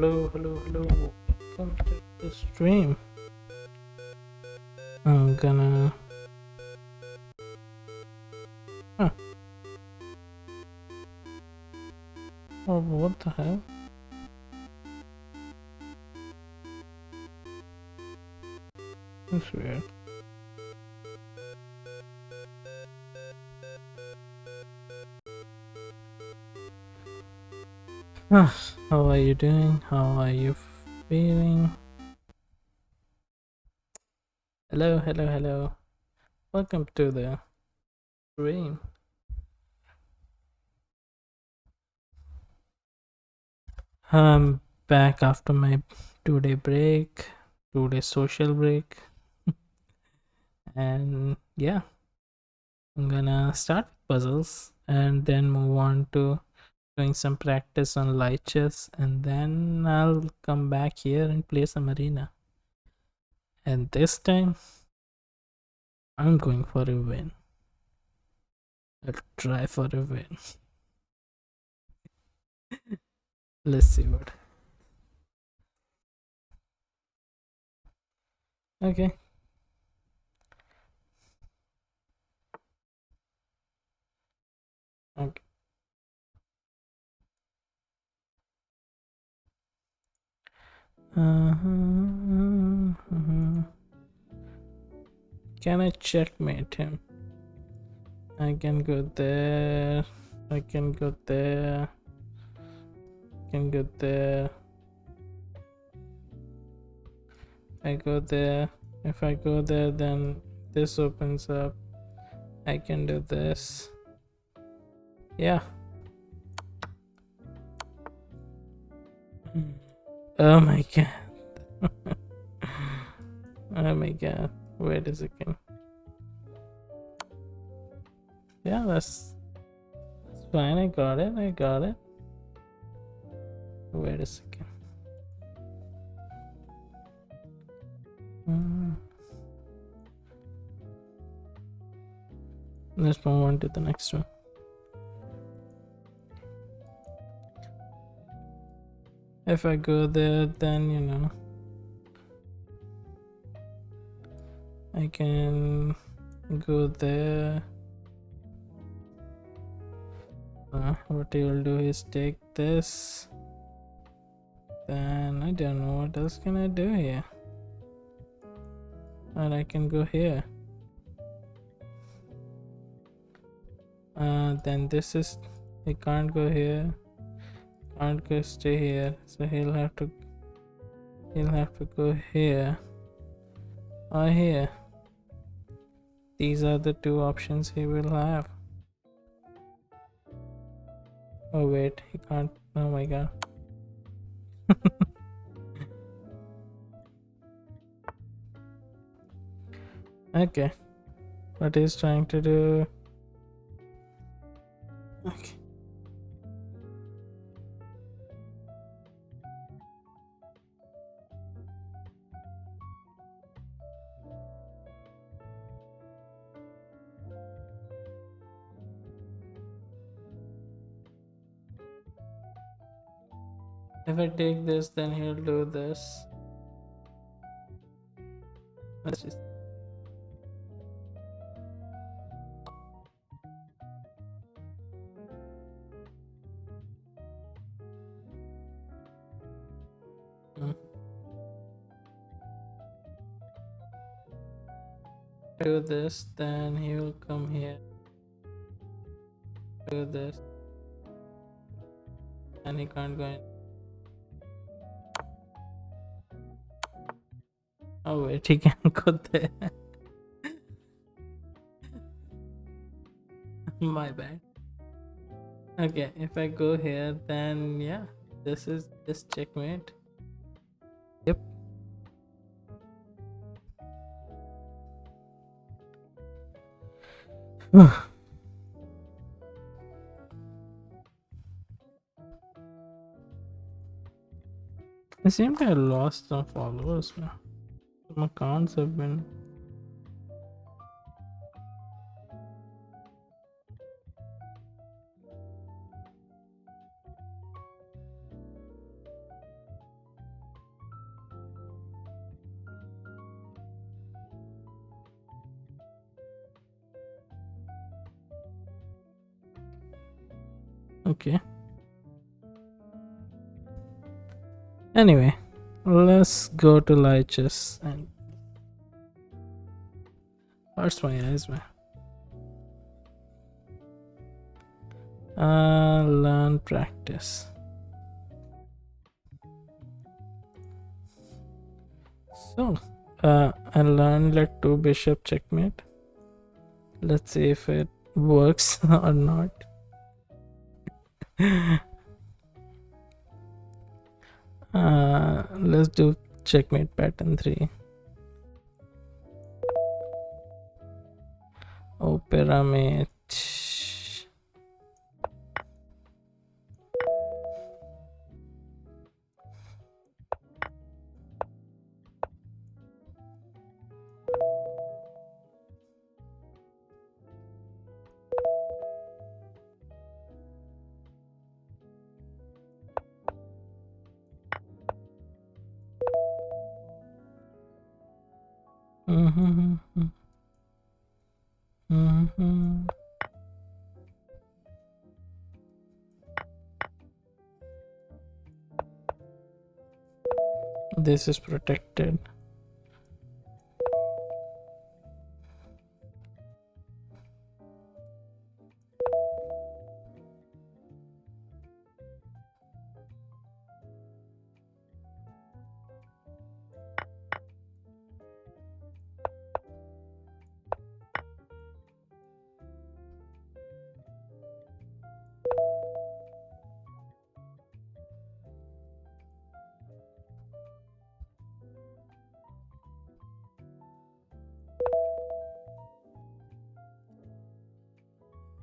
Hello. Welcome to the stream. I'm gonna. Huh. Oh, what the hell? That's weird. How are you doing? How are you feeling? Hello. Welcome to the stream. I'm back after my 2 day break, 2 day social break, and yeah, I'm gonna start with puzzles and then move on to doing some practice on light chess, and then I'll come back here and play some arena. And this time, I'm going for a win. I'll try for a win. Let's see what. Okay. Okay. Can I checkmate him? I can go there. I can go there. I can go there. I go there. If I go there, then this opens up. I can do this. Yeah. Oh my god. Oh my god. Wait a second. Yeah, that's fine. I got it. Wait a second. Let's move on to the next one. If I go there, then I can go there. What he will do is take this. Then I don't know what else can I do here. And I can go here. Then this is, he can't go here. Can't go stay here. So he'll have to go here or here. These are the two options he will have. Oh wait, he can't. Oh my god. Okay. What he's trying to do. Okay. If I take this, then he'll do this. Let's just. Do this, then he will come here. Do this, and he can't go in. Oh wait, he can go there. My bad. Okay, if I go here, then yeah, this is just checkmate. Yep. I seem to have lost some followers, man. Some accounts have been. Okay. Anyway, let's go to lichess and hurts my eyes, man. Learn practice. So, I learned like 2 bishop checkmate. Let's see if it works or not. Let's do checkmate pattern 3. Opera mate. This is protected.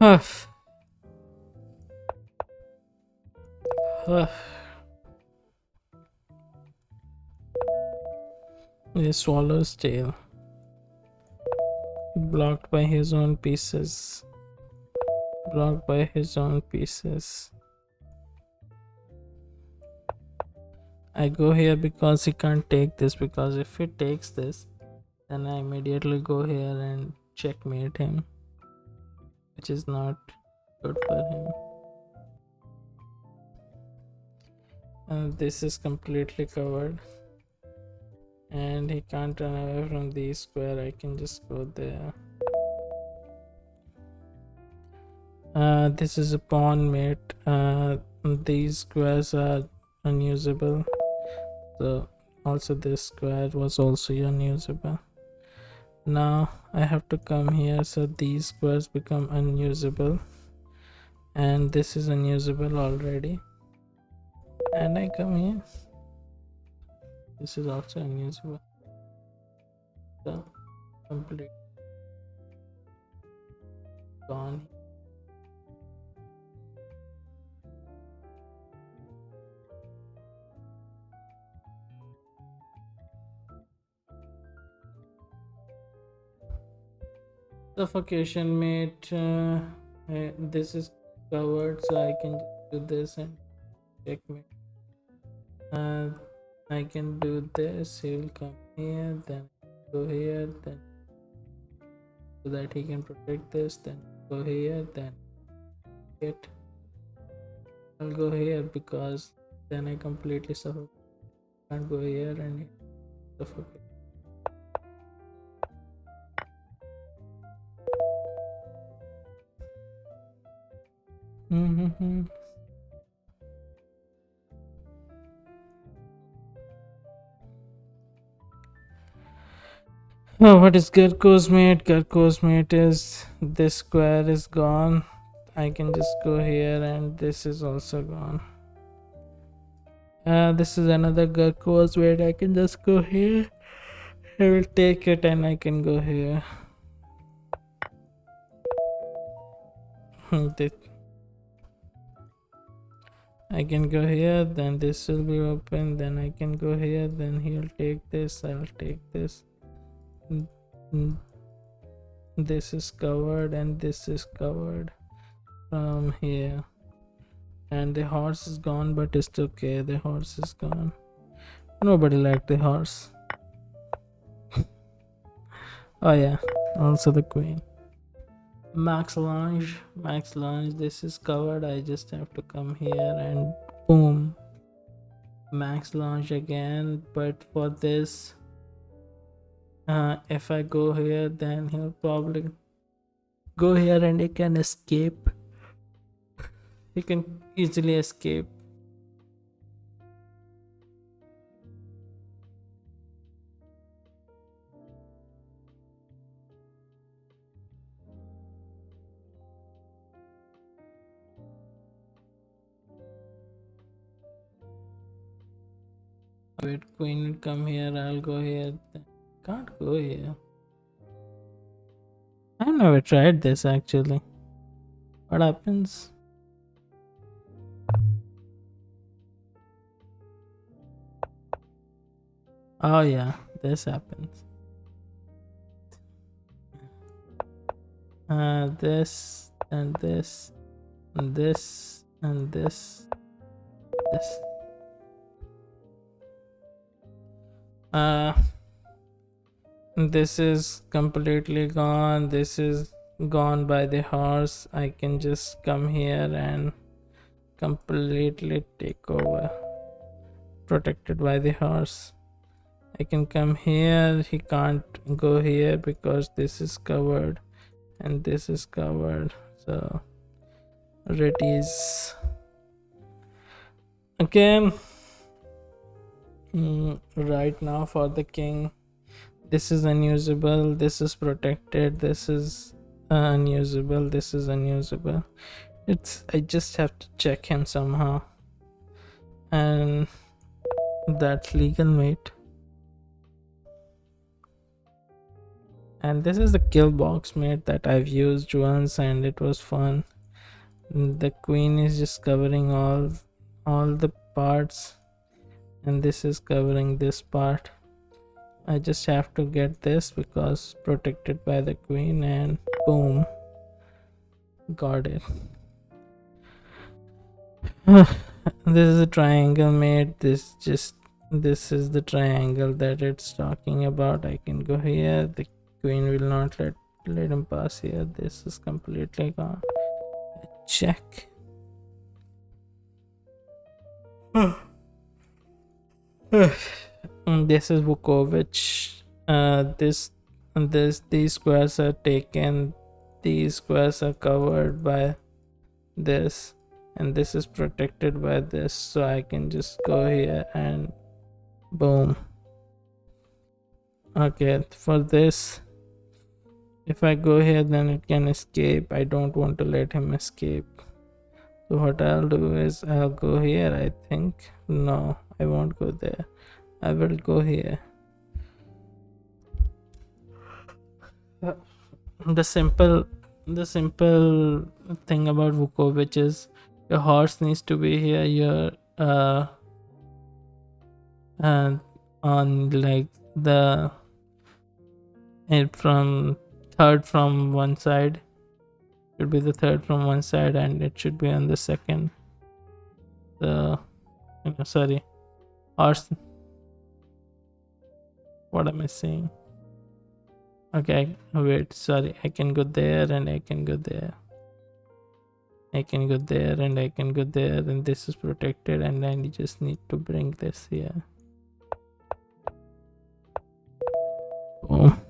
Huff. Huff. A swallow's tail. Blocked by his own pieces. Blocked by his own pieces. I go here because he can't take this, because if he takes this, then I immediately go here and checkmate him, which is not good for him. And this is completely covered, and he can't run away from the square. I can just go there. This is a pawn mate. These squares are unusable, so also this square was also unusable. Now I have to come here, so these squares become unusable, and this is unusable already, and I come here, this is also unusable. So complete gone. Suffocation mate. This is covered, so I can do this and checkmate. I can do this. He will come here, then go here, then so that he can protect this, then go here, then get. I'll go here because then I completely suffocate. Can't go here and suffocate. Oh, what is Garko's mate? Garko's mate is this square is gone. I can just go here, and this is also gone. This is another Garko's mate. I can just go here. I will take it, and I can go here. I can go here, then this will be open, then I can go here, then he'll take this, I'll take this. This is covered and this is covered from here, and the horse is gone, but it's okay, the horse is gone. Nobody liked the horse. Oh yeah, also the queen. Max launch, this is covered. I just have to come here and boom, max launch again. But for this, if I go here, then he'll probably go here and he can escape. He can easily escape. Wait, queen will come here. I'll go here. Can't go here. I've never tried this actually. What happens? Oh yeah, this happens. This and this and this and this. This. This is completely gone. This is gone by the horse. I can just come here and completely take over. Protected by the horse. I can come here. He can't go here because this is covered and this is covered. So it is again. Right now for the king, this is unusable, this is protected, this is unusable, this is unusable. I just have to check him somehow, and that's legal mate. And this is the kill box mate that I've used once and it was fun. The queen is just covering all the parts and this is covering this part. I just have to get this because protected by the queen, and boom, got it. This is a triangle mate. This is the triangle that it's talking about. I can go here. The queen will not let him pass here. This is completely gone. Check. This is Vukovic. These squares are taken. These squares are covered by this, and this is protected by this. So I can just go here and boom. Okay, for this, if I go here, then it can escape. I don't want to let him escape. So what I'll do is I'll go here. I think no, I won't go there. I will go here. The simple thing about Vukovic is your horse needs to be here. Your on like the from third from one side should be the third from one side, and it should be on the second. Sorry, horse. What am I saying? Okay, wait, sorry. I can go there and I can go there. I can go there and I can go there, and this is protected, and then you just need to bring this here. Boom.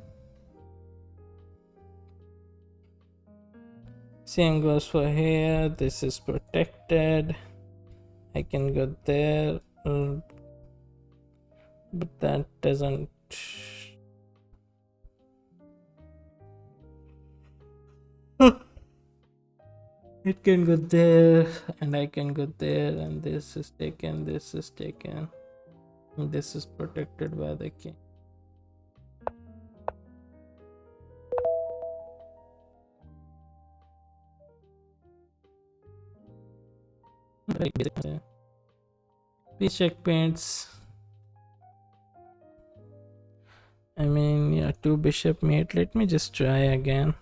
Same goes for here. This is protected. I can go there, but that doesn't. It can go there and I can go there, and this is taken, this is taken, and this is protected by the king. Please check paints. I mean, yeah, 2 bishop mate. Let me just try again.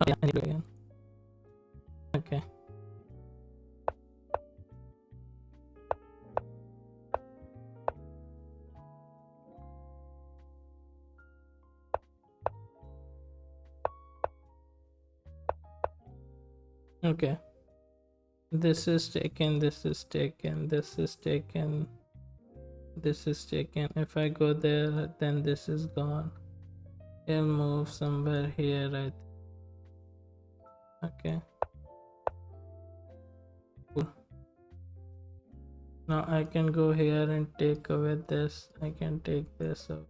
Oh, yeah, I need to again. Okay. Okay. This is taken, this is taken, this is taken, this is taken. If I go there, then this is gone. He'll move somewhere here, right? Okay. Cool. Now I can go here and take away this. I can take this out.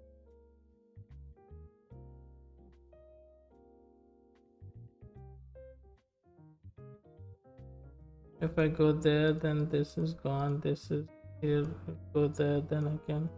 If I go there, then this is gone. This is here. Go there, then I can.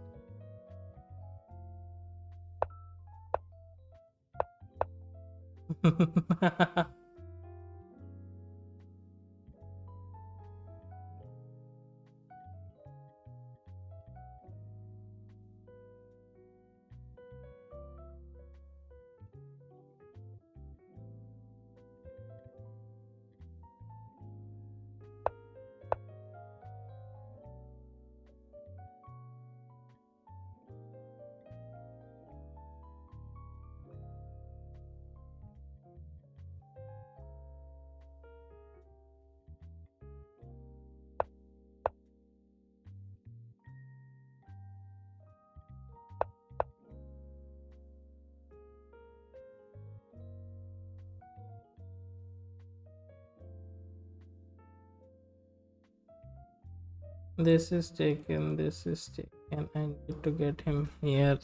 This is taken. This is taken. I need to get him here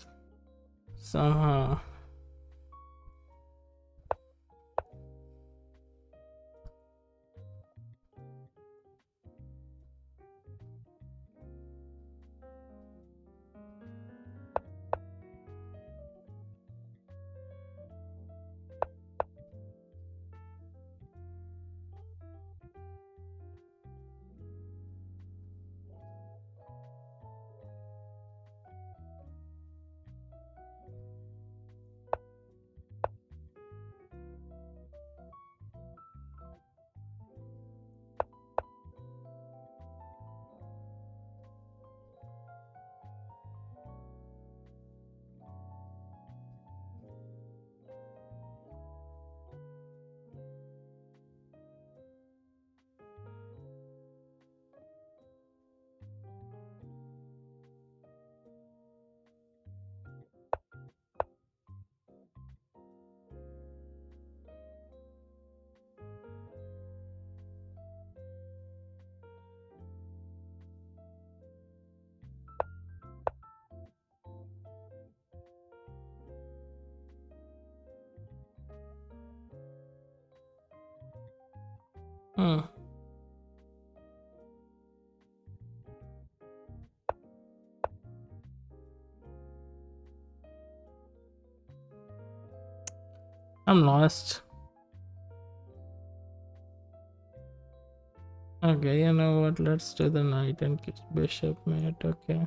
somehow. Hmm. I'm lost. Okay, you know what? Let's do the knight and bishop mate. Okay.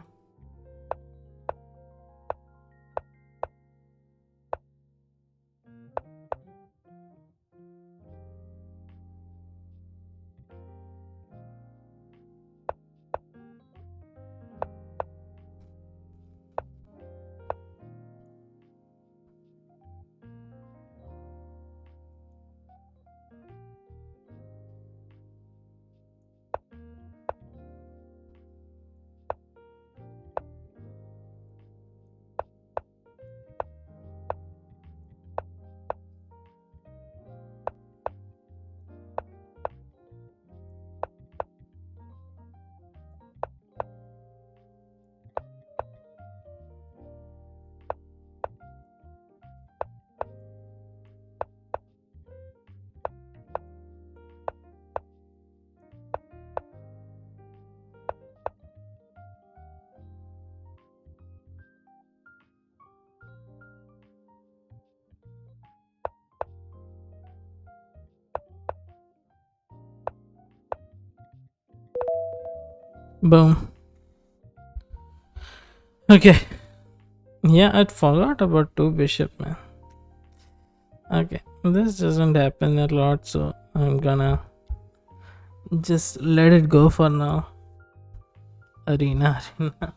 Boom. Okay. Yeah, I forgot about two bishop, man. Okay. This doesn't happen a lot, so I'm gonna just let it go for now. Arena, arena.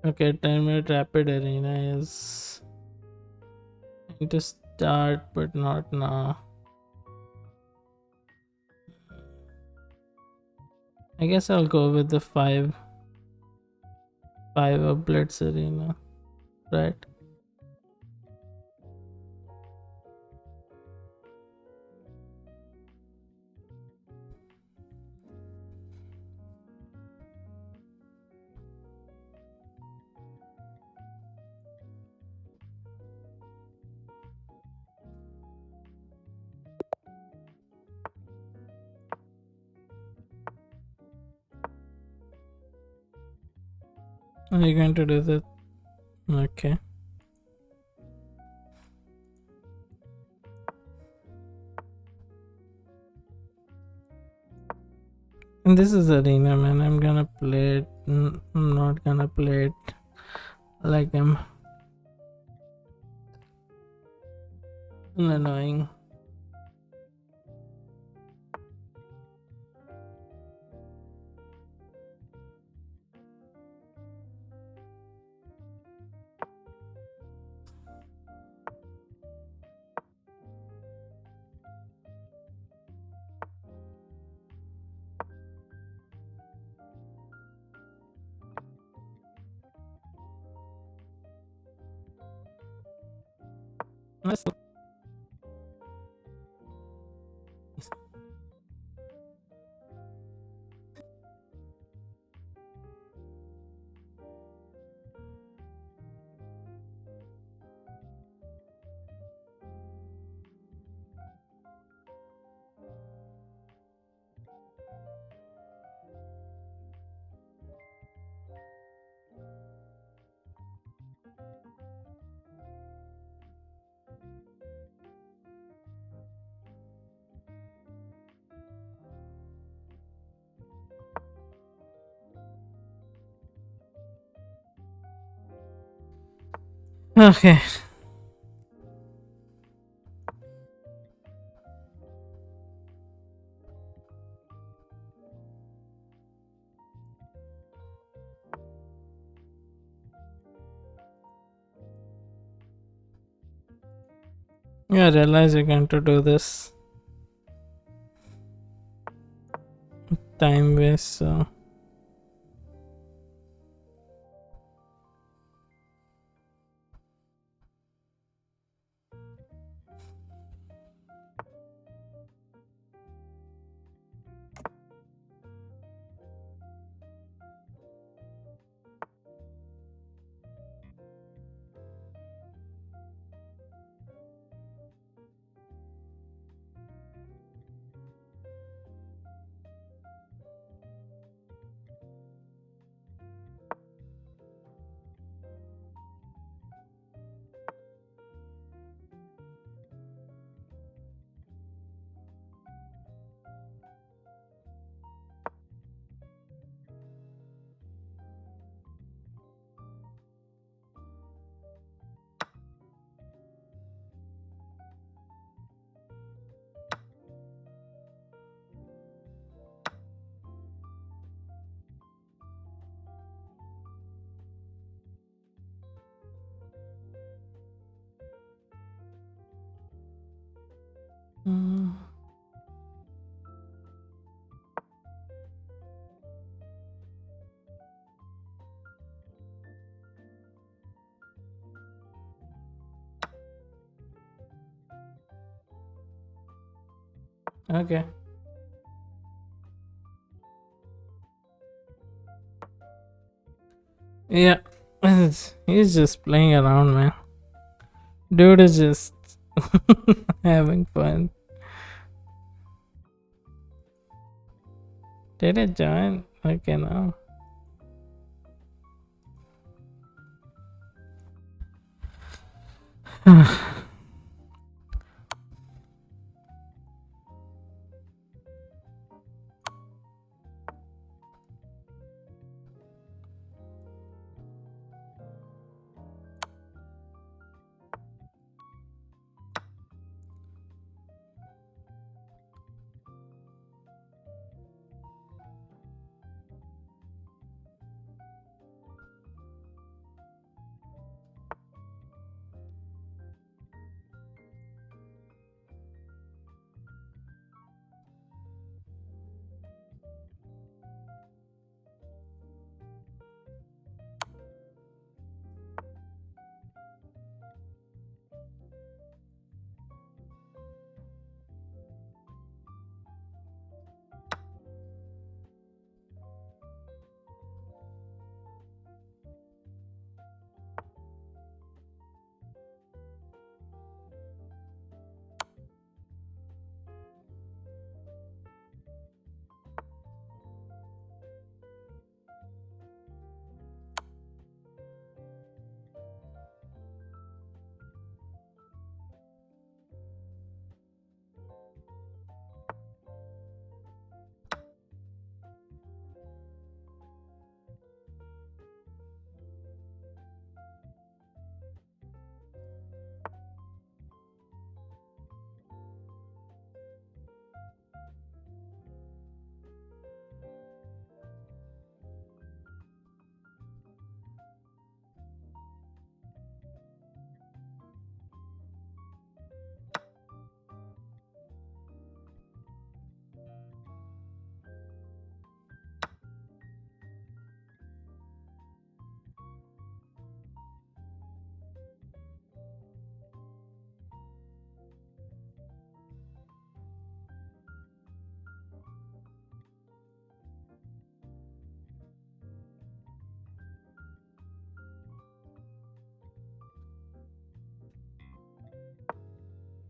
Okay, 10-minute rapid arena is going to start, but not now. I guess I'll go with the five of Blitz arena, right? Are you going to do that? Okay. And this is arena, man. I'm gonna play it. I'm not gonna play it like I'm annoying. Nice. Okay. Yeah, I realize you're going to do this. Time waste, so. Mm. Okay. Yeah. He's just playing around, man. Dude is just having fun. Did it join? Okay, now.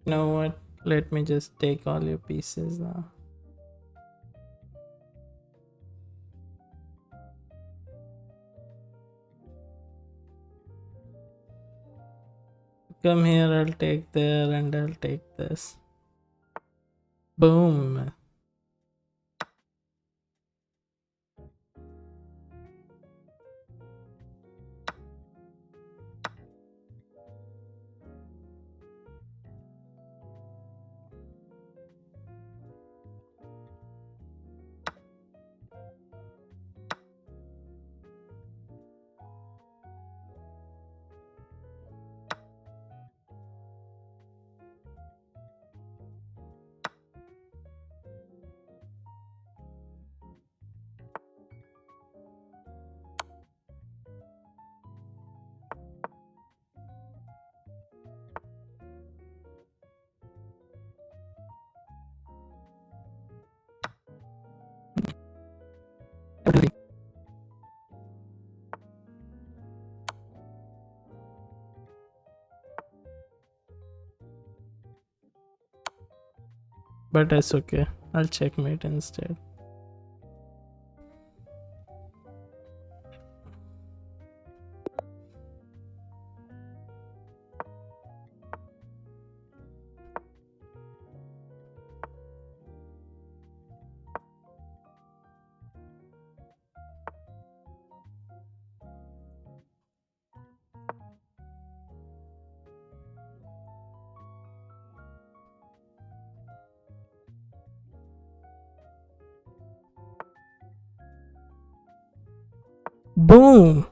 You know what? Let me just take all your pieces now. Come here, I'll take there and I'll take this. Boom. But that's okay. I'll checkmate instead. Boom.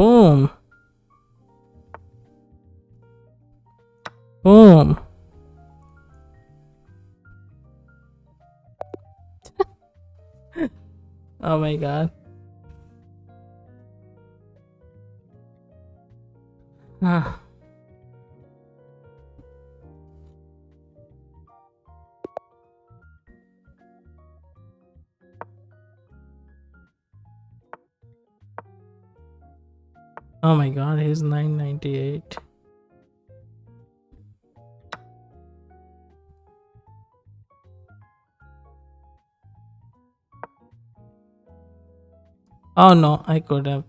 Boom. Boom. Oh my god. Ah. Oh my god, he's 998. Oh no, I could have.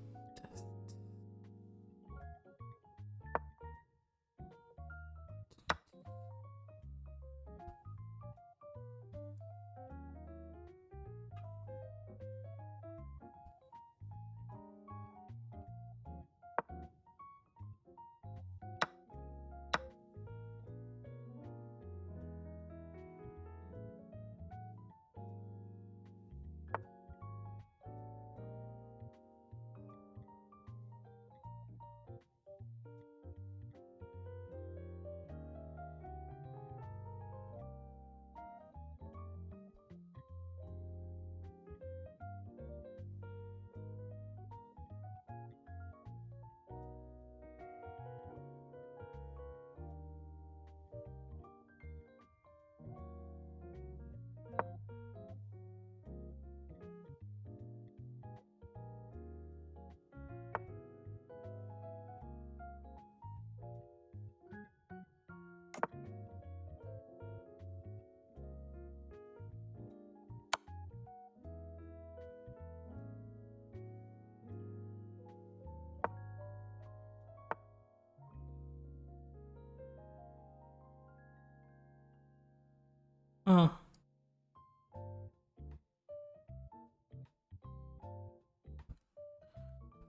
Oh.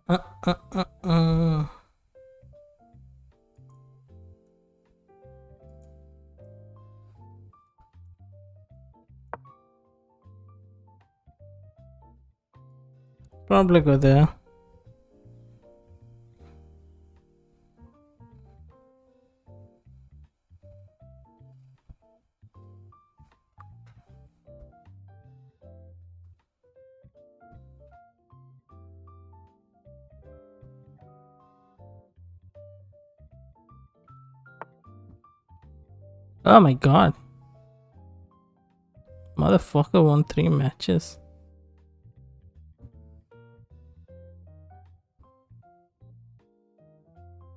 Uh, uh, uh, uh. Probably go there. Oh my god. Motherfucker won 3 matches.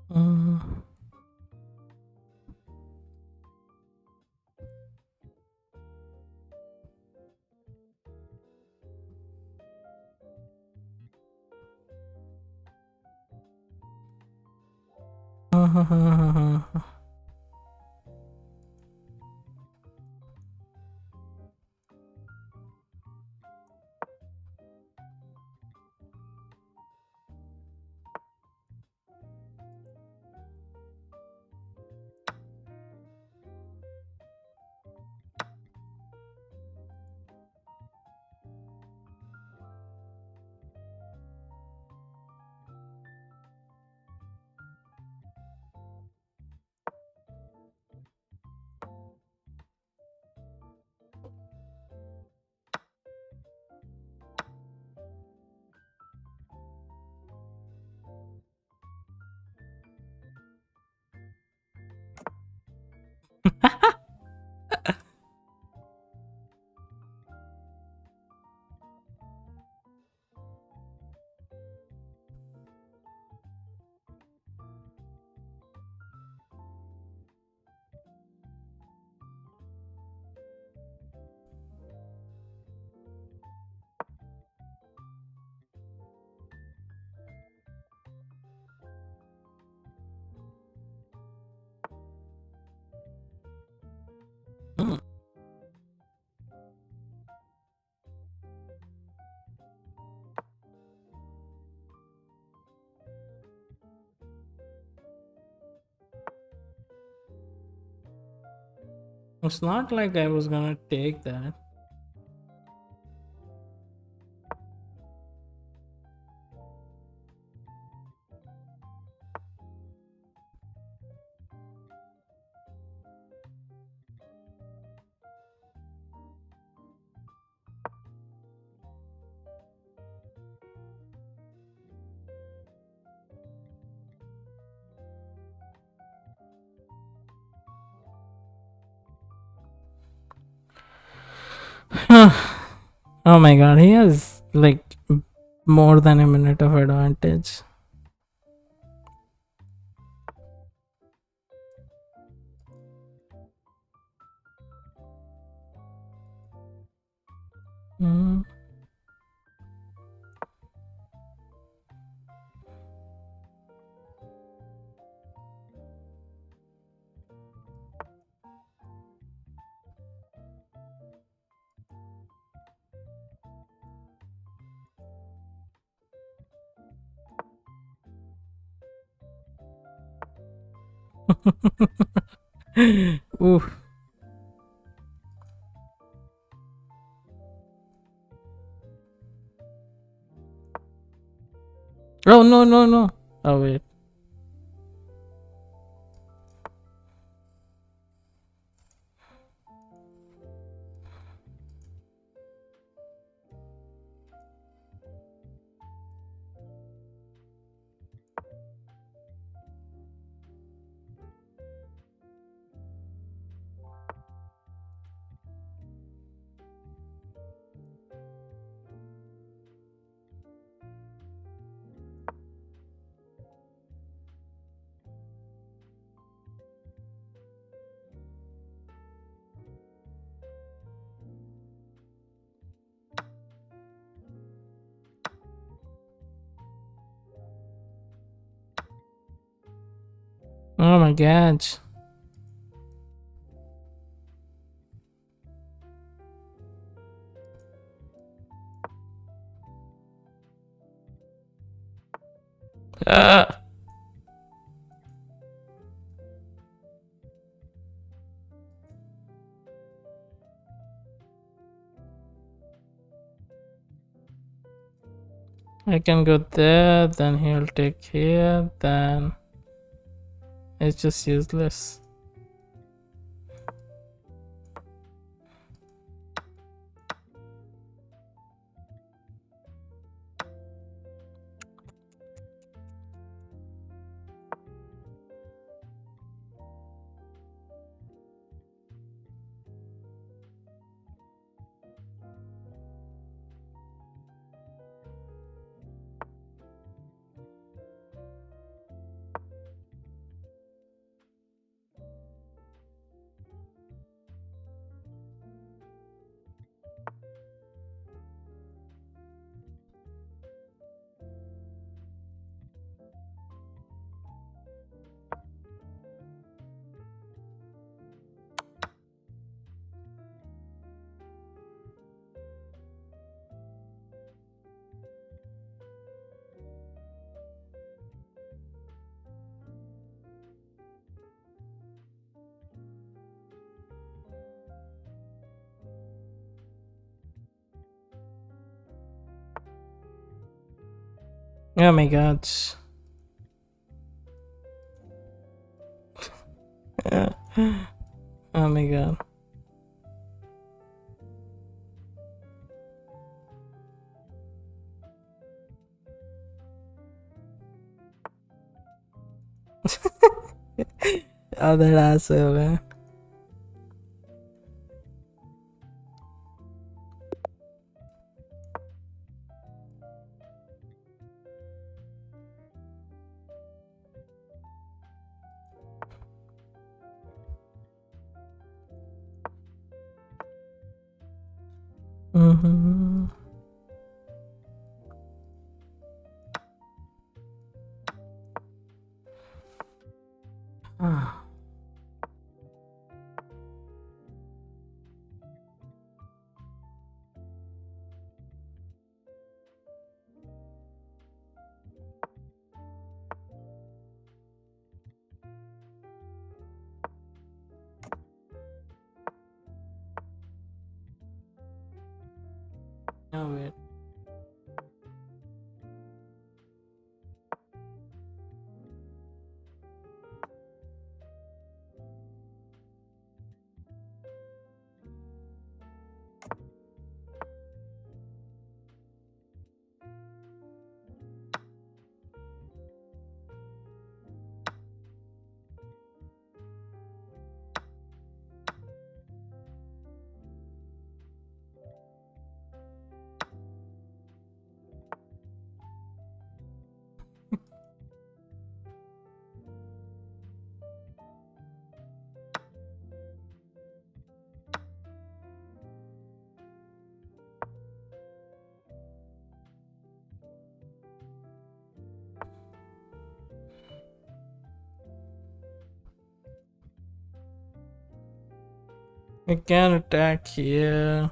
Mm. It's not like I was gonna take that. Oh my god, he has like more than a minute of advantage. Mm. Oof. Oh no no no. Oh wait. Oh my gosh. Ah. I can go there, then he'll take here, then it's just useless. Oh my god. Oh my god. Other asshole, man. Mm-hmm. Ah. Oh wait. We can attack here.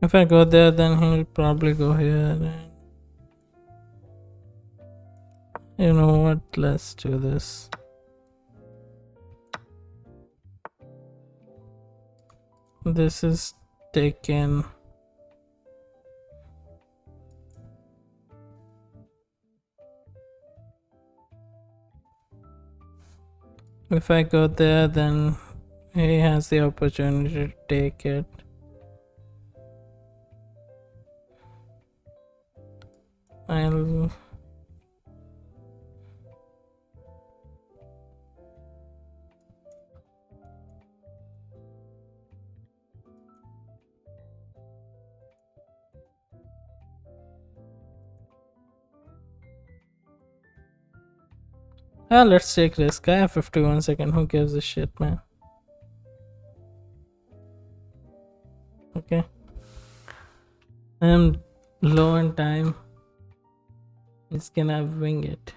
If I go there, then he'll probably go here. You know what? Let's do this. This is taken. If I go there, then he has the opportunity to take it. I'll. Let's take risk. I have 51 seconds. Who gives a shit, man? Okay. I'm low on time. Just gonna wing it.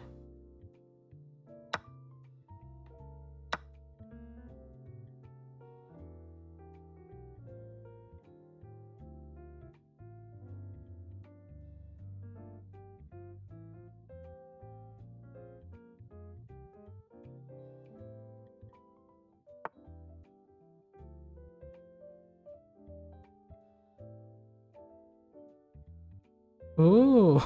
Ooh.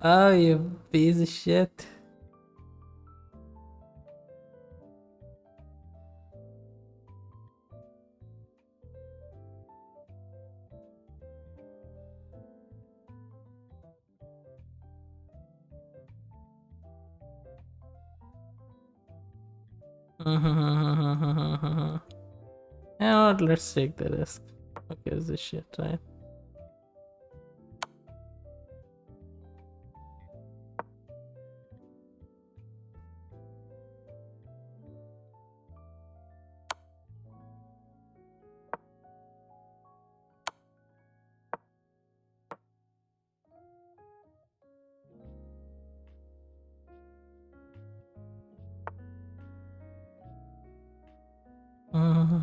Oh, you piece of shit. You know what? Let's take the risk. Who gives a shit, right? Uh,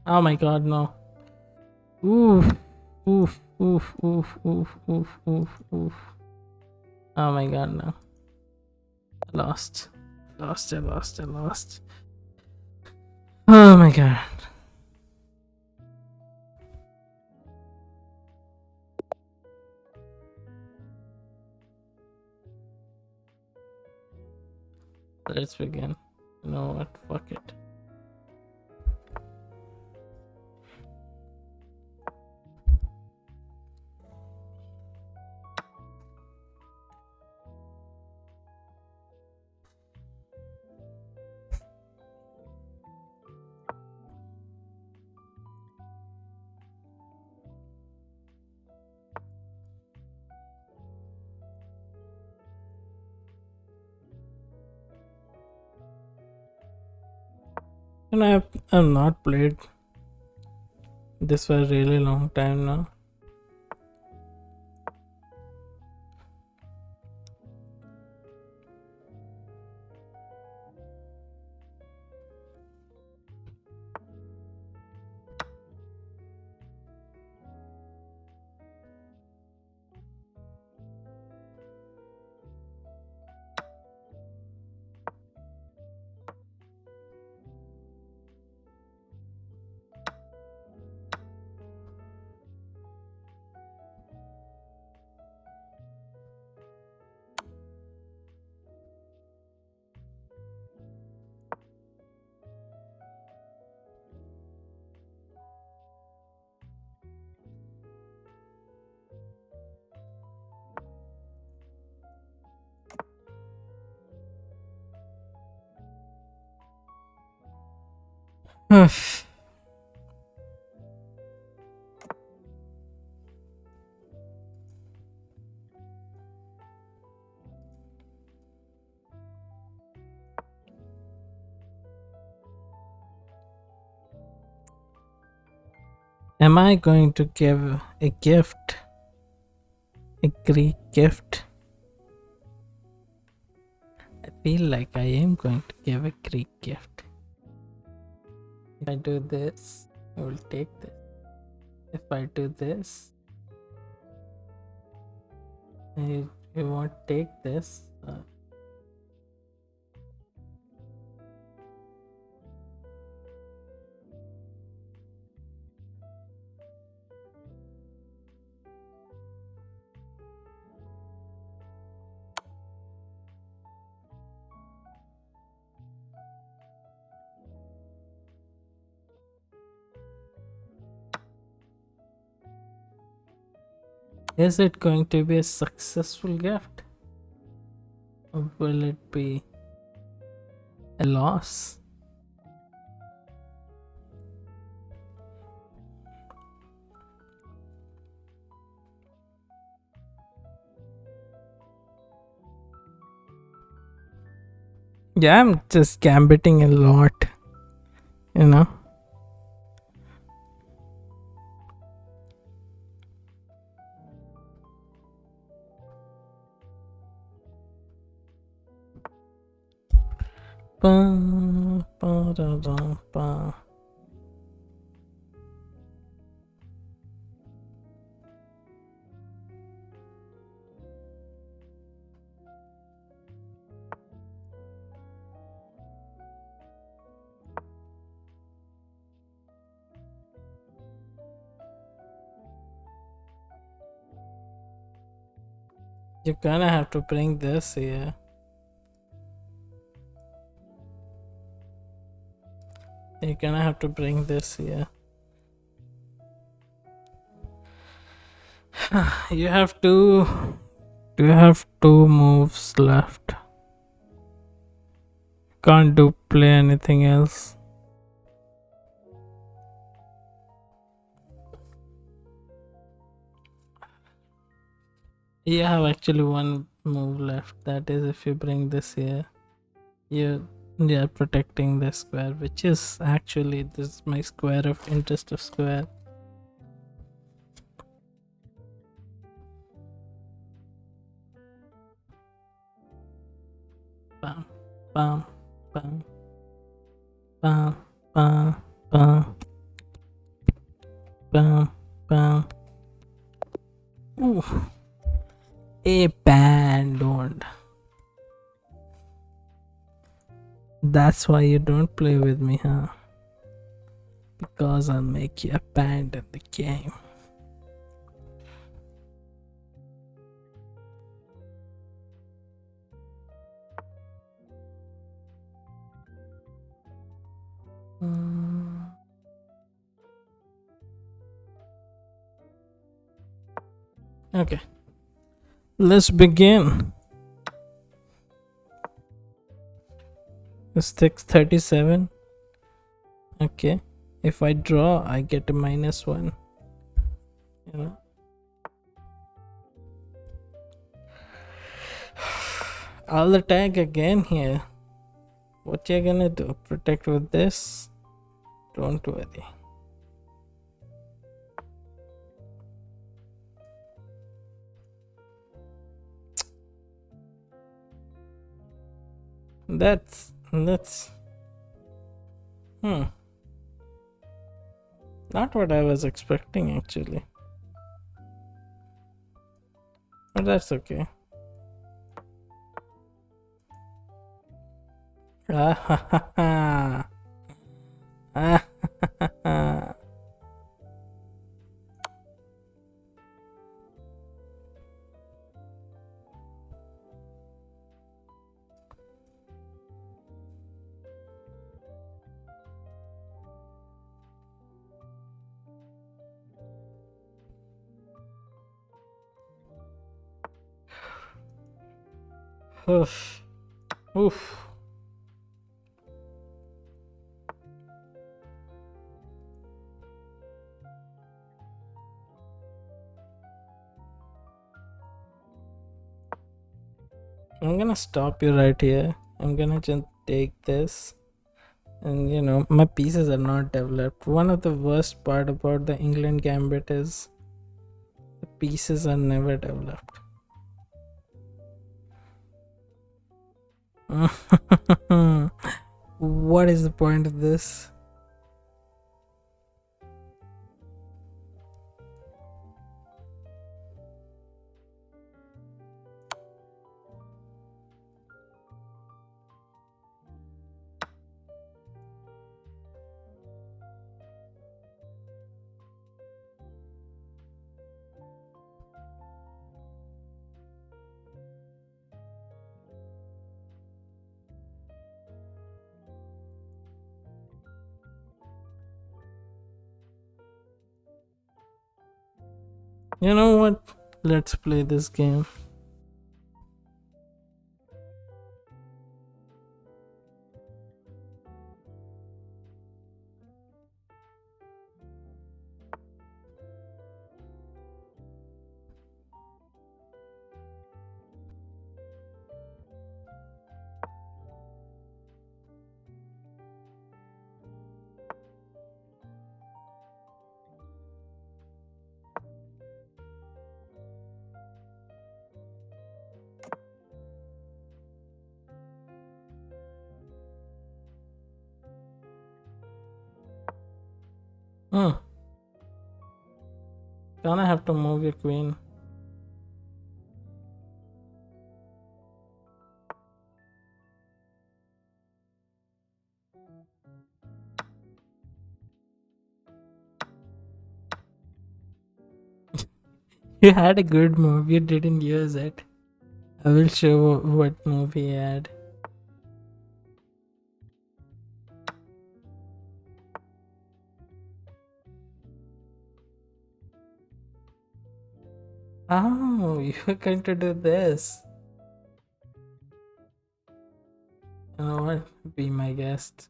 oh my god, no. Oof. Oof. Oof. Oof. Oof. Oof. Oof. Oof. Oh my god, no. I lost. I lost. Oh my god. Let's begin. You know what? Fuck it. And I've not played this for a really long time now. Am I going to give a gift? A Greek gift? I feel like I am going to give a Greek gift. If I do this, I will take this. If I do this, You won't take this. Is it going to be a successful gift? Or will it be a loss? Yeah, I'm just gambiting a lot, you know. Ba, ba, da, da, ba. You're gonna have to bring this here. You're gonna have to bring this here. You have two. You have two moves left. Can't do play anything else. You have actually one move left. That is, if you bring this here, you're protecting the square, which is actually this my square of interest of square. Bam, bam, bam, bam, bam, bam, bam, bam. Ooh, abandoned. That's why you don't play with me, huh? Because I'll make you abandon the game. Okay, let's begin. It's 637. Okay, if I draw, I get a -1. You know, I'll attack again here. What you gonna do? Protect with this? Don't worry. That's not what I was expecting actually. But that's okay. Ah ha ha ha. Ah ha ha ha. Oof. Oof. I'm gonna stop you right here. I'm gonna just take this. And you know, my pieces are not developed. One of the worst part about the England Gambit is the pieces are never developed. What is the point of this? You know what? Let's play this game. Hmm. Gonna have to move your queen. You had a good move. You didn't use it. I will show what move he had. Oh, you're going to do this. You know what? Be my guest.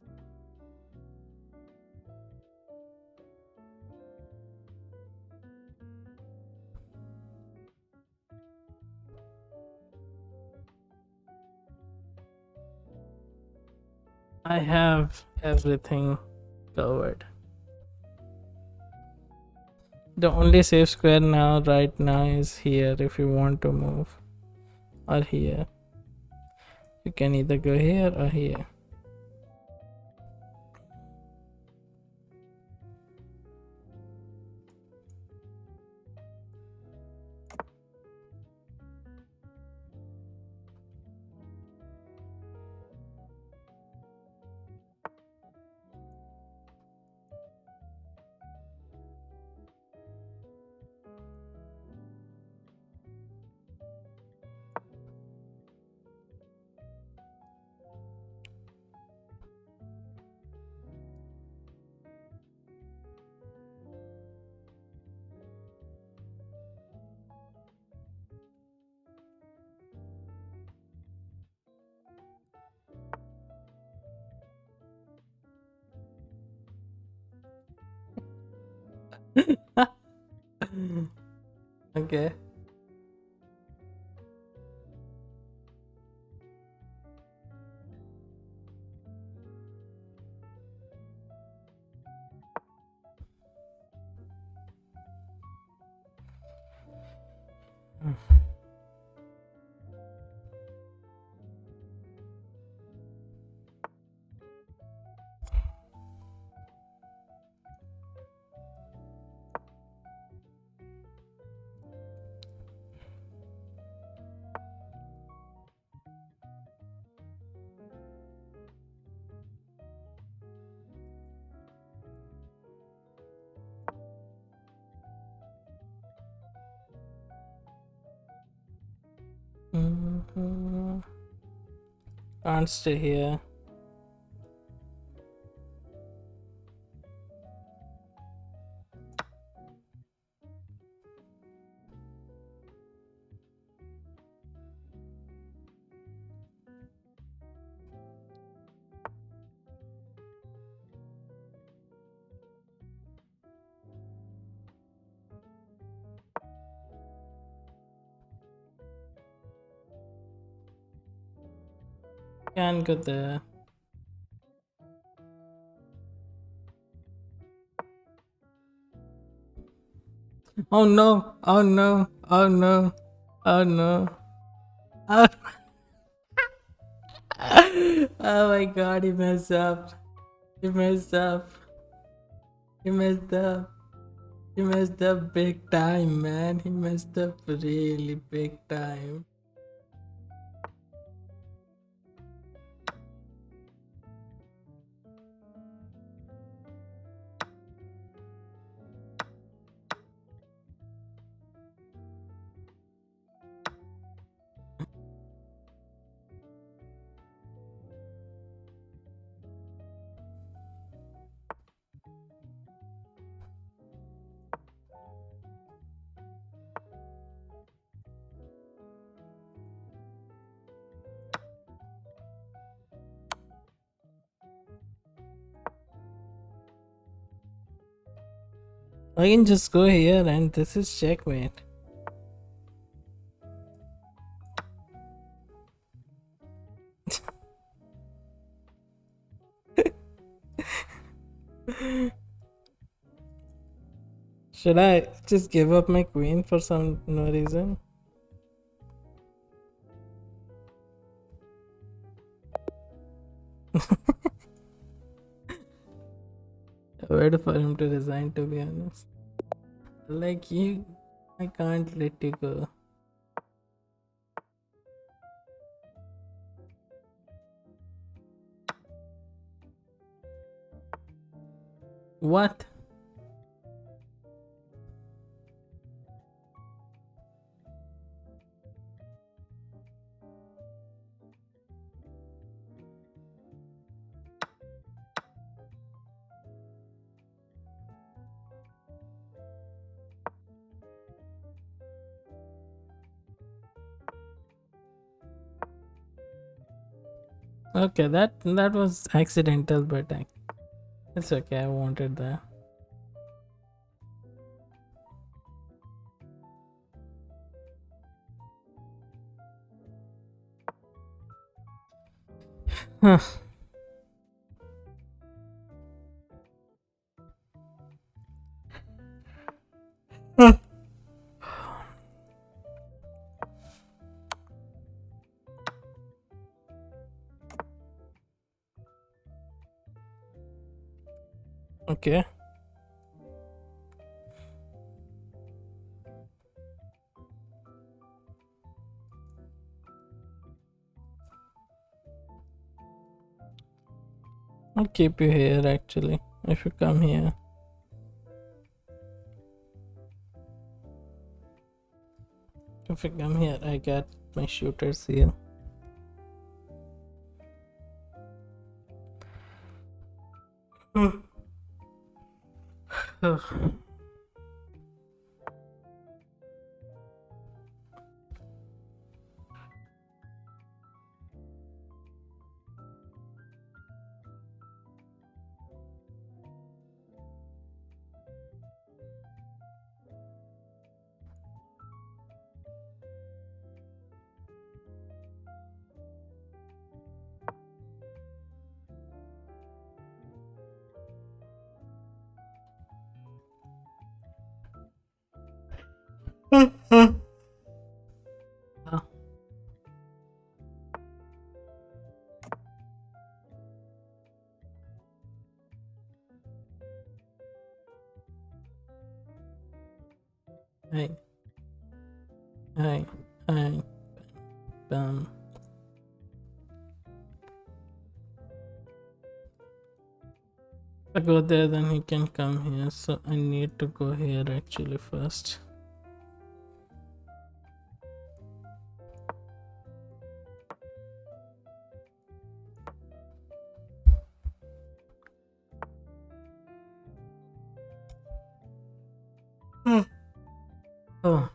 I have everything covered. The only safe square now, right now, is here if you want to move. Or here. You can either go here or here. Okay. Mhm. Can't stay here. Can't go there. Oh no! Oh no! Oh no! Oh no! Oh, oh my god, he messed up. He messed up. He messed up. He messed up big time, man. He messed up really big time. I can just go here and this is checkmate. Should I just give up my queen for some no reason? I waited for him to resign, to be honest. Like you, I can't let you go. What? Okay, that was accidental, but it's okay. I wanted that. Huh. Okay. I'll keep you here actually. If you come here. If you come here, I got my shooters here. Oh, hi, hi, hi. Um, if I go there, then he can come here. So I need to go here actually first. Oh.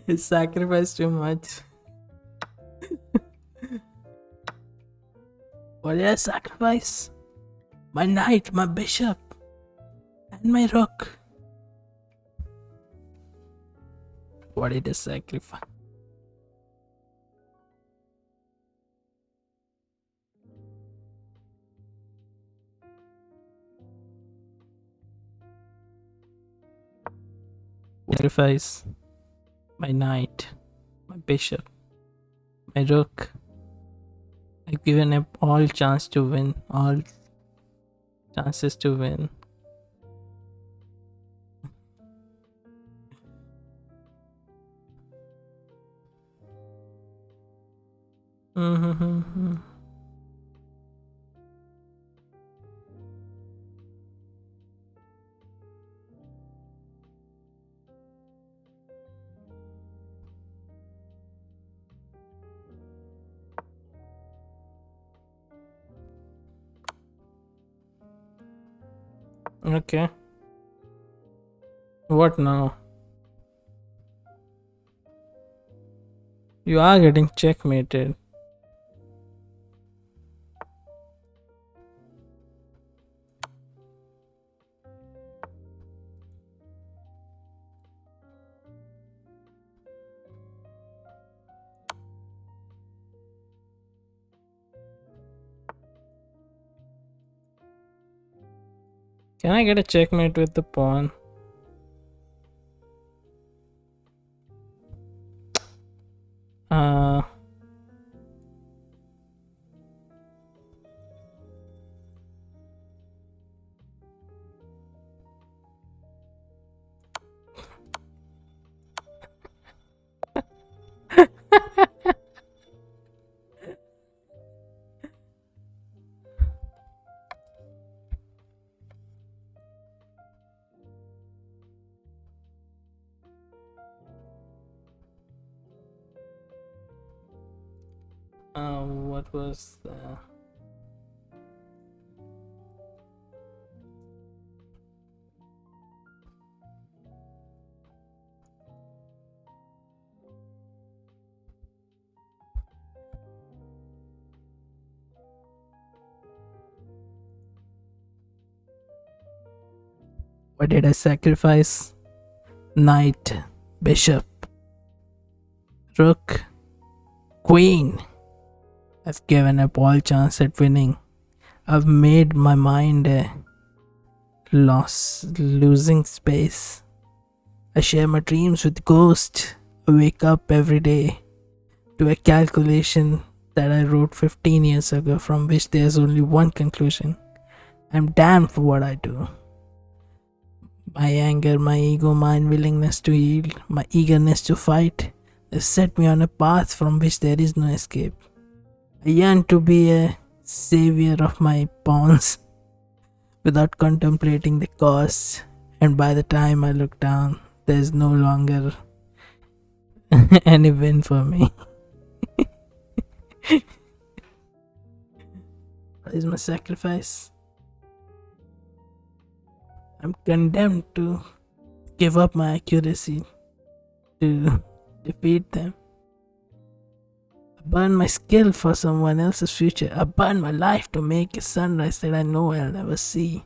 He sacrificed too much. What did I sacrifice? My knight, my bishop, and my rook. What did I sacrifice? Sacrifice my knight, my bishop, my rook. I've given up all chance to win, all chances to win. Mm-hmm. Okay. What now? You are getting checkmated. Can I get a checkmate with the pawn? Uh, what was the... What did I sacrifice? Knight, bishop, rook, queen. I've given up all chance at winning. I've made my mind a losing space. I share my dreams with ghosts. I wake up every day to a calculation that I wrote 15 years ago, from which there's only one conclusion. I'm damned for what I do. My anger, my ego, my unwillingness to yield, my eagerness to fight, they set me on a path from which there is no escape. I yearn to be a savior of my pawns without contemplating the cost, and by the time I look down, there's no longer any win for me. What is my sacrifice? I'm condemned to give up my accuracy to defeat them. I burn my skill for someone else's future. I burn my life to make a sunrise that I know I'll never see.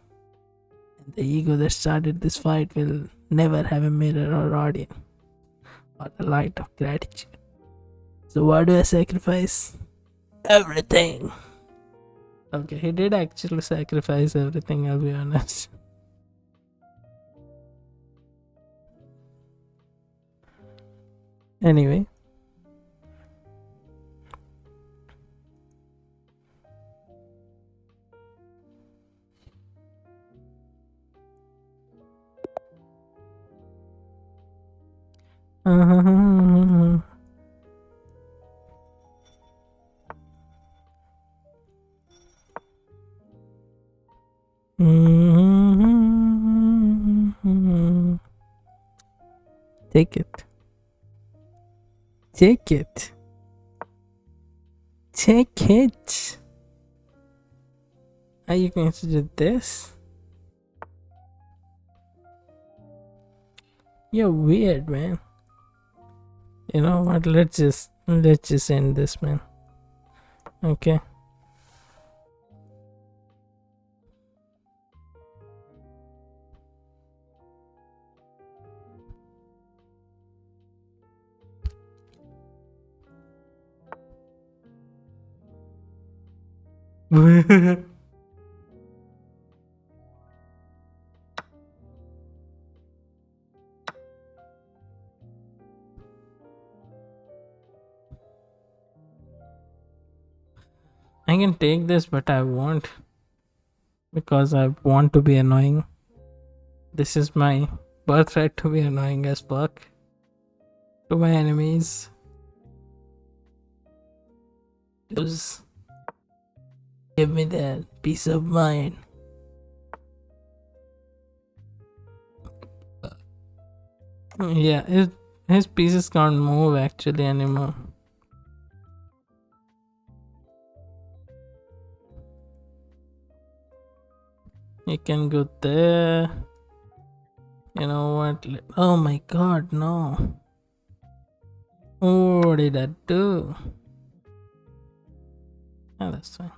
And the ego that started this fight will never have a mirror or audience or the light of gratitude. So, what do I sacrifice? Everything. Okay, he did actually sacrifice everything, I'll be honest. Anyway. Take it. Take it. Take it. Are you going to do this? You're weird, man. You know what? Let's just end this, man. Okay. I can take this, but I won't, because I want to be annoying. This is my birthright to be annoying as fuck to my enemies. Just give me that peace of mind. Yeah, his pieces can't move actually anymore. You can go there. You know what? Oh my god, no. What did I do? Oh, that's fine.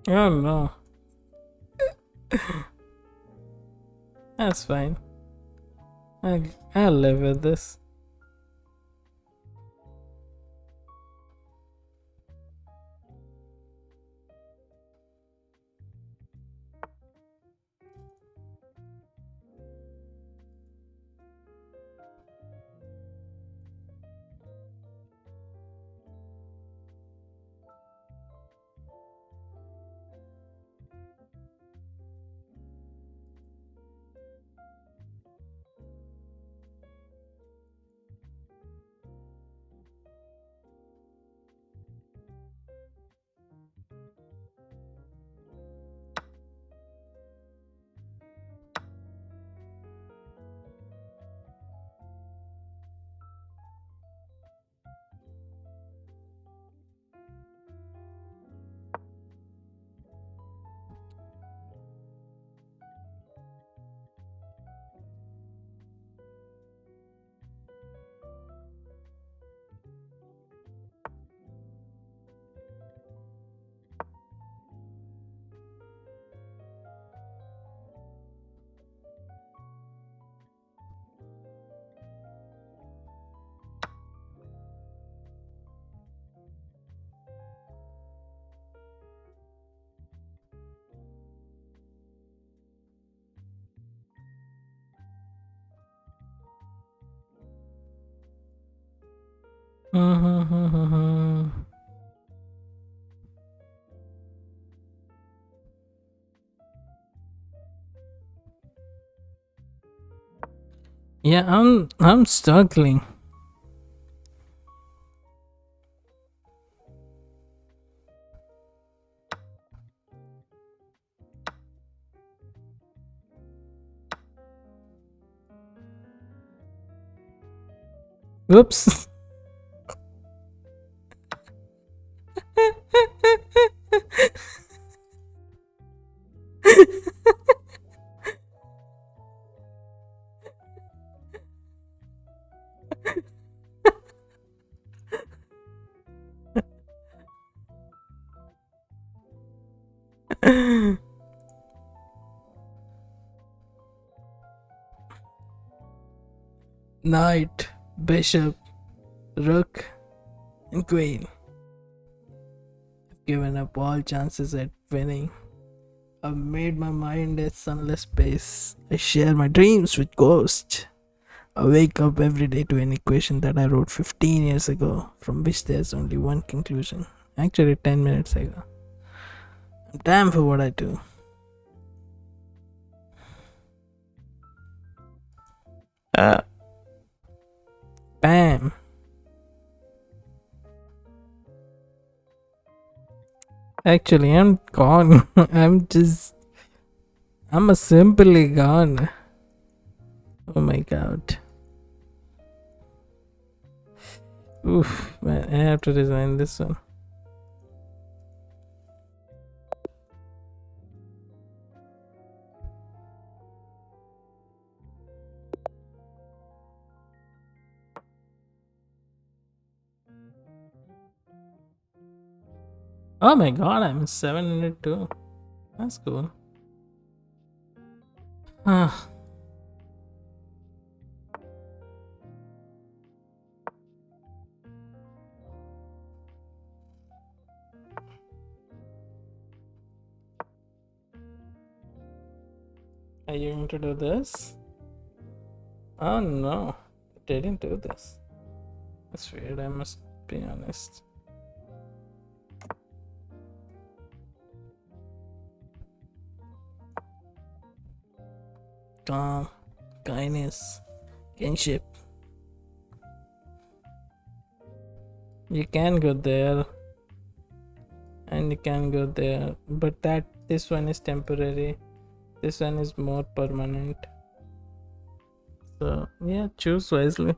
Oh no. That's fine. I'll live with this. Yeah, I'm struggling. Whoops. Knight, bishop, rook, and queen. I've given up all chances at winning. I've made my mind a sunless space. I share my dreams with ghosts. I wake up every day to an equation that I wrote 15 years ago, from which there's only one conclusion. Actually, 10 minutes ago. I'm damn for what I do. Bam. Actually, I'm gone. I'm a simply gone. Oh my god. Oof, man, I have to resign this one. Oh my god, I'm 702. That's cool. Ah. Are you going to do this? Oh no, didn't do this. That's weird, I must be honest. Calm, kindness, kinship. You can go there and you can go there, but this one is temporary. This one is more permanent. So yeah, choose wisely.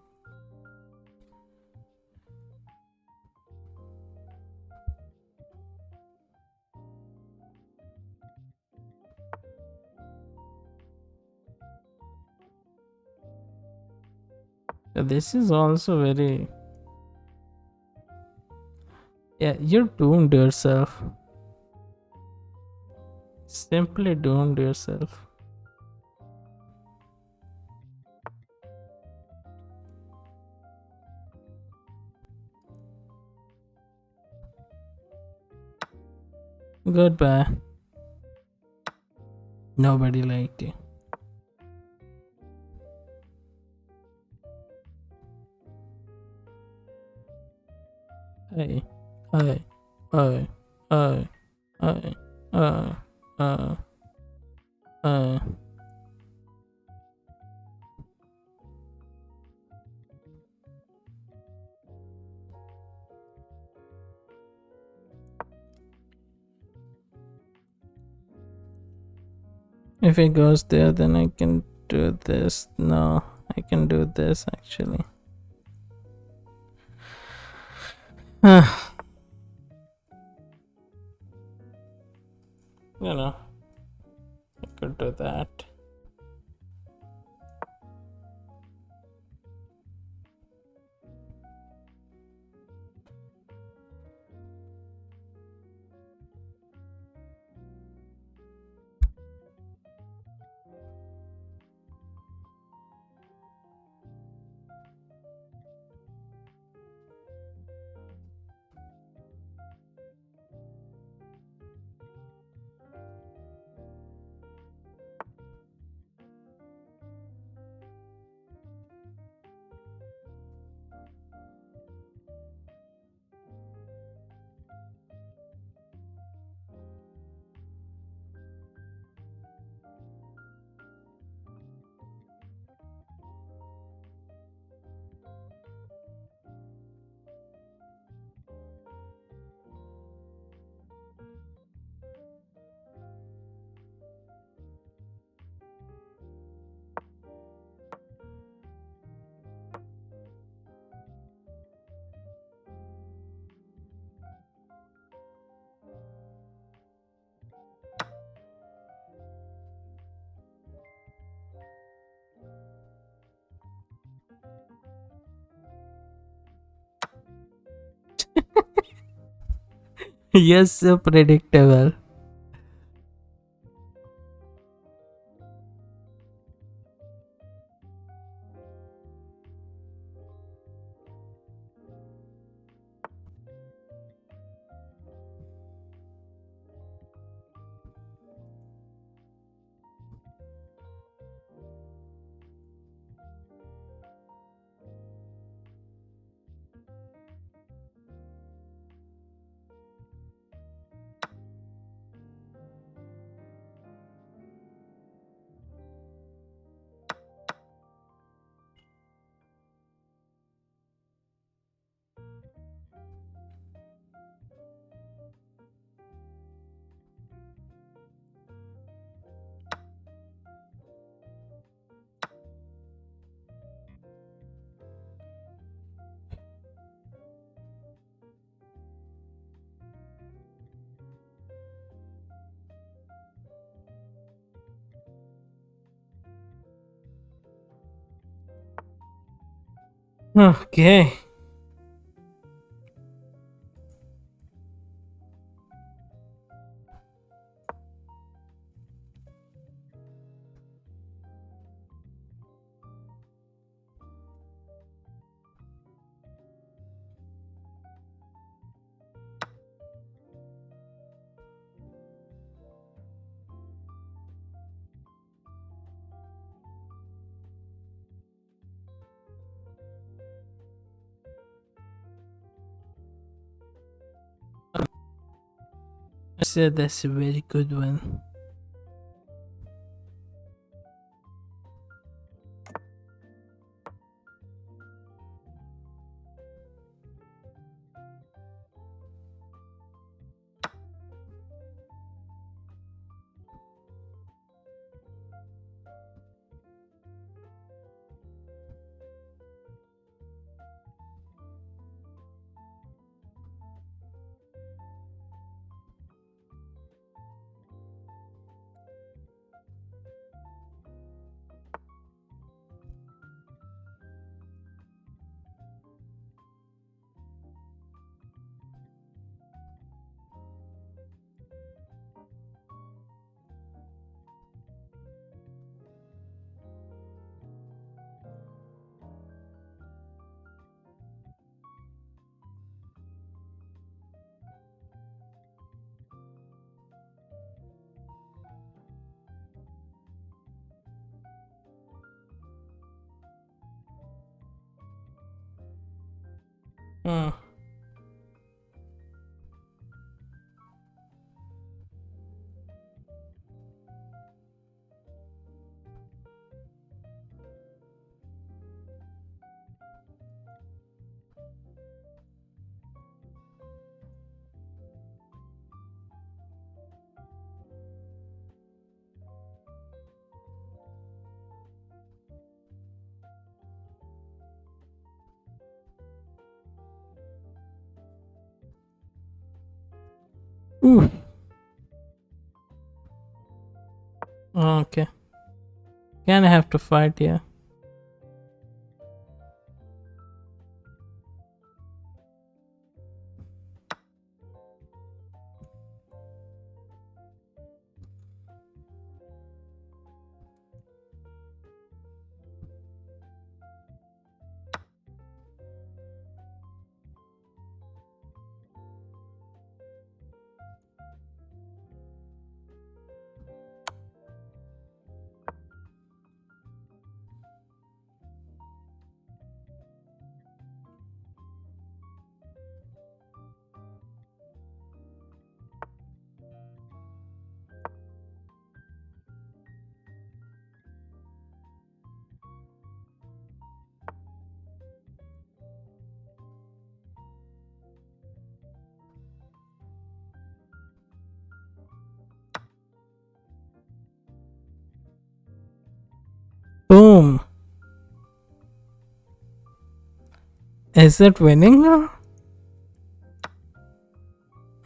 This is also very, yeah, you doomed yourself. Simply doomed yourself. Goodbye. Nobody liked you. Hey, hey, hey, hey, hey, uh, uh. If it goes there, then I can do this. No, I can do this actually. You know, I could do that. Yes, so predictable. Okay. I said that's a very good one. Hmm. Ooh. Okay. Gonna have to fight, yeah. Boom. Is it winning now?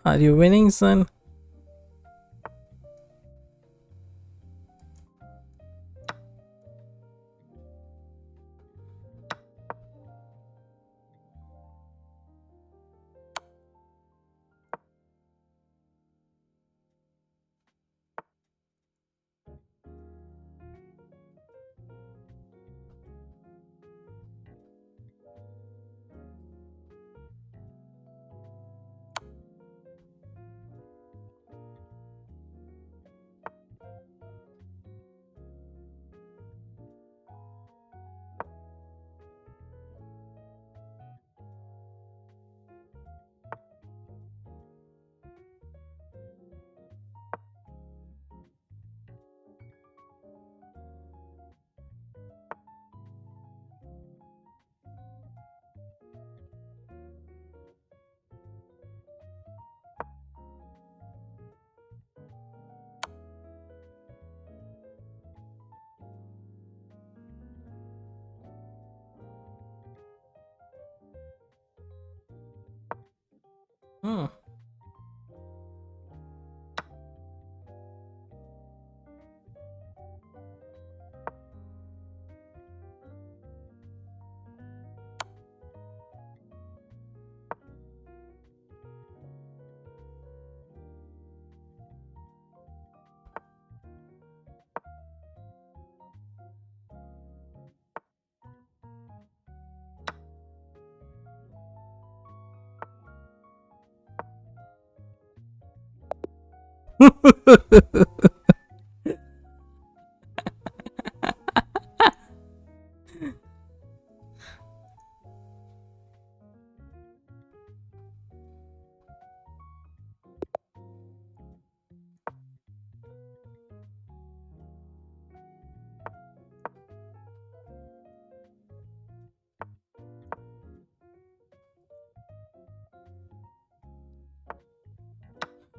Are you winning, son? Hmm.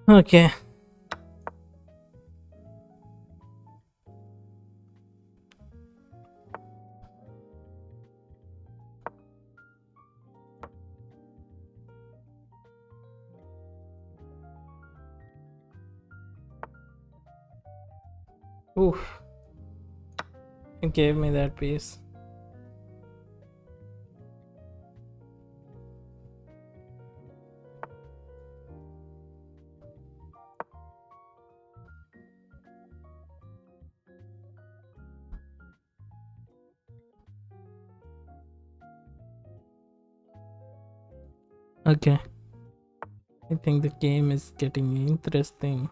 Okay. Oof. It gave me that piece. Okay. I think the game is getting interesting.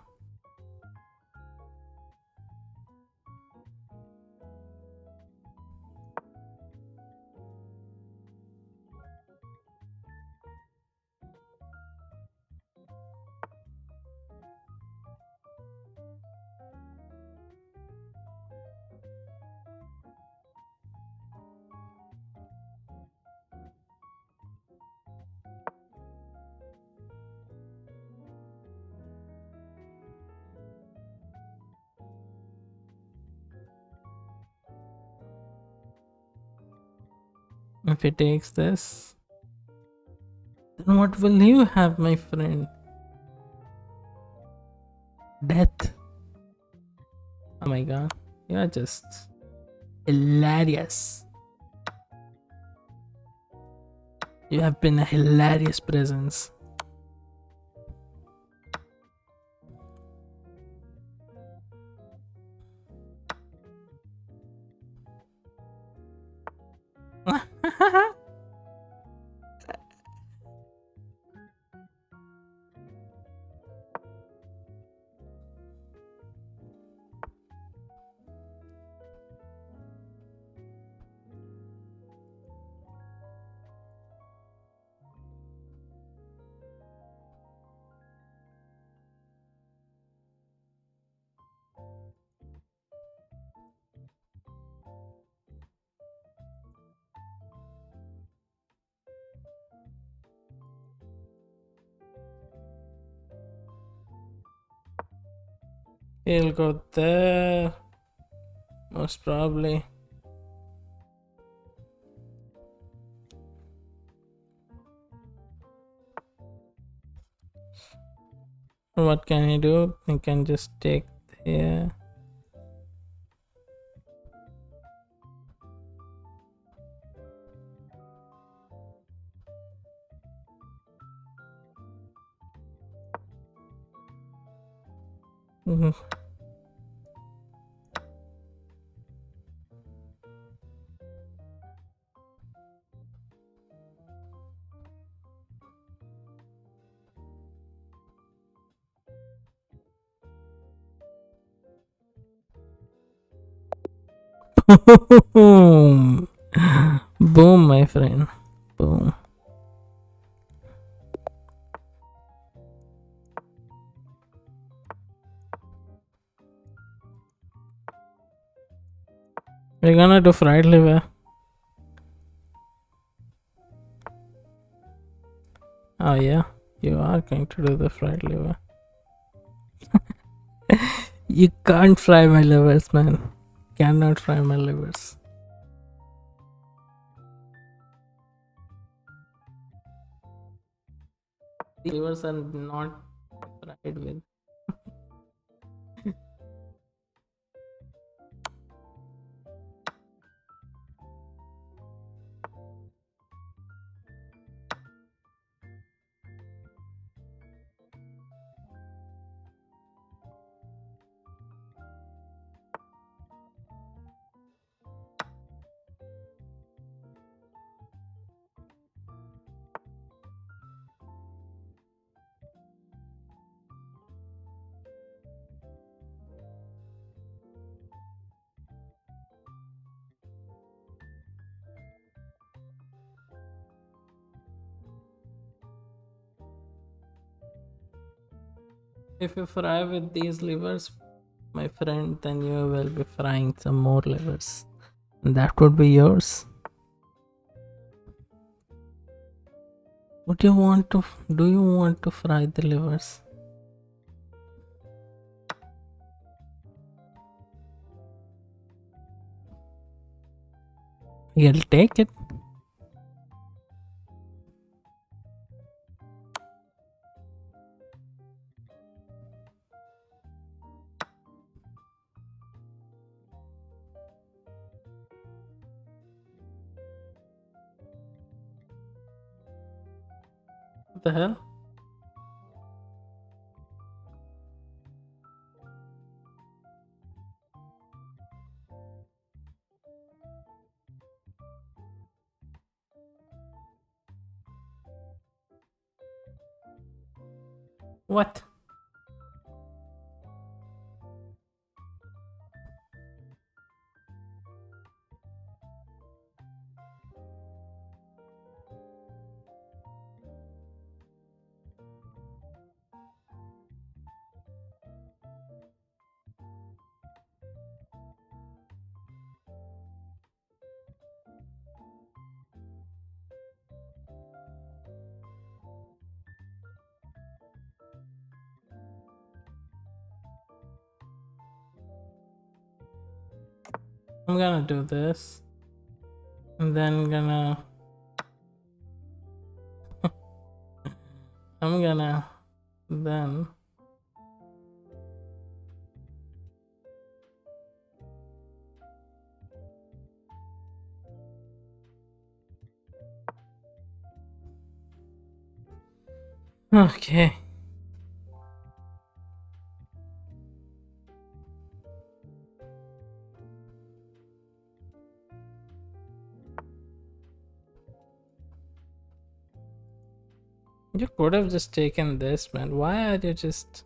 If it takes this, then what will you have, my friend? Death. Oh my god. You're just hilarious. You have been a hilarious presence. He'll go there, most probably. What can he do? He can just take here. Mhm. Boom. Boom, my friend. Boom. We're gonna do fried liver. Oh yeah, you are going to do the fried liver. You can't fry my livers, man. Cannot fry my livers. Livers are not fried with. If you fry with these livers, my friend, then you will be frying some more livers. And that would be yours. Would you want to? Do you want to fry the livers? You'll take it. What the hell? What? I'm gonna do this. And then I'm gonna then okay. You could have just taken this, man. Why are you just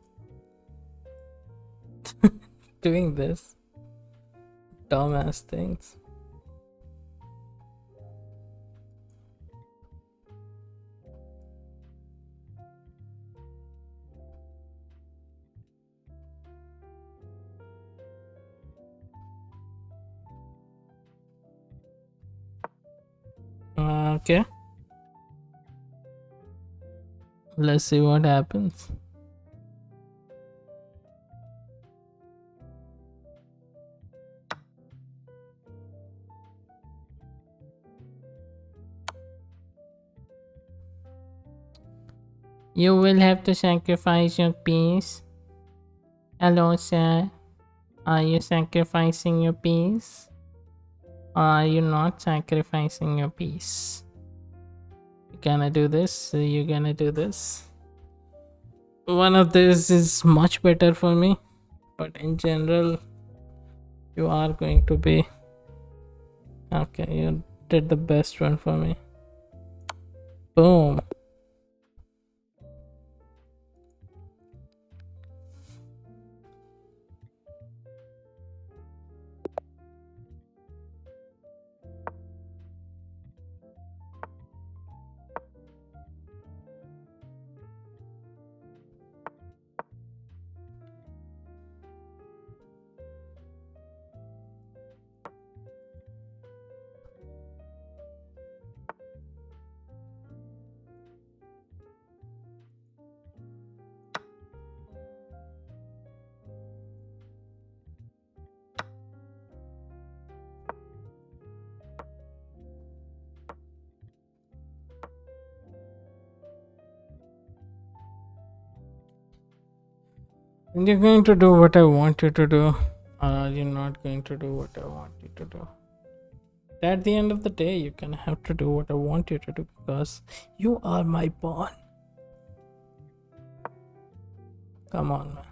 doing this? Dumbass things. Okay. Let's see what happens. You will have to sacrifice your peace. Hello, sir. Are you sacrificing your peace? Or are you not sacrificing your peace? You gonna do this? You gonna do this? One of this is much better for me, but in general, you are going to be okay. You did the best one for me. Boom. And you're going to do what I want you to do, or are you not going to do what I want you to do? At the end of the day, you're gonna have to do what I want you to do because you are my pawn. Come on, man.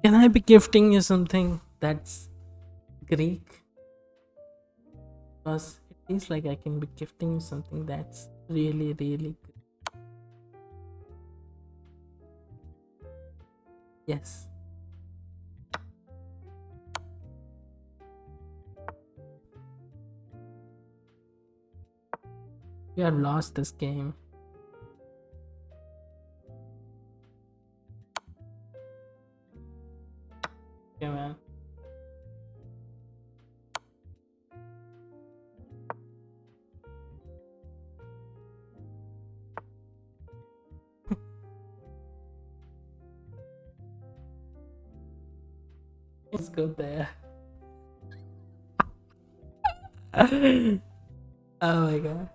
Can I be gifting you something that's Greek? Because it feels like I can be gifting you something that's really, really good. Yes. We have lost this game. Yeah, man. Let's go there. Oh my god.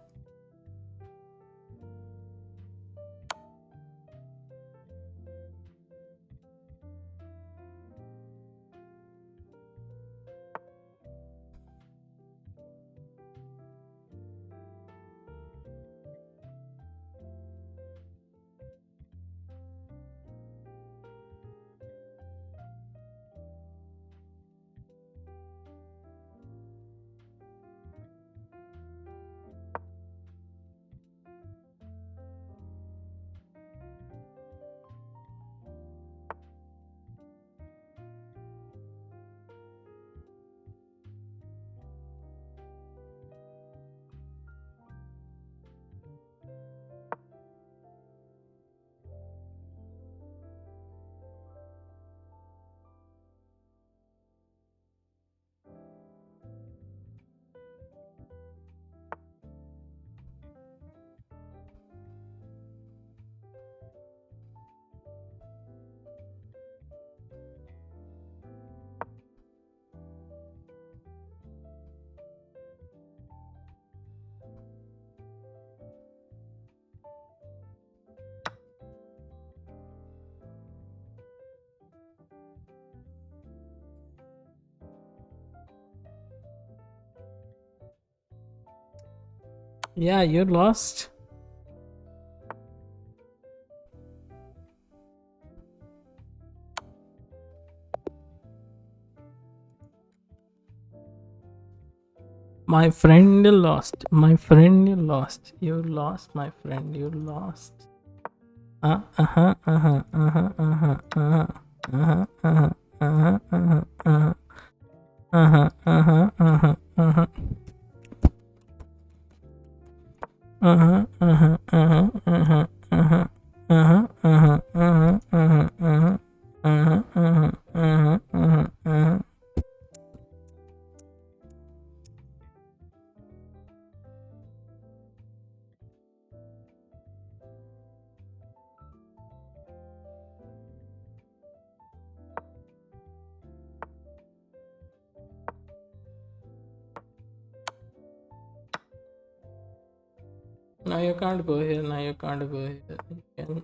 Yeah, you lost. My friend, you lost. My friend, you lost. You lost, my friend. You lost. Uh-huh, uh-huh, uh-huh, uh-huh, uh-huh, uh-huh, uh-huh, uh-huh, uh-huh, uh-huh, uh-huh, uh-huh, uh-huh, uh-huh. Uh-huh, uh-huh, uh-huh, uh-huh, uh-huh, uh-huh, uh-huh, uh-huh, uh-huh, uh-huh, uh-huh, uh-huh, uh-huh, uh-huh, uh-huh. No, you can't go here. No, you can't go here. You can.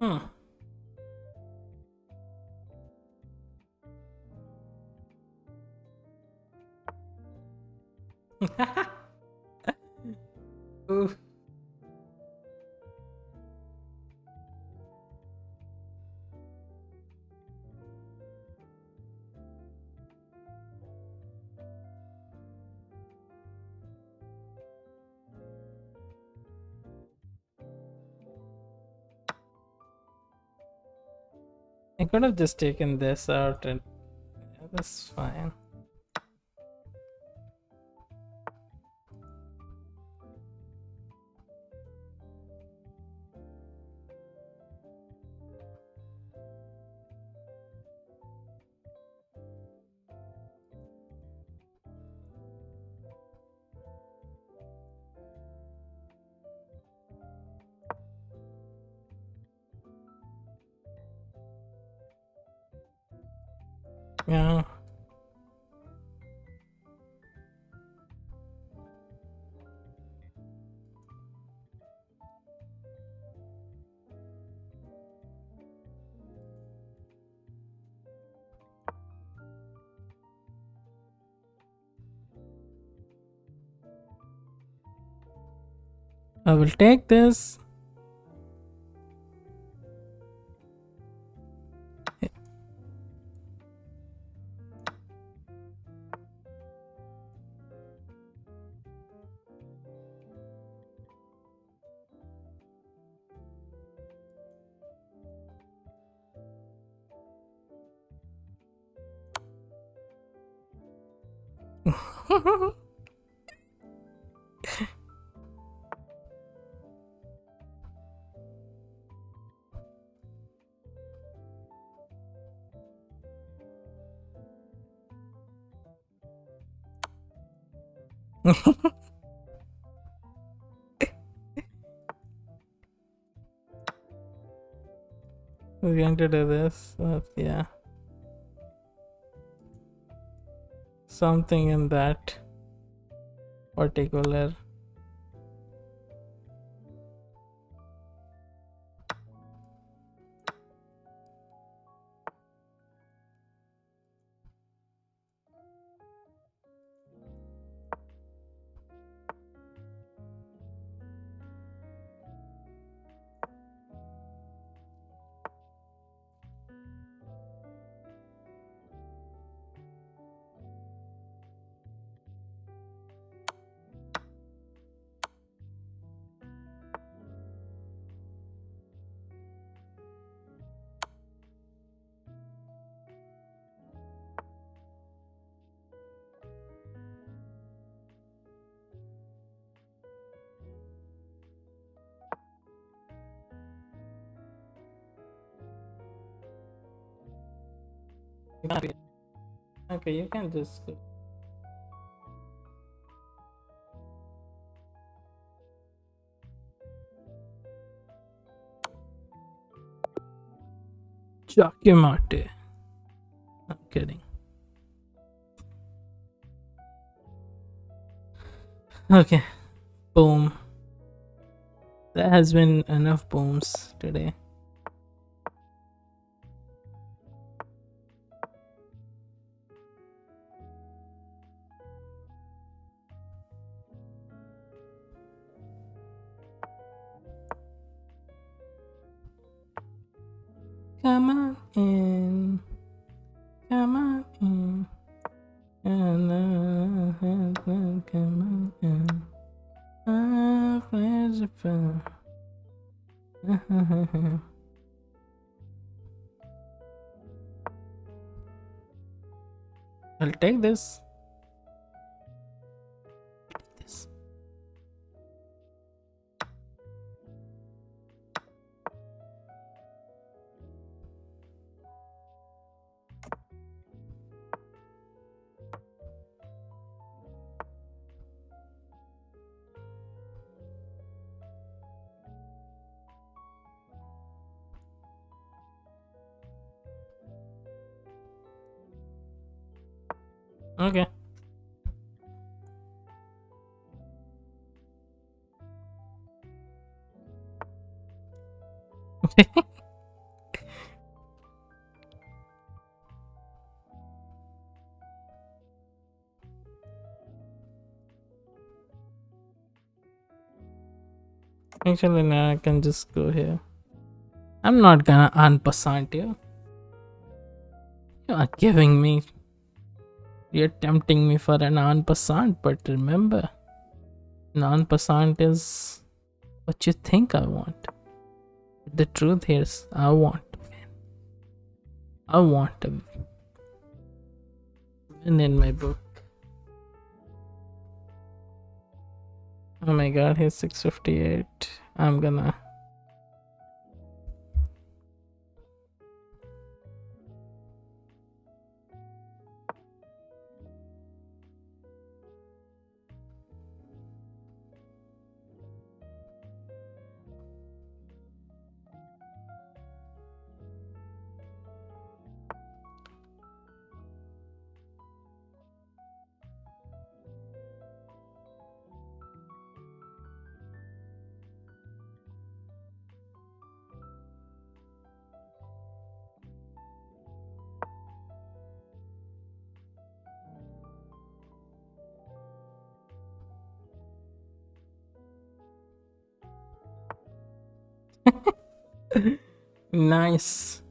Hmm. Oof. I could have just taken this out and yeah, that's fine. Yeah. I will take this. We're going to do this. Yeah. Something in that particular. Okay, you can just go. Mate. I'm kidding. Okay, boom. That has been enough booms today. Come on in. Come on in. Come on in. Where's the phone? I'll take this. This. Okay. Actually, now I can just go here. I'm not gonna unpassant you. You are giving me. You're tempting me for an unpassant, but remember, non-passant is what you think I want. The truth is, I want to win. I want to win in my book. Oh my god, he's 658. I'm gonna. Nice.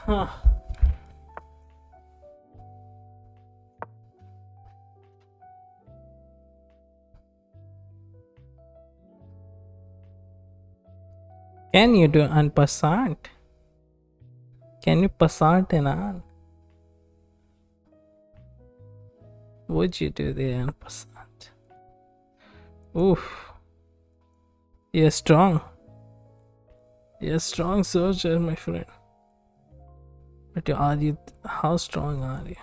Huh. Can you do en passant? Can you passant an an? Would you do the en passant? Oof. You're strong. You're a strong soldier, my friend. But are you? How strong are you?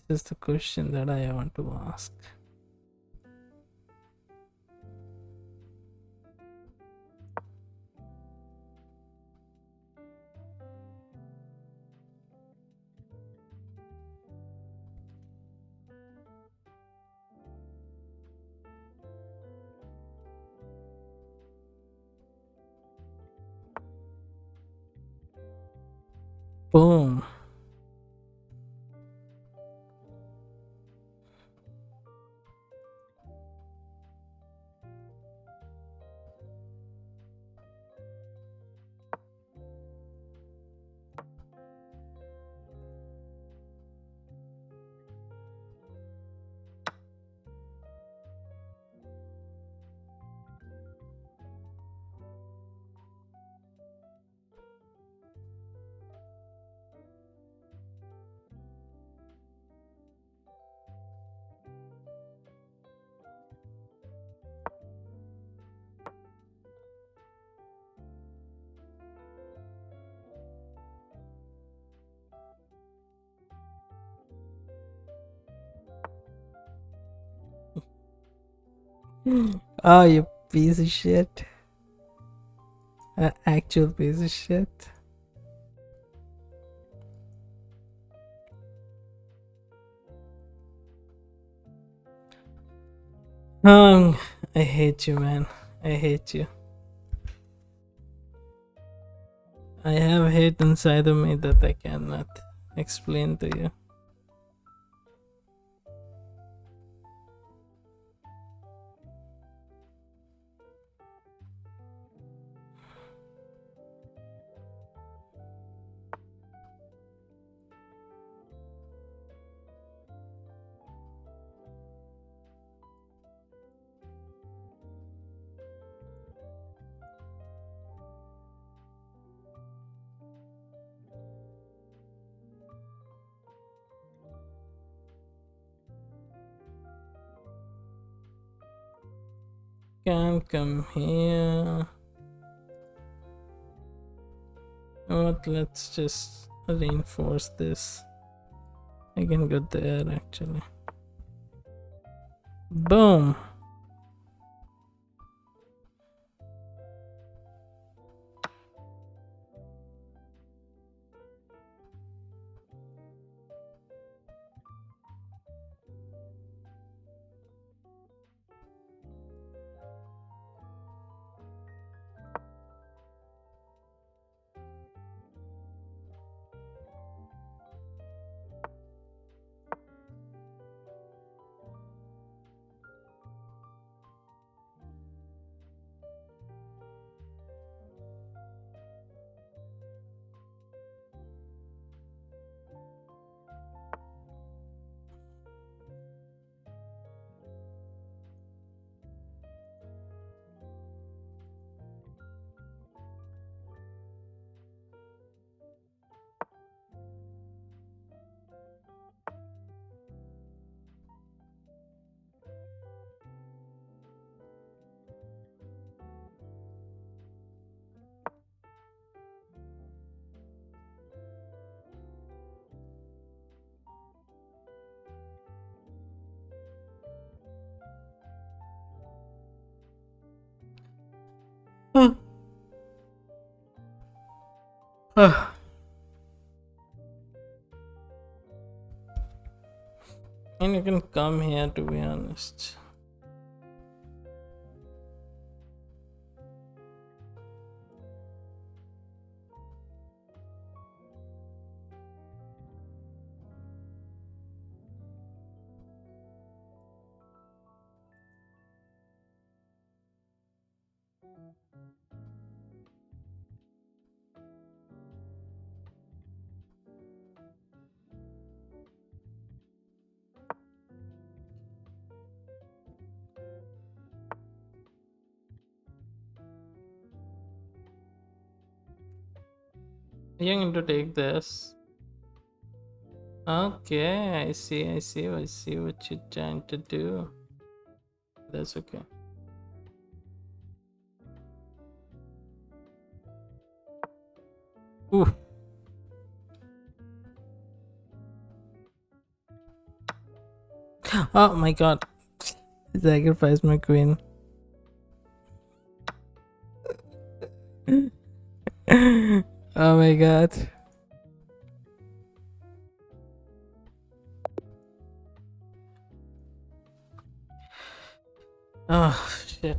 This is the question that I want to ask. Boom. Oh, you piece of shit. An actual piece of shit. I hate you, man. I hate you. I have hate inside of me that I cannot explain to you. Can't come here. What? Let's just reinforce this. I can go there actually. Boom. And you can come here, to be honest. You're going to take this. Okay, I see what you're trying to do. That's okay. Ooh. Oh my god. Sacrifice my queen. Oh my god. Oh shit.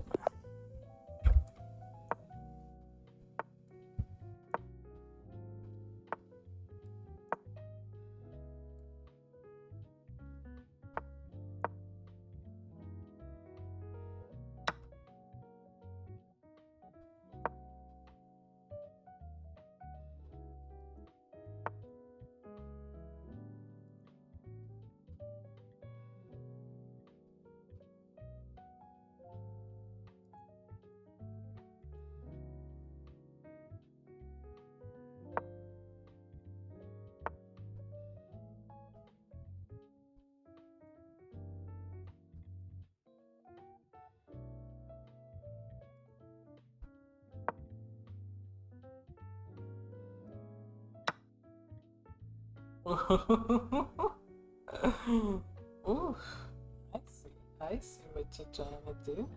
Ooh, I see what you're trying to do.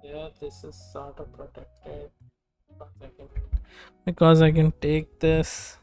Yeah, this is sort of protected because I can take this.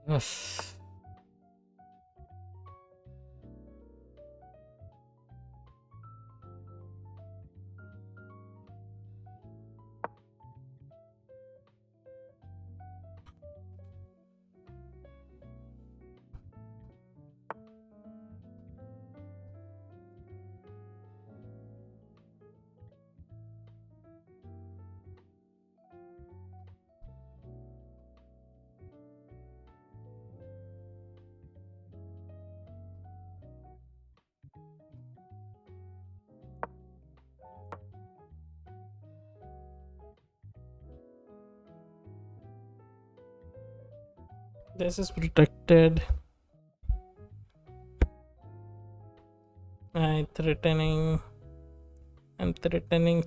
Yes. This is protected. I'm threatening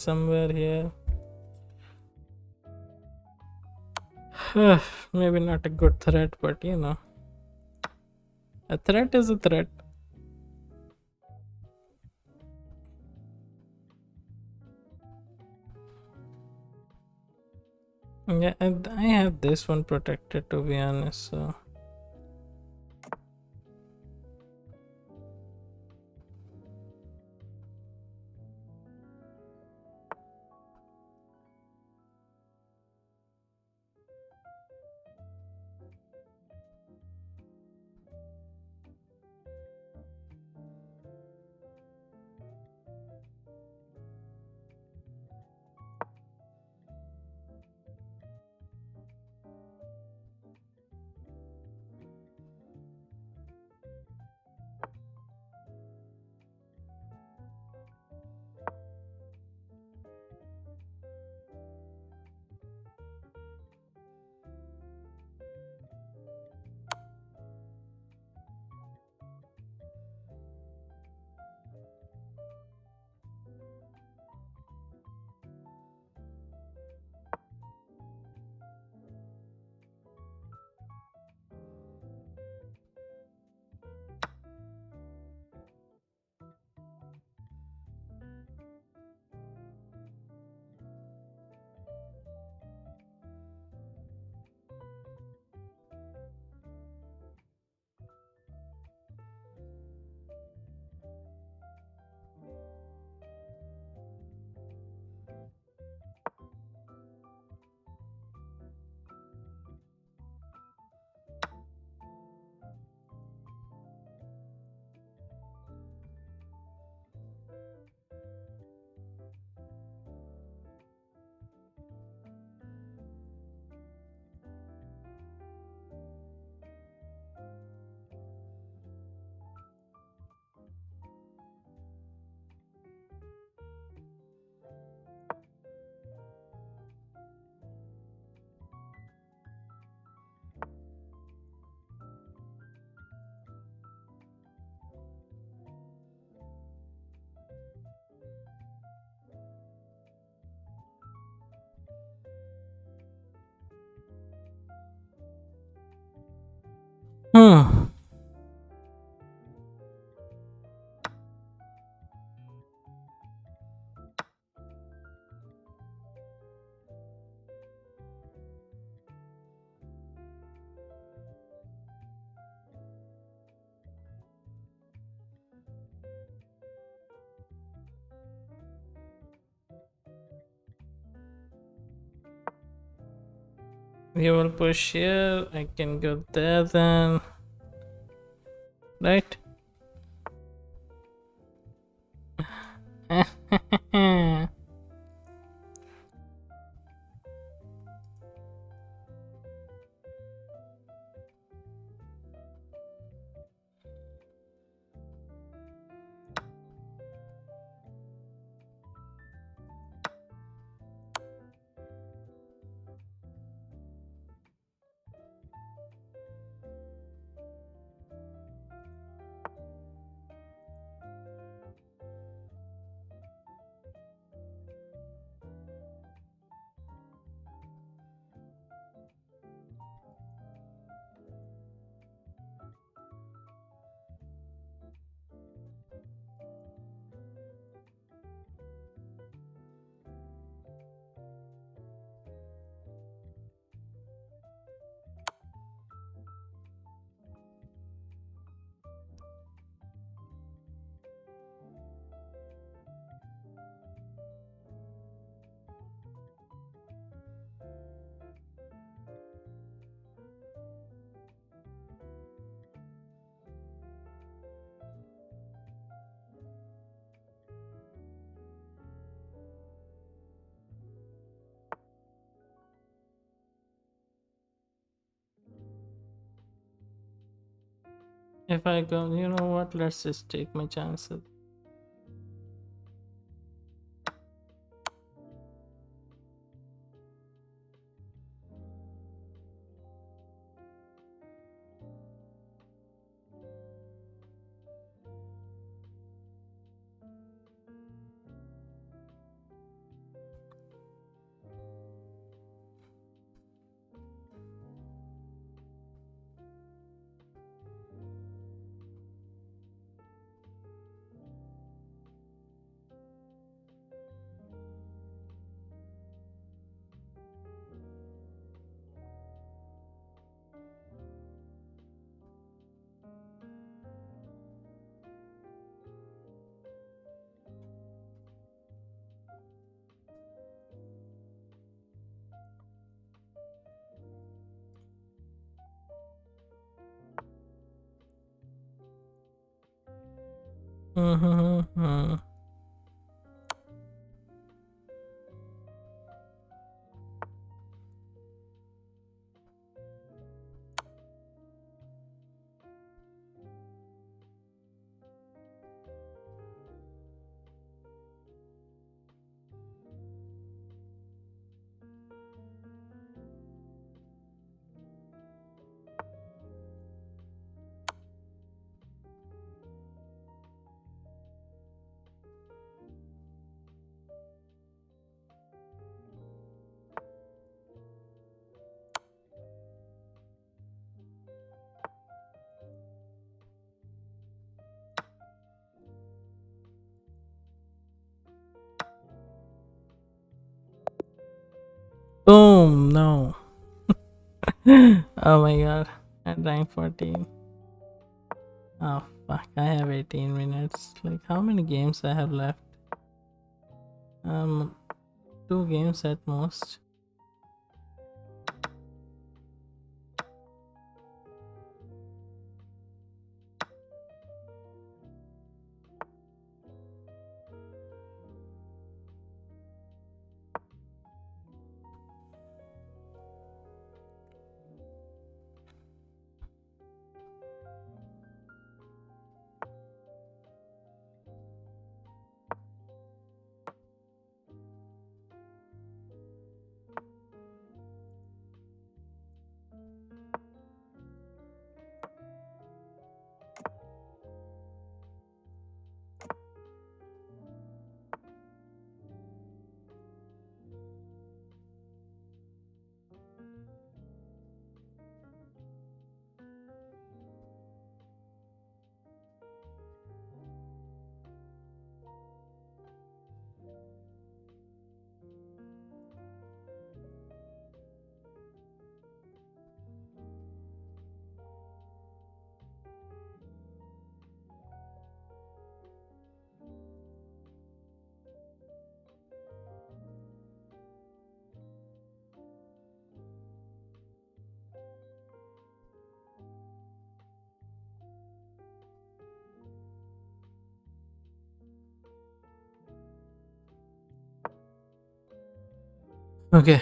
somewhere here. Maybe not a good threat, but you know, a threat is a threat. Yeah, and I have this one protected to be honest. So We will push here. I can go there then. Right? If I go, you know what? Let's just take my chances. Mm-hmm. Boom! No. Oh my god. At rank 14. Oh fuck. I have 18 minutes. Like, how many games I have left? 2 games at most. Okay.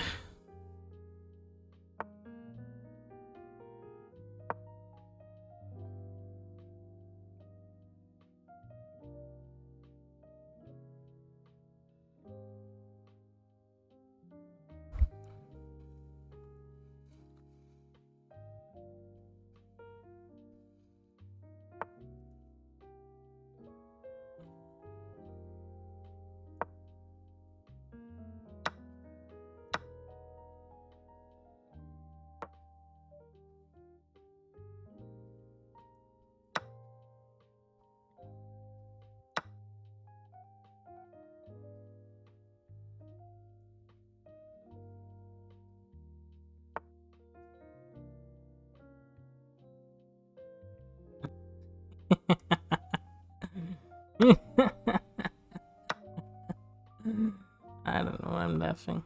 I don't know, I'm laughing.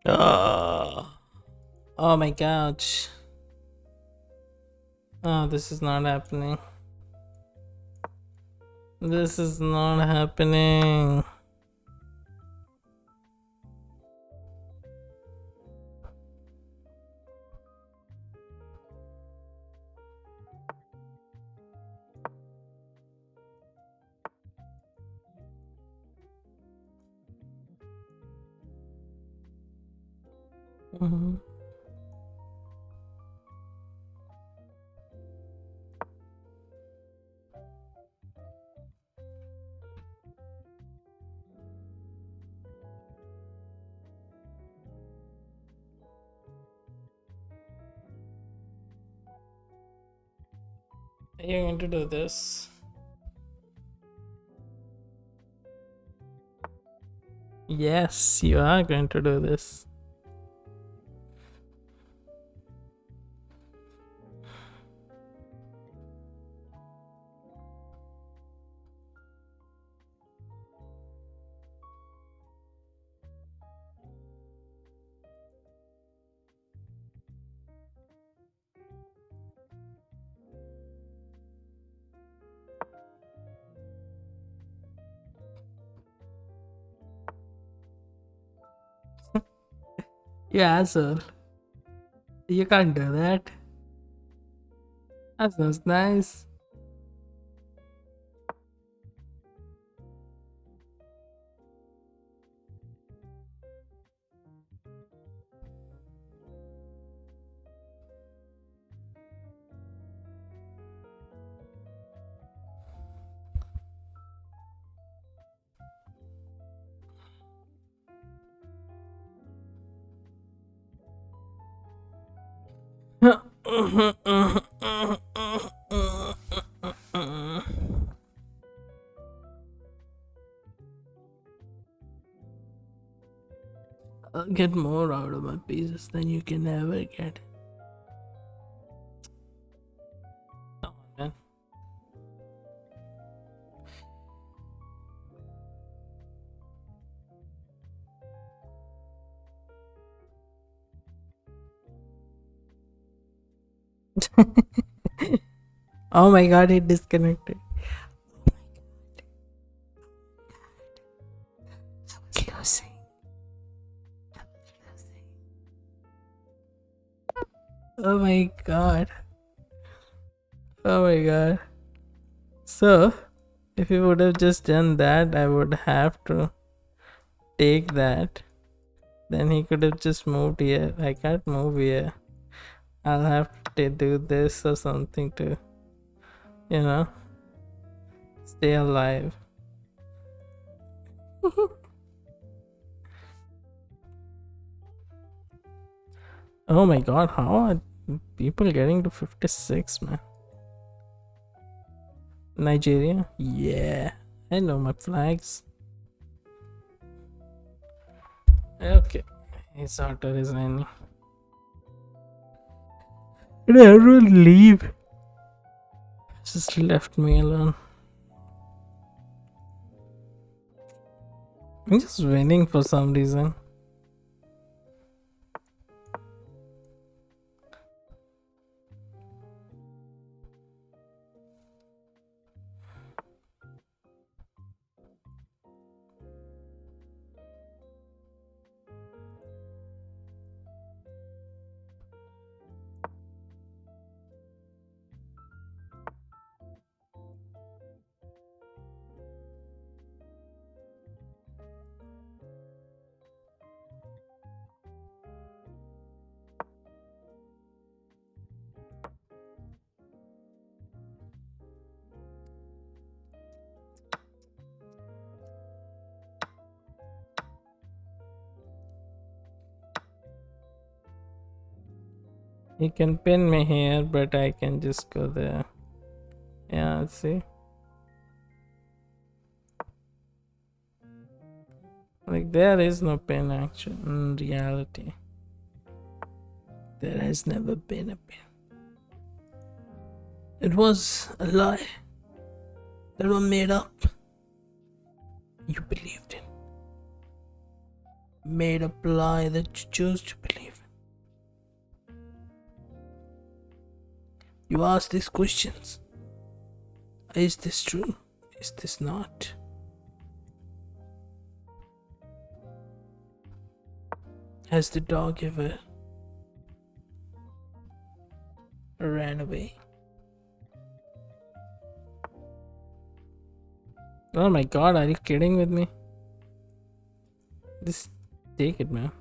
Oh, oh my gosh. Oh, this is not happening. This is not happening. Mhm. Are you going to do this? Yes, you are going to do this. You asshole. You can't do that. That sounds nice. I'll get more out of my pieces than you can ever get. Come on, man. Oh my god, it disconnected. Losing. Oh my god. Oh my god. So, if you would have just done that, I would have to take that. Then he could have just moved here. I can't move here. I'll have to do this or something to, you know, stay alive. Oh my god, how are people getting to 56, man? Nigeria? Yeah. I know my flags. Okay. His auto resigning. Did everyone leave? Just left me alone. I'm just winning for some reason. You can pin me here, but I can just go there. Yeah, see? Like, there is no pin actually in reality. There has never been a pin. It was a lie that was made up. You believed in. Made up lie that you chose to believe in. You ask these questions. Is this true? Is this not? Has the dog ever ran away? Oh my god, are you kidding with me? Just take it, man.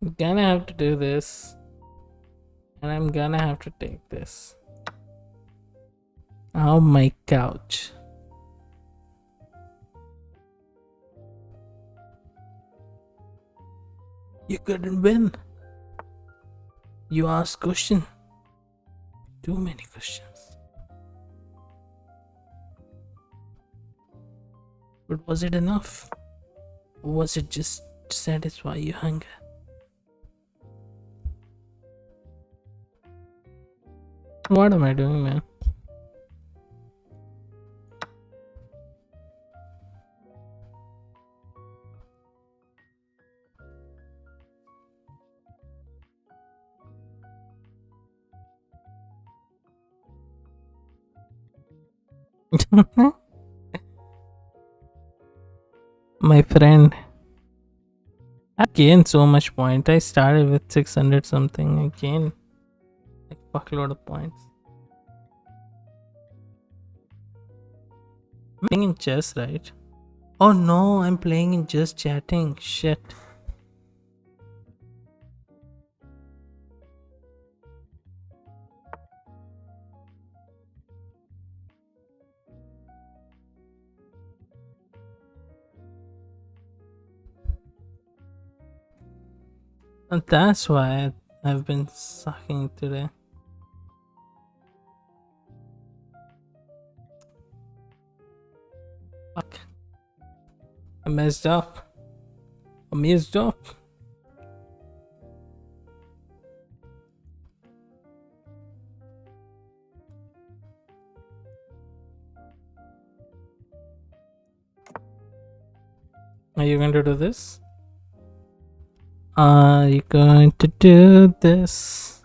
I'm gonna have to do this. And I'm gonna have to take this. Oh, my couch. You couldn't win. You asked question. Too many questions. But was it enough? Or was it just to satisfy your hunger? What am I doing, man? My friend. I gained so much point. I started with 600 something. I gained like fuckload of points. I'm playing in chess, right? Oh no, I'm playing in just chatting. Shit. And that's why I've been sucking today. Fuck. I messed up. I messed up. Are you going to do this? Are you going to do this?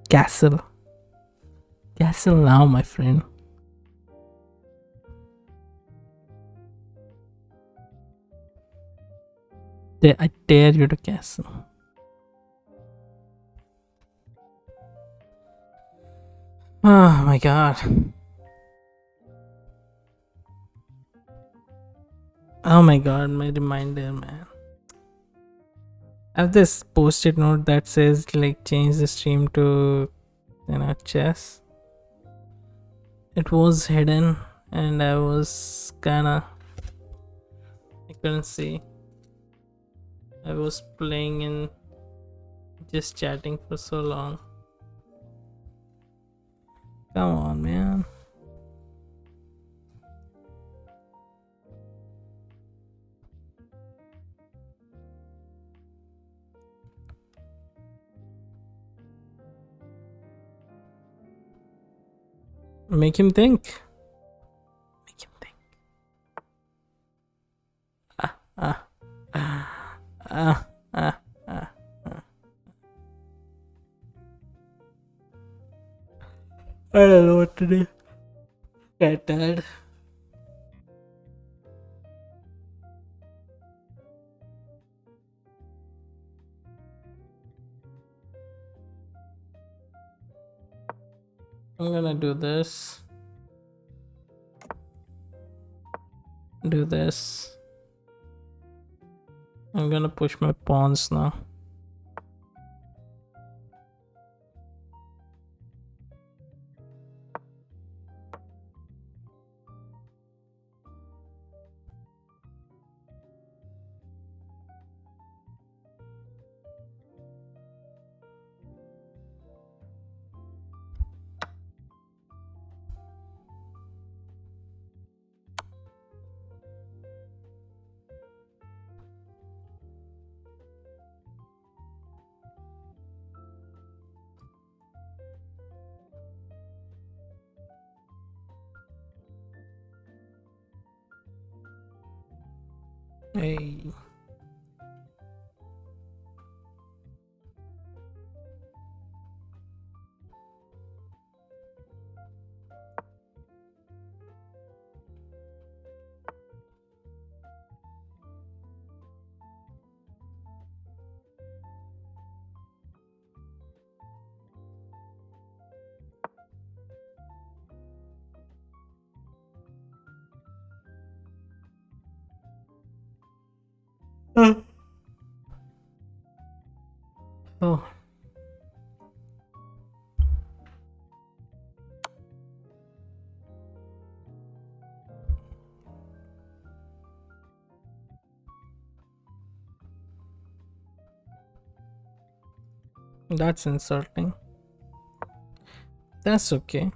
Castle. Castle now, my friend. I dare you to castle. Oh my god. Oh my god, my reminder, man. I have this post-it note that says like change the stream to chess. It was hidden and I was kinda I couldn't see. I was playing and just chatting for so long. Come on, man. Make him think. Make him think. Ah, ah, ah, ah, ah, ah. I don't know what to do. Get tired. I'm gonna do this. Do this. I'm gonna push my pawns now. Hey. Oh, that's insulting. That's okay.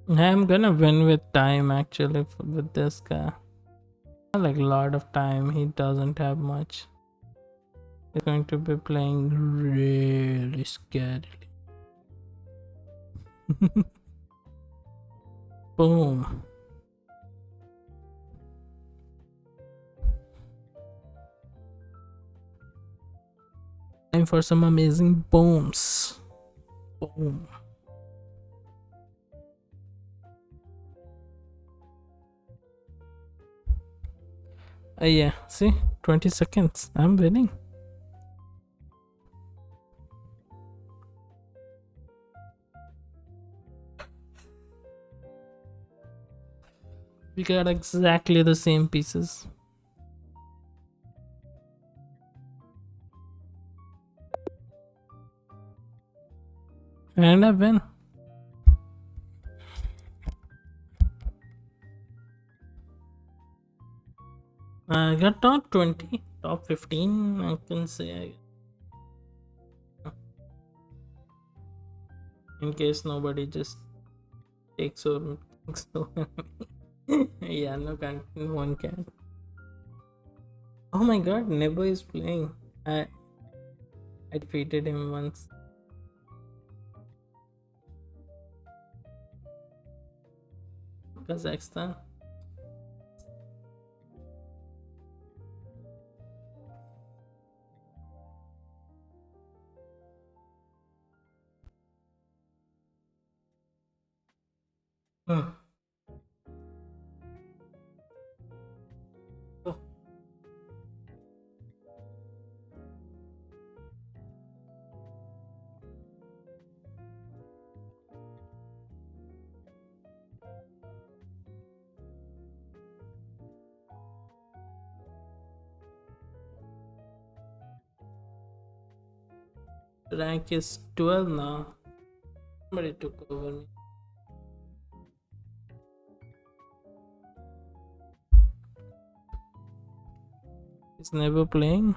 I'm gonna win with time actually with this guy. Like a lot of time, he doesn't have much. He's going to be playing really scarily. Boom. Time for some amazing booms. Boom. Yeah, see, 20 seconds. I'm winning. We got exactly the same pieces. And I win. I got top 20, top 15, I can say. In case nobody just takes over. So, yeah, no one can. Oh my god, Nebo is playing. I I defeated him once. Kazakhstan. Oh. Oh. Rank is 12 now. Somebody took over me. He's never playing.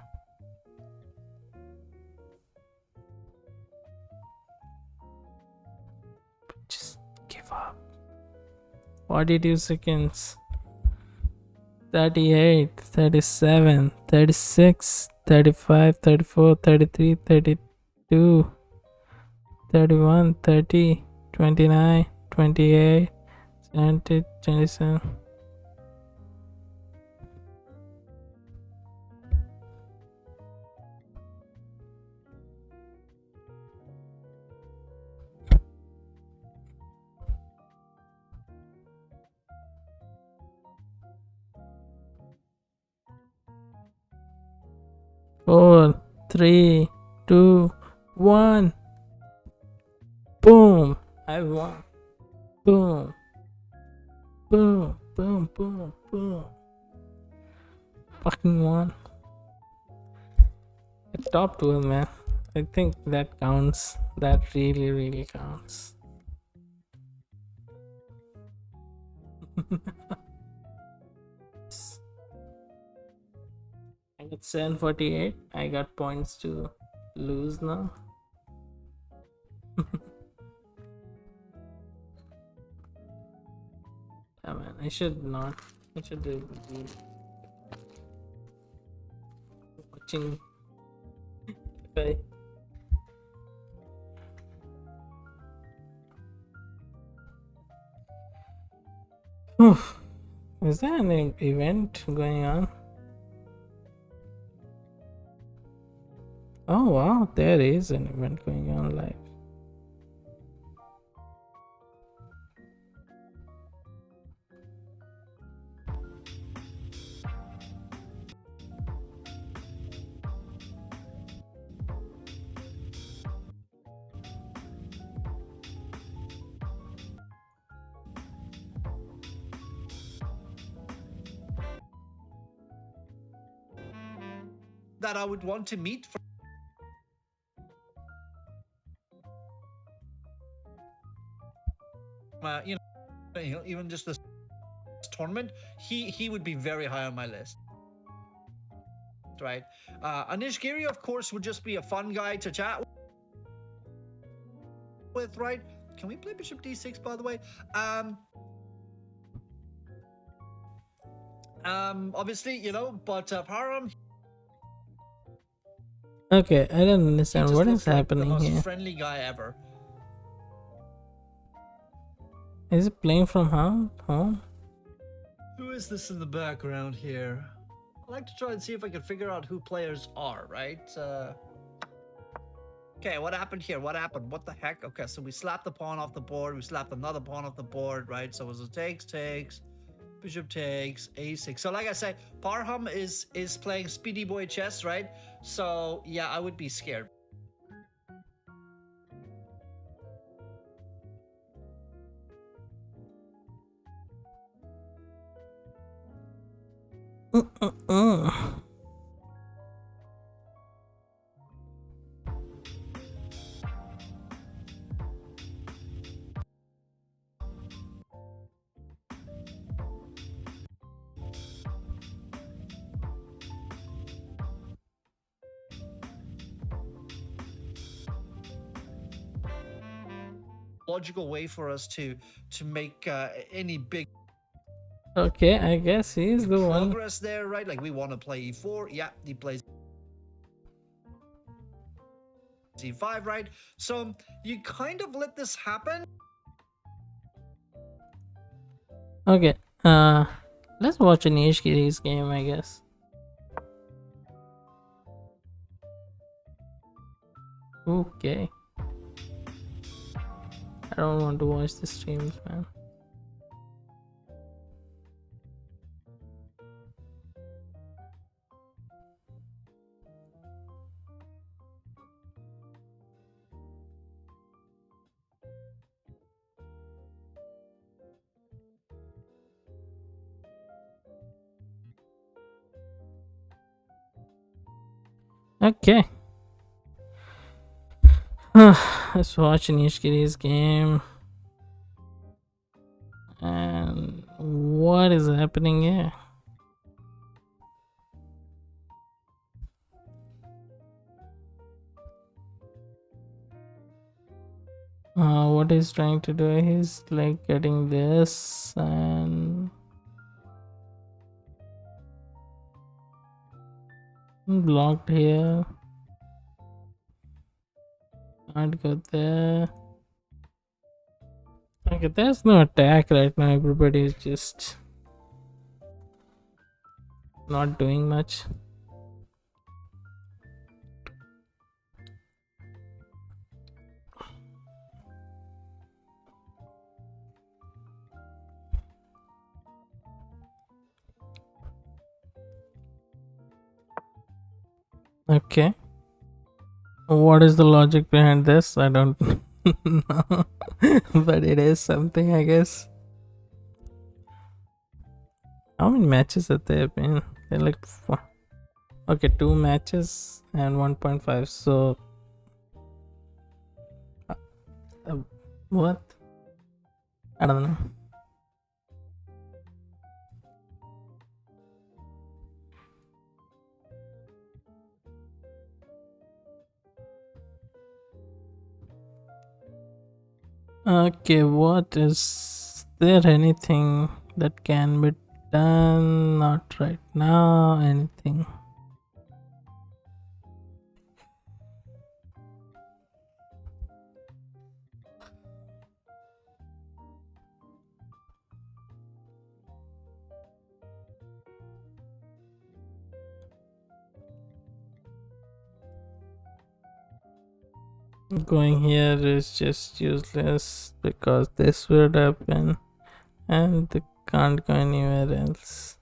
Just give up. 42 seconds. 38, 37, 36, 35, 34, 33, 32, 31, 30, 29, 28, 70, 27. Four, three, two, one. Boom! I won. Boom. Boom. Boom. Boom. Boom. Fucking won. Top 12, man. I think that counts. That really, really counts. I got 748. I got points to lose now. Yeah, man. I should not. I should be watching. If Is there an event going on? Oh wow, there is an event going on live. That I would want to meet for you know, even just this tournament, he would be very high on my list, right? Anish Giri, of course, would just be a fun guy to chat with, right? Can we play bishop d6, by the way? Obviously, you know, but Parham. Okay, I don't understand what is happening like the most here. friendly guy ever. Is it playing from home? Who is this in the background here? I'd like to try and see if I can figure out who players are, right? Okay, what happened here? What happened? What the heck? Okay, so we slapped the pawn off the board. We slapped another pawn off the board, right? So it was a takes, bishop takes, a6. So like I said, Parham is playing speedy boy chess, right? So yeah, I would be scared. Logical way for us to make any big Okay, I guess he's the one. progress there, right? Like we want to play e4. Yeah, he plays. c5, right? So you kind of let this happen. Okay, let's watch an Nishikiri's game, I guess. Okay. I don't want to watch the streams, man. Okay. Let's watch Nishikiri's game. And what is happening here? What he's trying to do, he's like getting this and blocked here. Can't go there. Okay, there's no attack right now. Everybody is just not doing much. Okay. What is the logic behind this? I don't know. But it is something, I guess. How many matches have there been? They're like four. Okay, 2 matches and 1.5. So, uh, what? I don't know. Okay, what is there anything that can be done? Not right now. Anything? Going here is just useless because this would happen and they can't go anywhere else.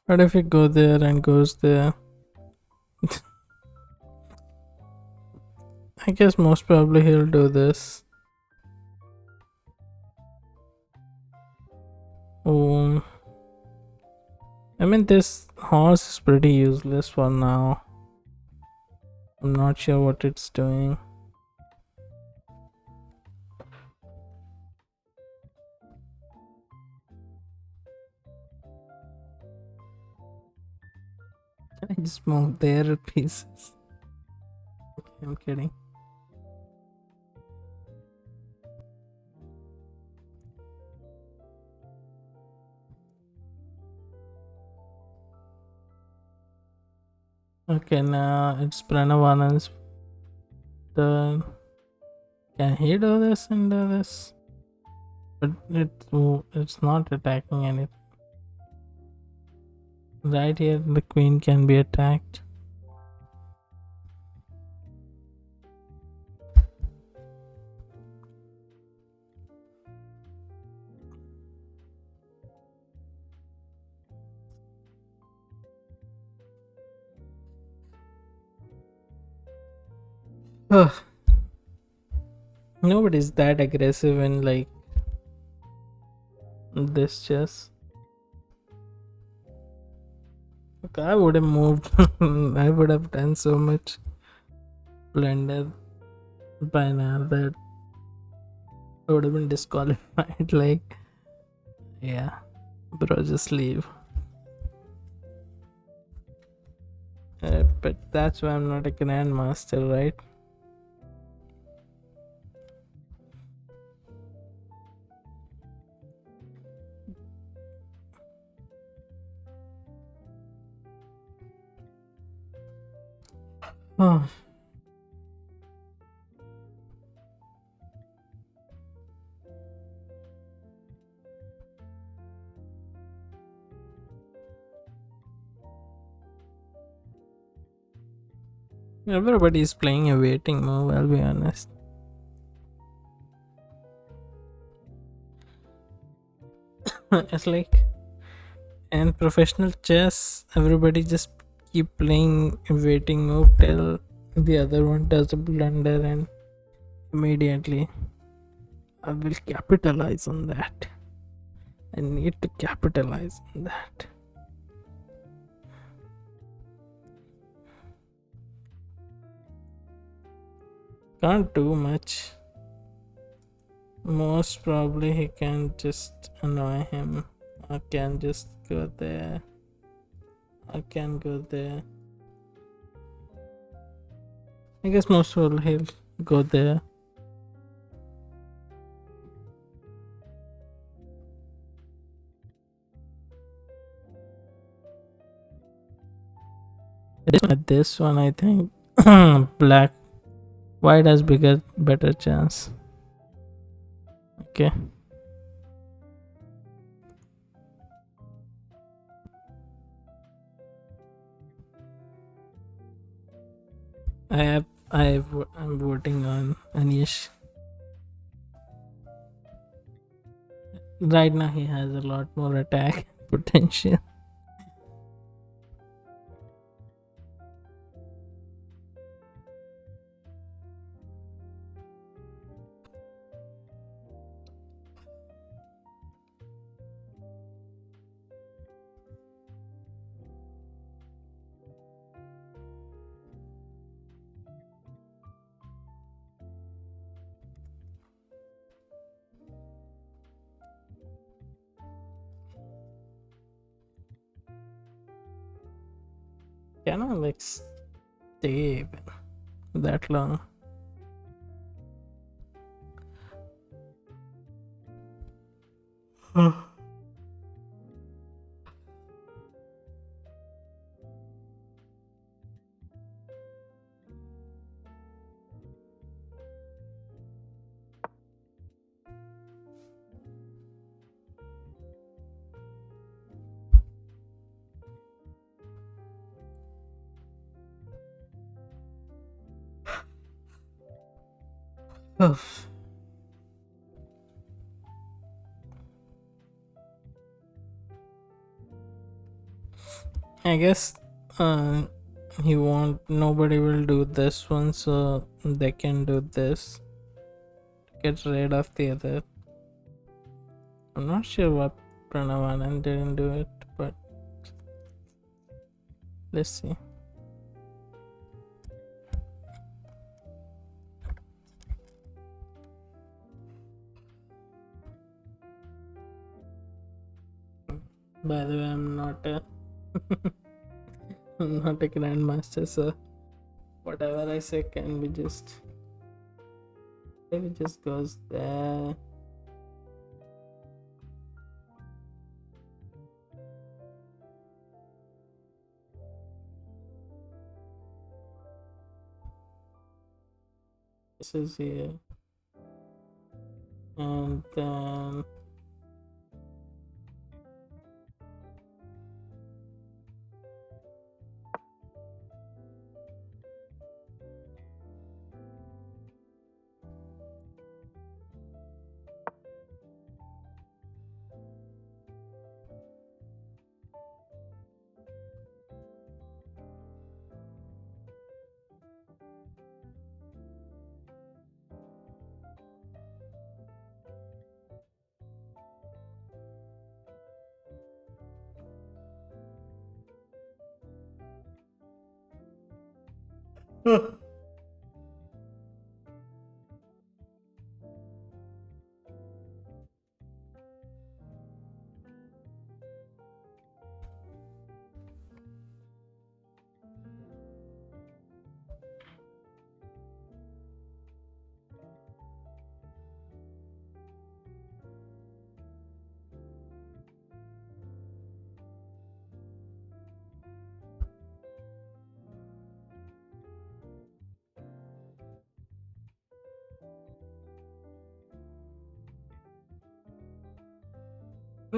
What if we go there and goes there? I guess most probably he'll do this. Oh, I mean, this horse is pretty useless for now. I'm not sure what it's doing. I just moved their pieces. Okay, I'm kidding. Okay, now it's Pranavanan's turn. Can he do this and do this? But it's not attacking anything. Right here, the queen can be attacked. Ugh. Nobody's that aggressive in like this chess. Okay, I would have moved. I would have done so much blender by now that I would have been disqualified. Like, yeah, bro, just leave. But that's why I'm not a grandmaster, right? Oh, everybody is playing a waiting move, I'll be honest. It's like in professional chess, everybody just keep playing a waiting move till the other one does a blunder, and immediately I will capitalize on that. I need to capitalize on that. Can't do much. Most probably he can just annoy him. I can just go there. I can go there. I guess most probably he'll go there. This one I think black white has bigger better chance. Okay. I'm voting on Anish. Right now he has a lot more attack potential. Cannot like stay that long. I guess he won't. Nobody will do this one, so they can do this. Get rid of the other. I'm not sure why Pranav didn't do it, but let's see. By the way, I'm not a grandmaster, so whatever I say can be just maybe just goes there. This is here, and then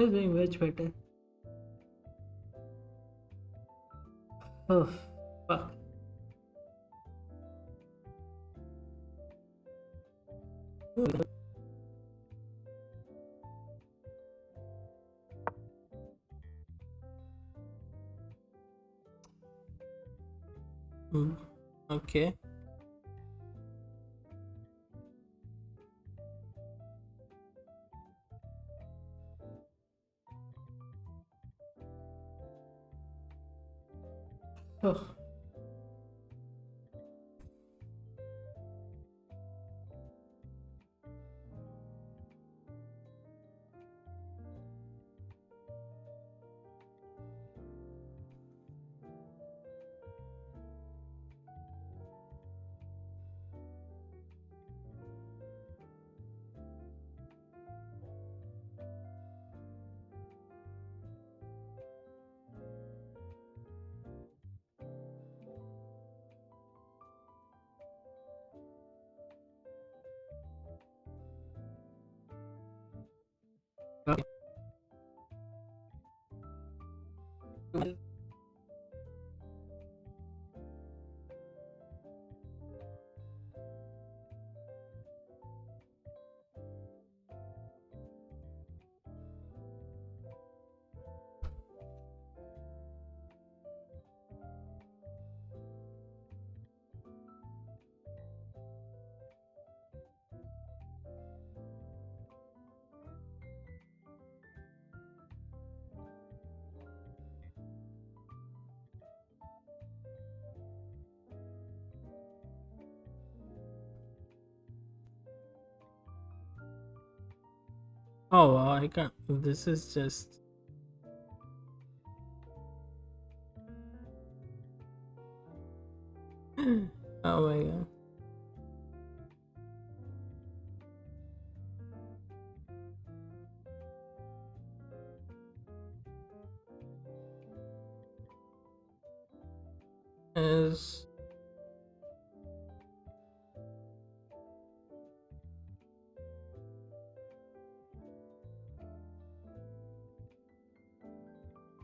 Who's doing much better? Oh, fuck. Okay. Oh. Okay. Oh wow, I can't. This is just. Oh my god. Is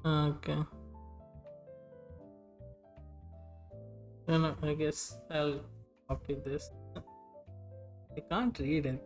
okay. I guess I'll copy this. I can't read it.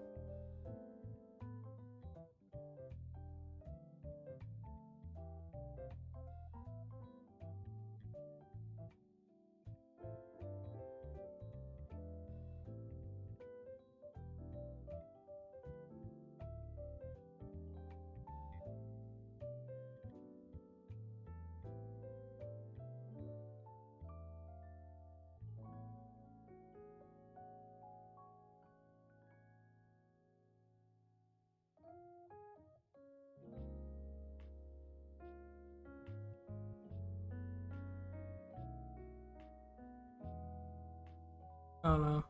Oh no.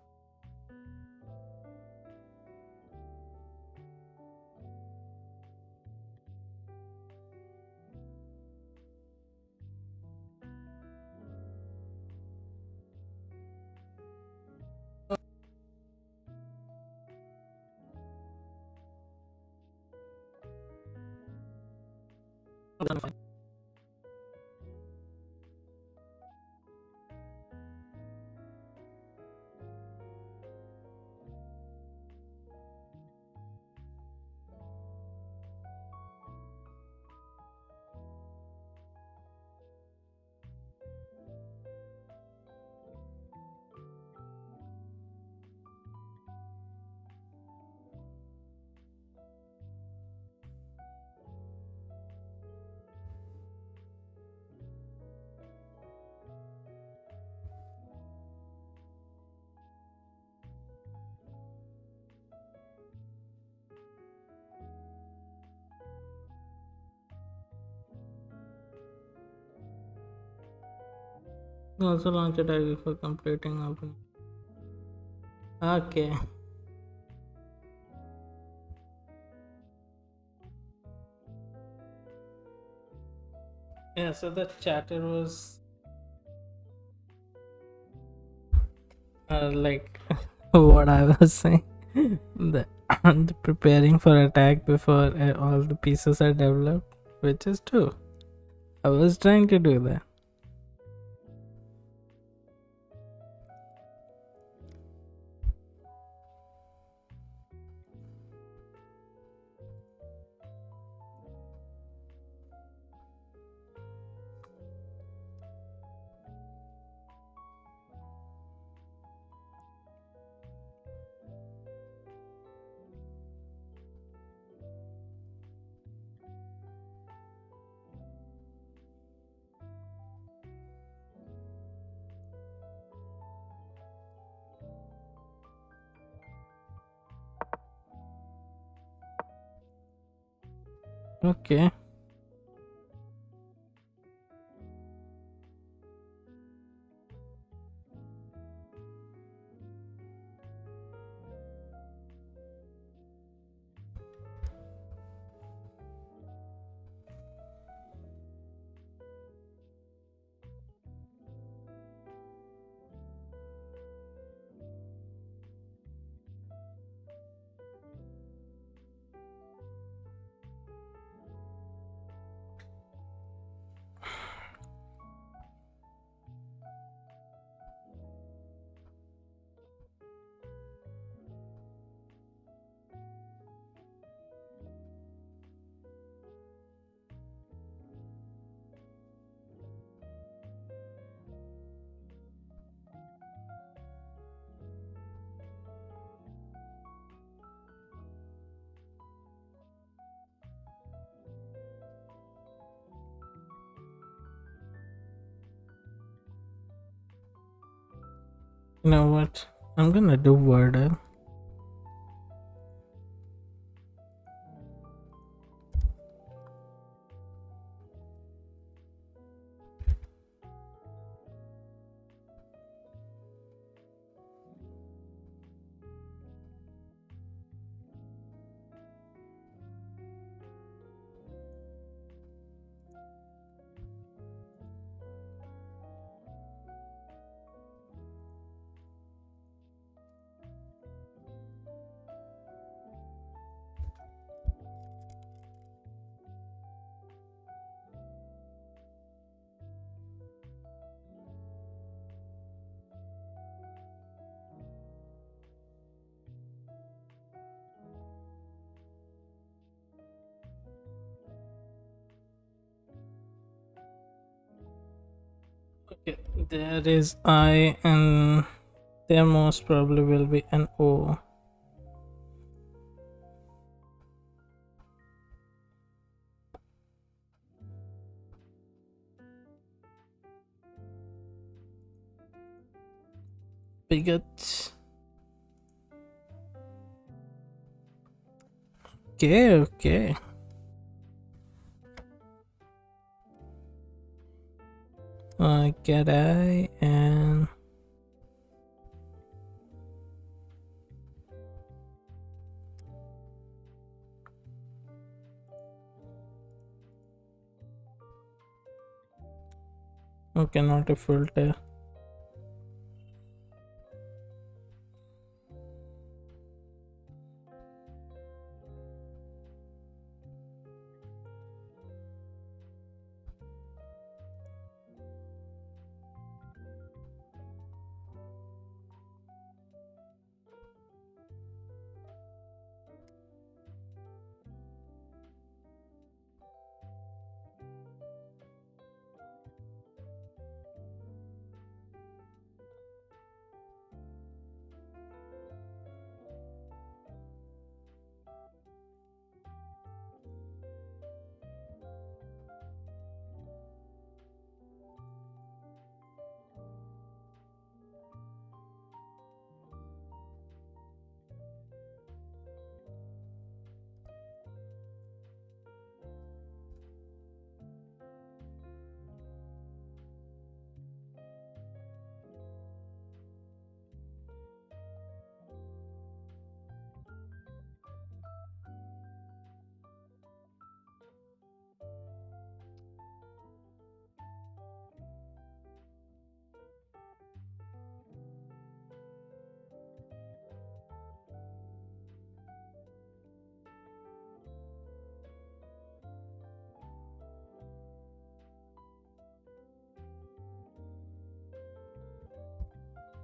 Hold on, also launch a diary for completing open. Okay. Yeah, so the chatter was like what I was saying. and preparing for attack before all the pieces are developed, which is true. I was trying to do that. Okay. You know what? I'm gonna do Wordle. Okay, there is I, and there most probably will be an O. Bigot. Okay, okay. Get I and okay, not a filter.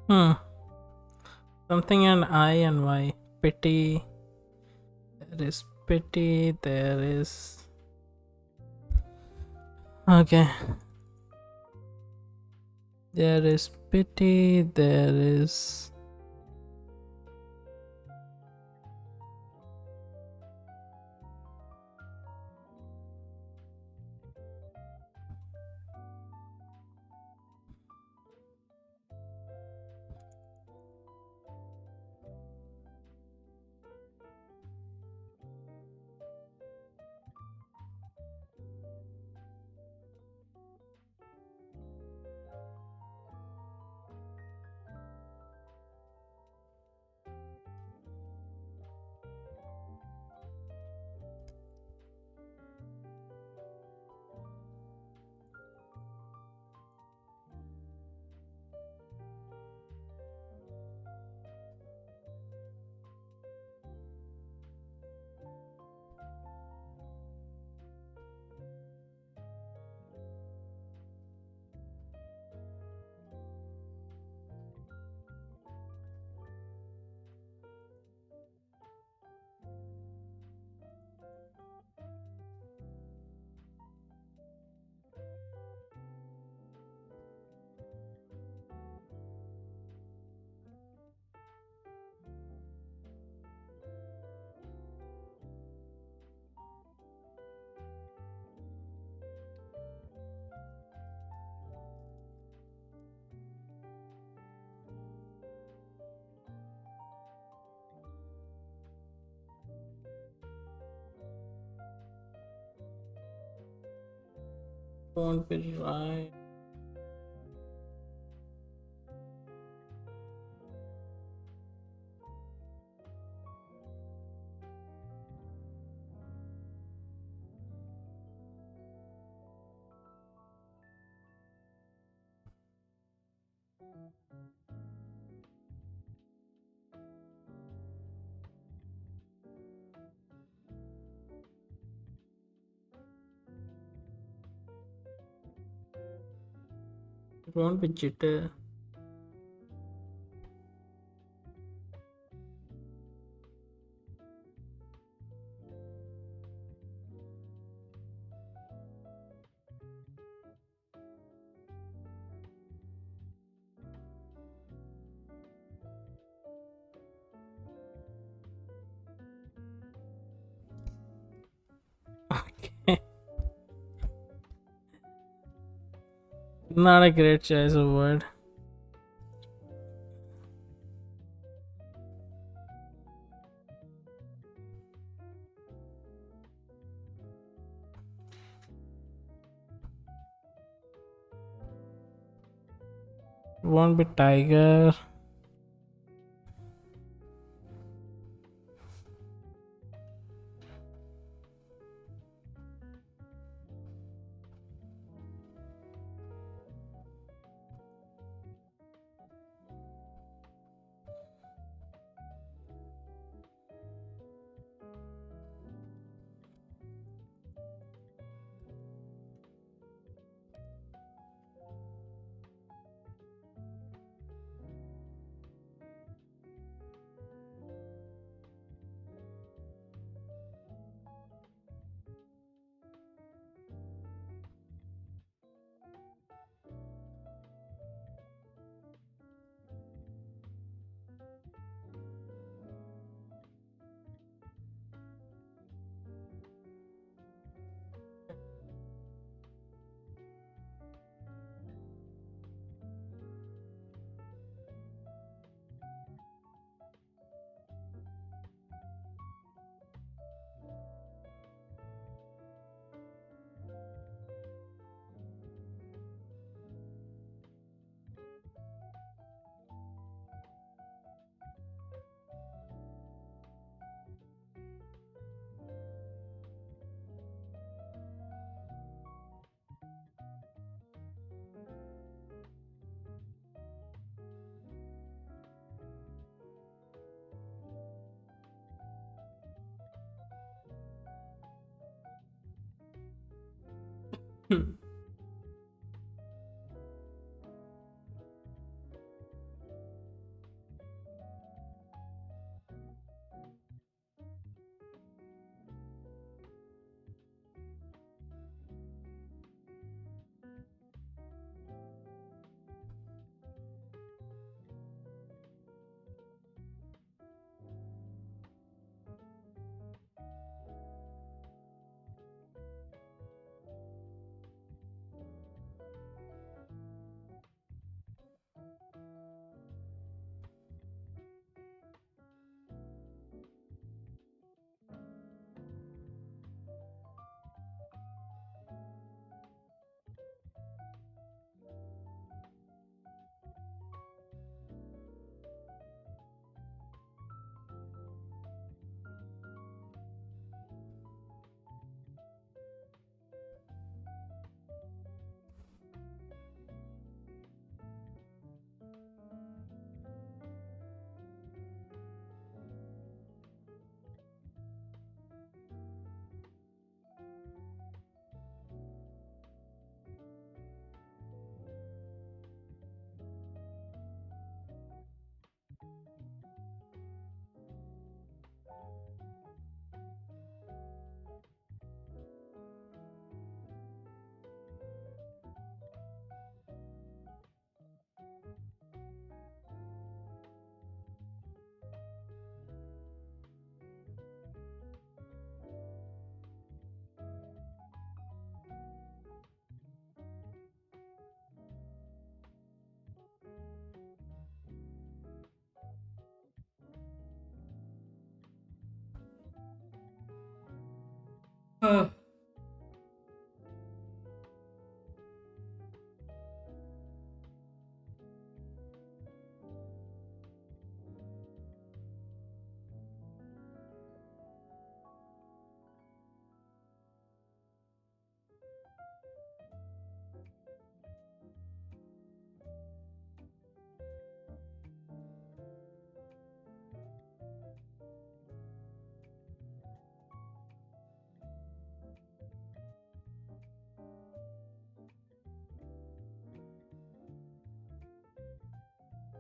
Hmm. Something and I and Y. Pity. There is pity. There is. Okay. There is pity. There is. Won't be right. It won't be jitter. Okay. Not a great choice of word. Won't be tiger.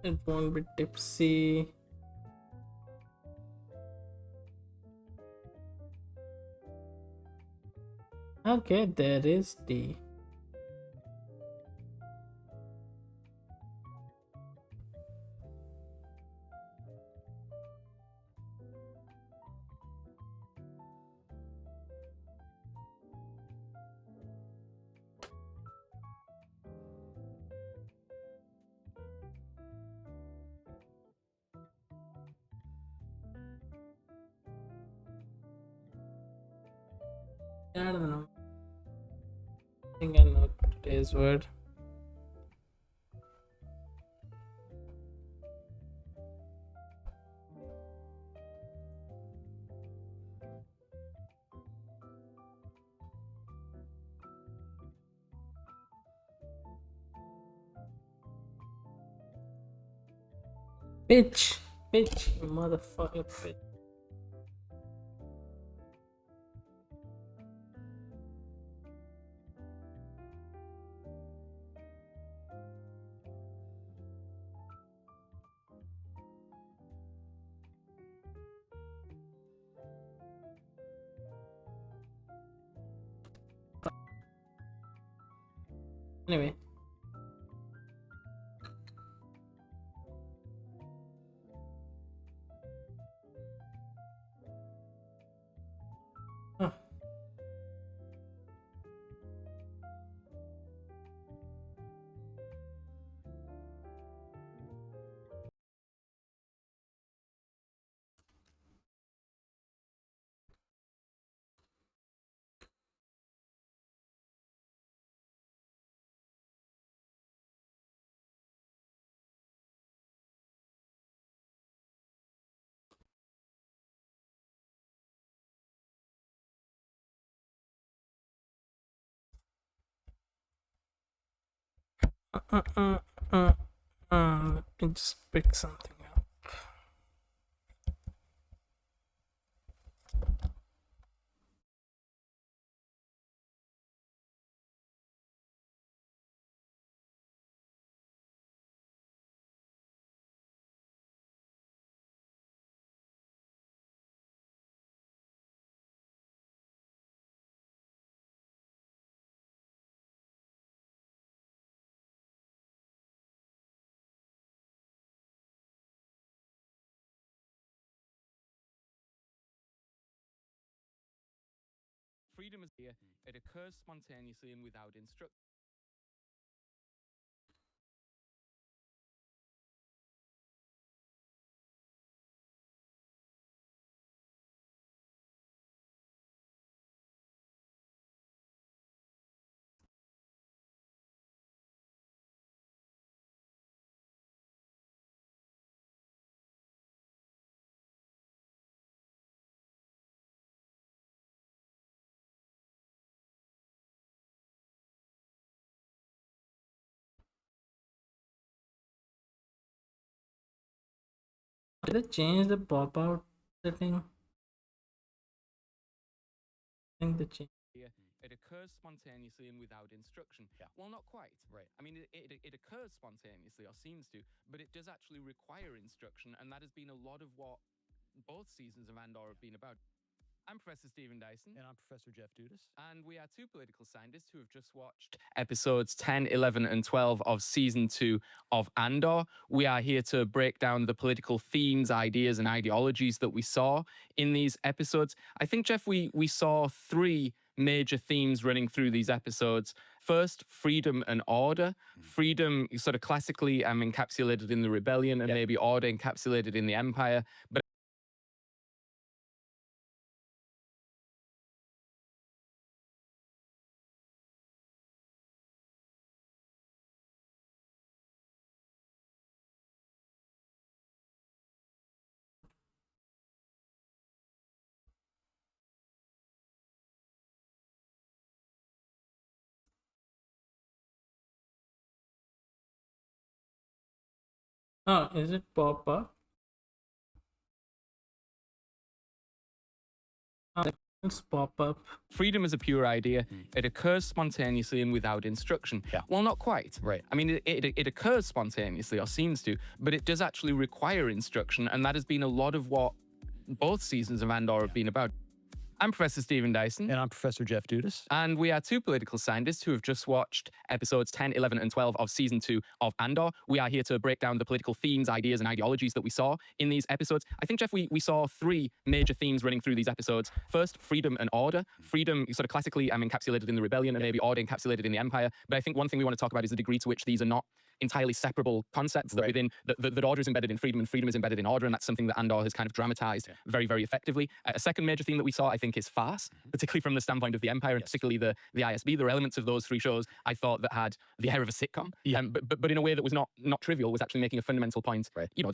It won't be tipsy. Okay, there is D. I don't know. I think I know today's word. Bitch! Bitch! You motherfucker bitch. Anyway. Huh. Uh, uh, uh, let me just pick something up. Freedom is here. It occurs spontaneously and without instruction. Did they change the pop out setting? I think they changed. It occurs spontaneously and without instruction. Yeah. Well, not quite. Right. I mean, it occurs spontaneously, or seems to, but it does actually require instruction, and that has been a lot of what both seasons of Andor have been about. I'm Professor Stephen Dyson. And I'm Professor Jeff Dudas. And we are two political scientists who have just watched episodes 10, 11, and 12 of season 2 of Andor. We are here to break down the political themes, ideas, and ideologies that we saw in these episodes. I think, Jeff, we saw 3 major themes running through these episodes. First, freedom and order. Freedom sort of classically encapsulated in the rebellion, and maybe order encapsulated in the empire. But Oh, is it pop up? It's pop up. Freedom is a pure idea. It occurs spontaneously and without instruction. Yeah. Well, not quite. Right. I mean, it occurs spontaneously, or seems to, but it does actually require instruction, and that has been a lot of what both seasons of Andor have been about. I'm Professor Stephen Dyson. And I'm Professor Jeff Dudas. And we are two political scientists who have just watched episodes 10, 11, and 12 of season 2 of Andor. We are here to break down the political themes, ideas, and ideologies that we saw in these episodes. I think, Jeff, we saw 3 major themes running through these episodes. First, freedom and order. Freedom sort of classically encapsulated in the rebellion, and maybe order encapsulated in the empire. But I think one thing we want to talk about is the degree to which these are not entirely separable concepts, that within that order is embedded in freedom and freedom is embedded in order, and that's something that Andor has kind of dramatized very, very effectively. A second major theme that we saw, I think, is farce, particularly from the standpoint of the Empire, and particularly the ISB. There are elements of those 3 shows I thought that had the air of a sitcom, but in a way that was not trivial, was actually making a fundamental point,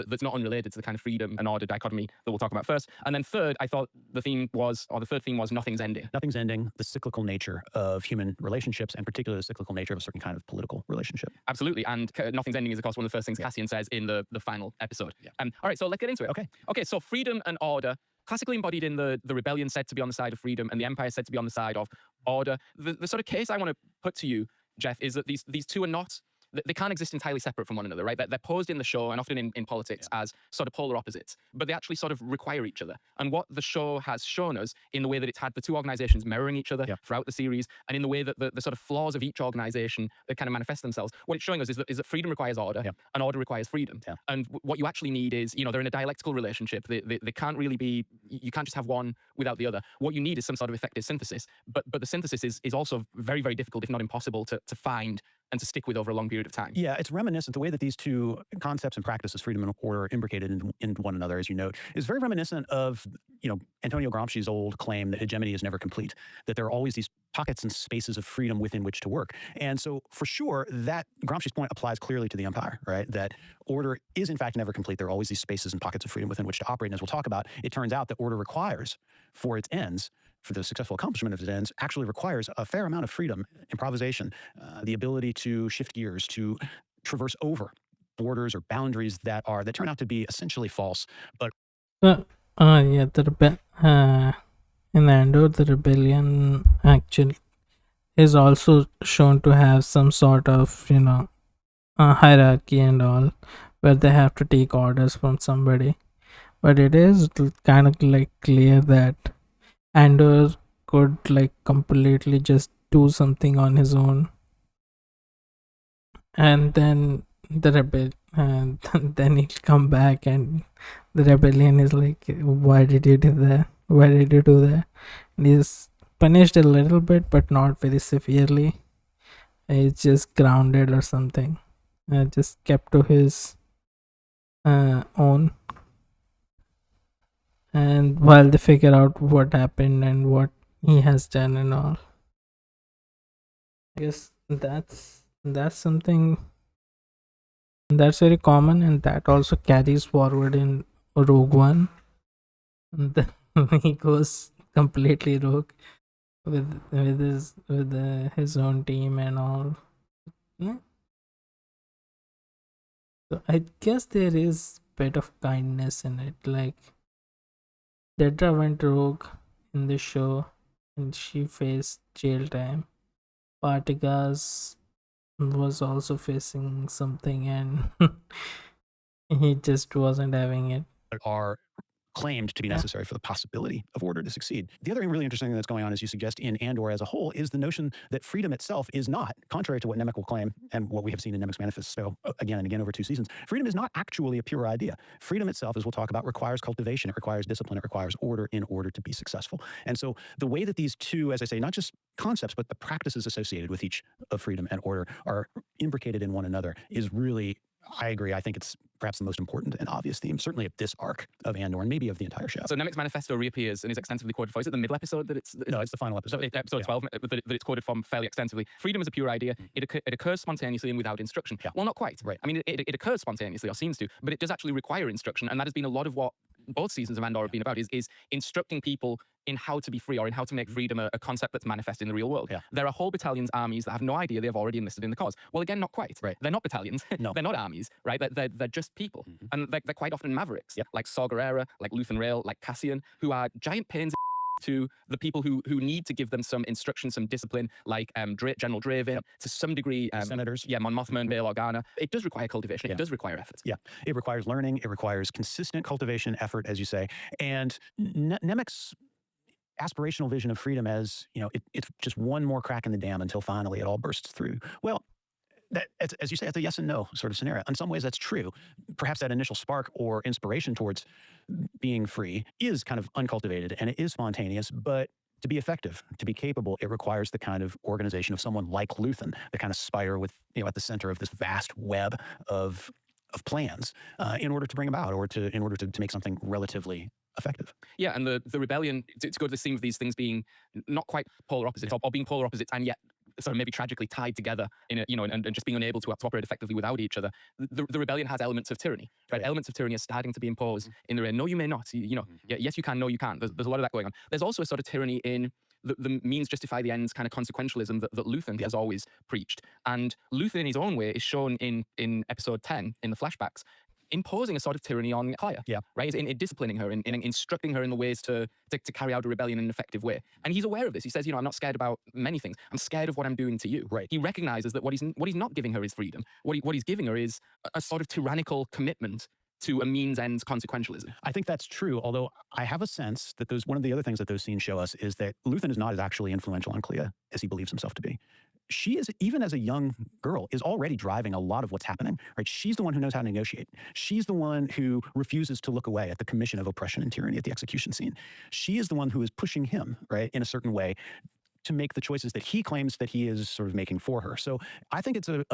that's not unrelated to the kind of freedom and order dichotomy that we'll talk about first. And then third, I thought the third theme was nothing's ending. Nothing's ending, the cyclical nature of human relationships, and particularly the cyclical nature of a certain kind of political relationship. Absolutely, and nothing's ending is, of course, one of the first things Cassian says in the final episode. All right, so let's get into it. Okay, so freedom and order, classically embodied in the rebellion, said to be on the side of freedom, and the Empire said to be on the side of order. The sort of case I want to put to you, Jeff, is that these two are not, they can't exist entirely separate from one another, right? They're posed in the show and often in politics as sort of polar opposites, but they actually sort of require each other. And what the show has shown us in the way that it's had the two organizations mirroring each other throughout the series, and in the way that the sort of flaws of each organization that kind of manifest themselves, what it's showing us is that freedom requires order and order requires freedom. And what you actually need is, they're in a dialectical relationship. They can't really be, you can't just have one without the other. What you need is some sort of effective synthesis, but the synthesis is also very, very difficult, if not impossible, to find and to stick with over a long period of time. Yeah, it's reminiscent. The way that these two concepts and practices, freedom and order, are imbricated into one another, as you note, is very reminiscent of, Antonio Gramsci's old claim that hegemony is never complete, that there are always these pockets and spaces of freedom within which to work. And so, for sure, that Gramsci's point applies clearly to the Empire, right? That order is, in fact, never complete. There are always these spaces and pockets of freedom within which to operate. And as we'll talk about, it turns out that order requires, for its ends, for the successful accomplishment of its ends, actually requires a fair amount of freedom, improvisation, the ability to shift gears, to traverse over borders or boundaries that turn out to be essentially false. But in Andor, the rebellion actually is also shown to have some sort of hierarchy and all, where they have to take orders from somebody. But it is kind of clear that Andor could completely just do something on his own, and then and then he'll come back, and the rebellion is like, why did you do that? Why did you do that? And he's punished a little bit, but not very severely. He's just grounded or something, just kept to his own. And while they figure out what happened and what he has done and all, I guess that's something that's very common, and that also carries forward in Rogue One. And then he goes completely rogue with his own team and all. So I guess there is bit of kindness in it. Dedra went rogue in the show, and she faced jail time. Partagas was also facing something, and he just wasn't having it. are claimed to be necessary for the possibility of order to succeed. The other really interesting thing that's going on, as you suggest, in Andor as a whole, is the notion that freedom itself is not, contrary to what Nemec will claim and what we have seen in Nemec's manifesto again and again over 2 seasons, freedom is not actually a pure idea. Freedom itself, as we'll talk about, requires cultivation, it requires discipline, it requires order in order to be successful. And so the way that these two, as I say, not just concepts, but the practices associated with each of freedom and order are imbricated in one another is really, I agree, I think it's perhaps the most important and obvious theme, certainly of this arc of Andor and maybe of the entire show. So Nemec's manifesto reappears and is extensively quoted for. Is it the middle episode that it's... No, it's the final episode. Episode 12 that it's quoted from fairly extensively. Freedom is a pure idea. It occurs spontaneously and without instruction. Well, not quite. Right. I mean, it occurs spontaneously, or seems to, but it does actually require instruction, and that has been a lot of what both seasons of Andor have been about is instructing people in how to be free or in how to make freedom a concept that's manifest in the real world. Yeah. There are whole battalions, armies that have no idea they've already enlisted in the cause. Well, again, not quite. Right. They're not battalions. No. They're not armies, right? They're just people. And they're quite often mavericks, Yep. like Saw Gerrera, like Luthen Rael, like Cassian, who are giant pains to the people who need to give them some instruction, some discipline, like General Draven, to some degree. Senators. Yeah, Mon Mothma and Bail Organa. It does require cultivation. Yeah. It does require effort. Yeah, it requires learning. It requires consistent cultivation, effort, as you say. And Nemec's aspirational vision of freedom as, it's just one more crack in the dam until finally it all bursts through. Well, that, as you say, it's a yes and no sort of scenario. In some ways, that's true. Perhaps that initial spark or inspiration towards being free is kind of uncultivated and it is spontaneous, but to be effective, to be capable, it requires the kind of organization of someone like Luthen, the kind of spider with, at the center of this vast web of plans in order to bring about or in order to make something relatively effective. Yeah, and the rebellion, to go to the theme of these things being not quite polar opposites or being polar opposites and yet sort of maybe tragically tied together in a, and just being unable to operate effectively without each other. The rebellion has elements of tyranny, right? Yeah. Elements of tyranny are starting to be imposed in the reign. No, you may not. Yes, you can. No, you can't. There's a lot of that going on. There's also a sort of tyranny in the means justify the ends kind of consequentialism that Luthen has always preached. And Luthen in his own way is shown in episode 10 in the flashbacks, imposing a sort of tyranny on Kleya, right? In disciplining her, in instructing her in the ways to carry out a rebellion in an effective way. And he's aware of this. He says, I'm not scared about many things. I'm scared of what I'm doing to you. Right. He recognizes that what he's not giving her is freedom. What he's giving her is a sort of tyrannical commitment to a means ends consequentialism. I think that's true, although I have a sense that one of the other things that those scenes show us is that Luthen is not as actually influential on Kleya as he believes himself to be. She is, even as a young girl, is already driving a lot of what's happening, right? She's the one who knows how to negotiate. She's the one who refuses to look away at the commission of oppression and tyranny at the execution scene. She is the one who is pushing him, right, in a certain way to make the choices that he claims that he is sort of making for her. So I think it's a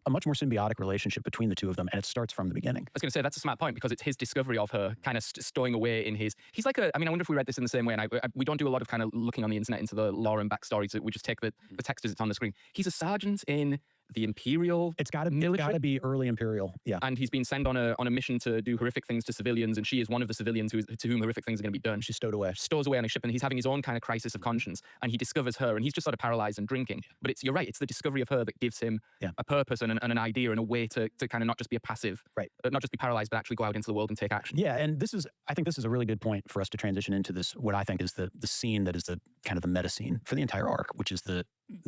much more symbiotic relationship between the two of them, and it starts from the beginning. I was going to say, that's a smart point, because it's his discovery of her kind of stowing away in his... He's like I wonder if we read this in the same way, and we don't do a lot of kind of looking on the internet into the lore and backstory, so we just take the text as it's on the screen. He's a sergeant in the Imperial It's got to be early Imperial, yeah. And he's been sent on a mission to do horrific things to civilians, and she is one of the civilians to whom horrific things are going to be done. She's stowed away. Stows away on a ship, and he's having his own kind of crisis of conscience, and he discovers her, and he's just sort of paralyzed and drinking. But you're right, it's the discovery of her that gives him a purpose and an idea and a way to kind of not just be a passive, right? Not just be paralyzed, but actually go out into the world and take action. Yeah, and I think this is a really good point for us to transition into this, what I think is the scene that is the kind of the meta scene for the entire arc, which is the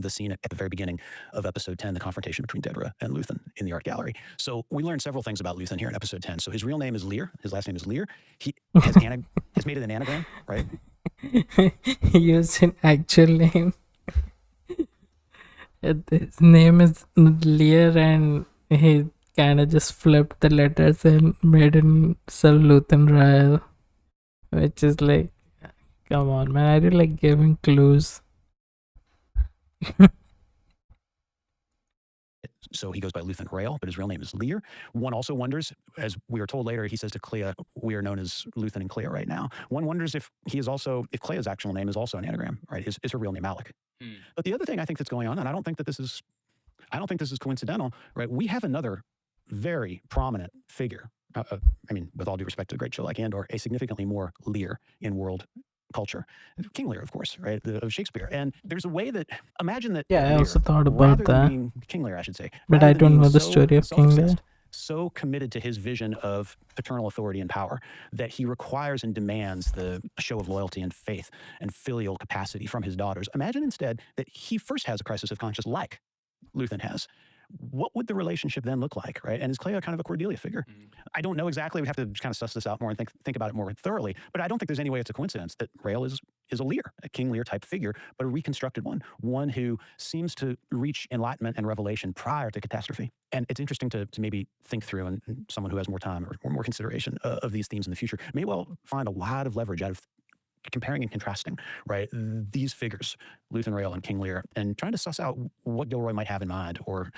scene at the very beginning of episode 10, the confrontation between Dedra and Luthen in the art gallery. So we learned several things about Luthen here in episode 10. So his real name is Lear. His last name is Lear. He has made it an anagram, right? He used an actual name. His name is Lear, and he kind of just flipped the letters and made himself Luthen Rael, which is like, come on, man. I really like giving clues. So he goes by Luthen Rael, but his real name is Lear. One also wonders, as we are told later, he says to Kleya, we are known as Luthen and Kleya right now. One wonders if Kleya's actual name is also an anagram, right? Is her real name Alec? But the other thing I think that's going on, and I don't think this is coincidental, right? We have another very prominent figure. With all due respect to the great show like Andor, a significantly more Lear in world culture. King Lear, of course, right? Of Shakespeare. And there's a way that, imagine that. Yeah, Lear, I also thought about that. King Lear, I should say. But I don't know the story of King Lear. So committed to his vision of paternal authority and power that he requires and demands the show of loyalty and faith and filial capacity from his daughters. Imagine instead that he first has a crisis of conscience like Luthen has. What would the relationship then look like, right? And is Kleya kind of a Cordelia figure? I don't know exactly. We'd have to kind of suss this out more and think about it more thoroughly. But I don't think there's any way it's a coincidence that Rael is a Lear, a King Lear type figure, but a reconstructed one who seems to reach enlightenment and revelation prior to catastrophe. And it's interesting to maybe think through, and someone who has more time or more consideration of these themes in the future may well find a lot of leverage out of comparing and contrasting, right? These figures, Luthen Rail and King Lear, and trying to suss out what Gilroy might have in mind, or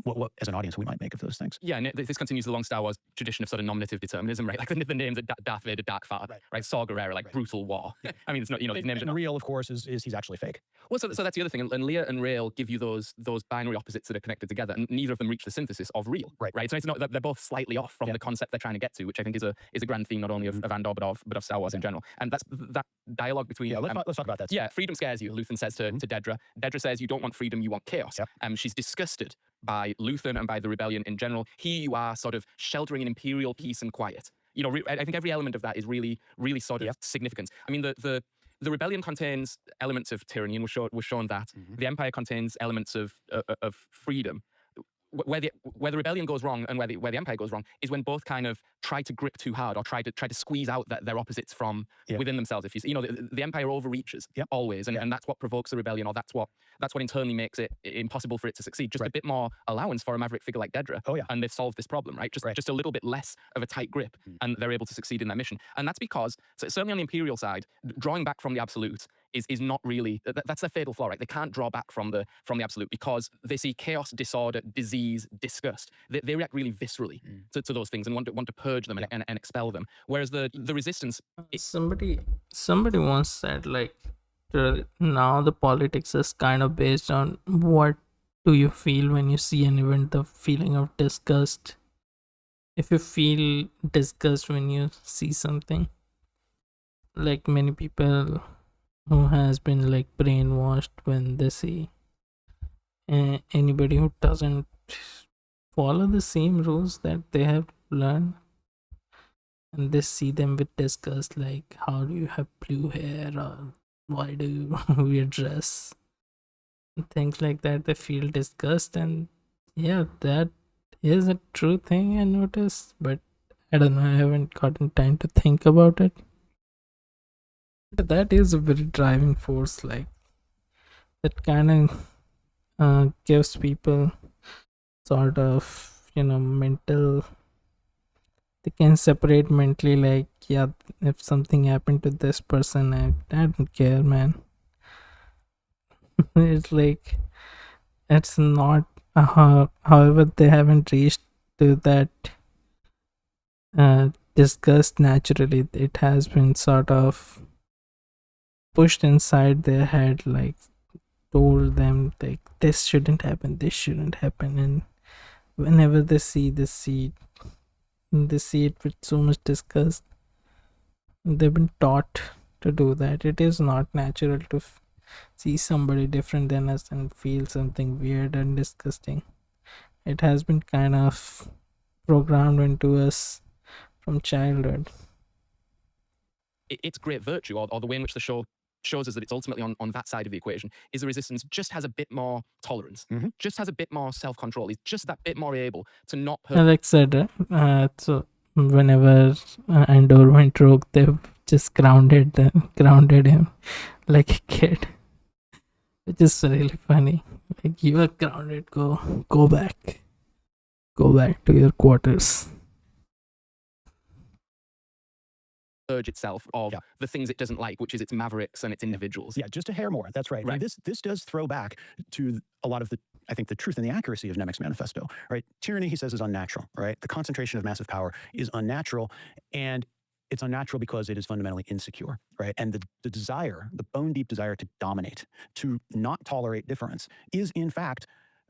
what as an audience we might make of those things. Yeah, and this continues the long Star Wars tradition of sort of nominative determinism, right? Like the names are Darth Vader, Dark Father, right? Saw Gerrera, like brutal war. I mean, it's not, you know, these names are And not. Rail, of course, is he's actually fake. Well, so that's the other thing. And Lear and Rail give you those binary opposites that are connected together, and neither of them reach the synthesis of real. Right. So it's not, they're both slightly off from the concept they're trying to get to, which I think is a grand theme not only of Andor but of Star Wars in general. And that's that dialogue between. Yeah, let's talk about that. Yeah, freedom scares you. Luthen says to Dedra. Dedra says you don't want freedom, you want chaos. She's disgusted by Luthen and by the rebellion in general. Here you are, sort of sheltering in imperial peace and quiet. You know, I think every element of that is really, really sort of significant. I mean, the rebellion contains elements of tyranny, and we're shown that. The Empire contains elements of freedom. Where the rebellion goes wrong and where the Empire goes wrong is when both kind of try to grip too hard or try to squeeze out their opposites from within themselves. If you know, the Empire overreaches always, and that's what provokes the rebellion, or that's what internally makes it impossible for it to succeed. Just a bit more allowance for a maverick figure like Dedra, and they've solved this problem, right? Just a little bit less of a tight grip, and they're able to succeed in their mission. And that's because, certainly on the Imperial side, drawing back from the absolute is not really, that's their fatal flaw, right? They can't draw back from the absolute because they see chaos, disorder, disease, disgust. They react really viscerally to those things and want to purge them and expel them. Whereas the resistance, somebody once said, like, now the politics is kind of based on what do you feel when you see an event, the feeling of disgust. If you feel disgust when you see something, like many people who has been like brainwashed when they see anybody who doesn't follow the same rules that they have learned, and they see them with disgust, like, how do you have blue hair, or why do you wear dress, and things like that. They feel disgust, and yeah, that is a true thing I noticed, but I don't know, I haven't gotten time to think about it. But that is a very driving force, like, that kind of gives people sort of, you know, mental, they can separate mentally, like, yeah, if something happened to this person, I don't care, man. It's like, it's not, however, they haven't reached to that disgust naturally. It has been sort of pushed inside their head, like, told them, like, this shouldn't happen, and whenever they see this seed, they see it with so much disgust. They've been taught to do that. It is not natural to see somebody different than us and feel something weird and disgusting. It has been kind of programmed into us from childhood. Its great virtue, or the way in which the show shows us that it's ultimately on that side of the equation, is the resistance just has a bit more tolerance, just has a bit more self-control. It's just that bit more able to not hurt. Alex said, so whenever Andor went rogue, they just grounded him like a kid, which is really funny. Like, you are grounded, go back to your quarters. Urge itself of the things it doesn't like, which is its mavericks and its individuals. Yeah, just a hair more. That's right. And this does throw back to a lot of the, I think, the truth and the accuracy of Nemec's manifesto, right? Tyranny, he says, is unnatural, right? The concentration of massive power is unnatural, and it's unnatural because it is fundamentally insecure, right? And the desire, the bone-deep desire to dominate, to not tolerate difference, is in fact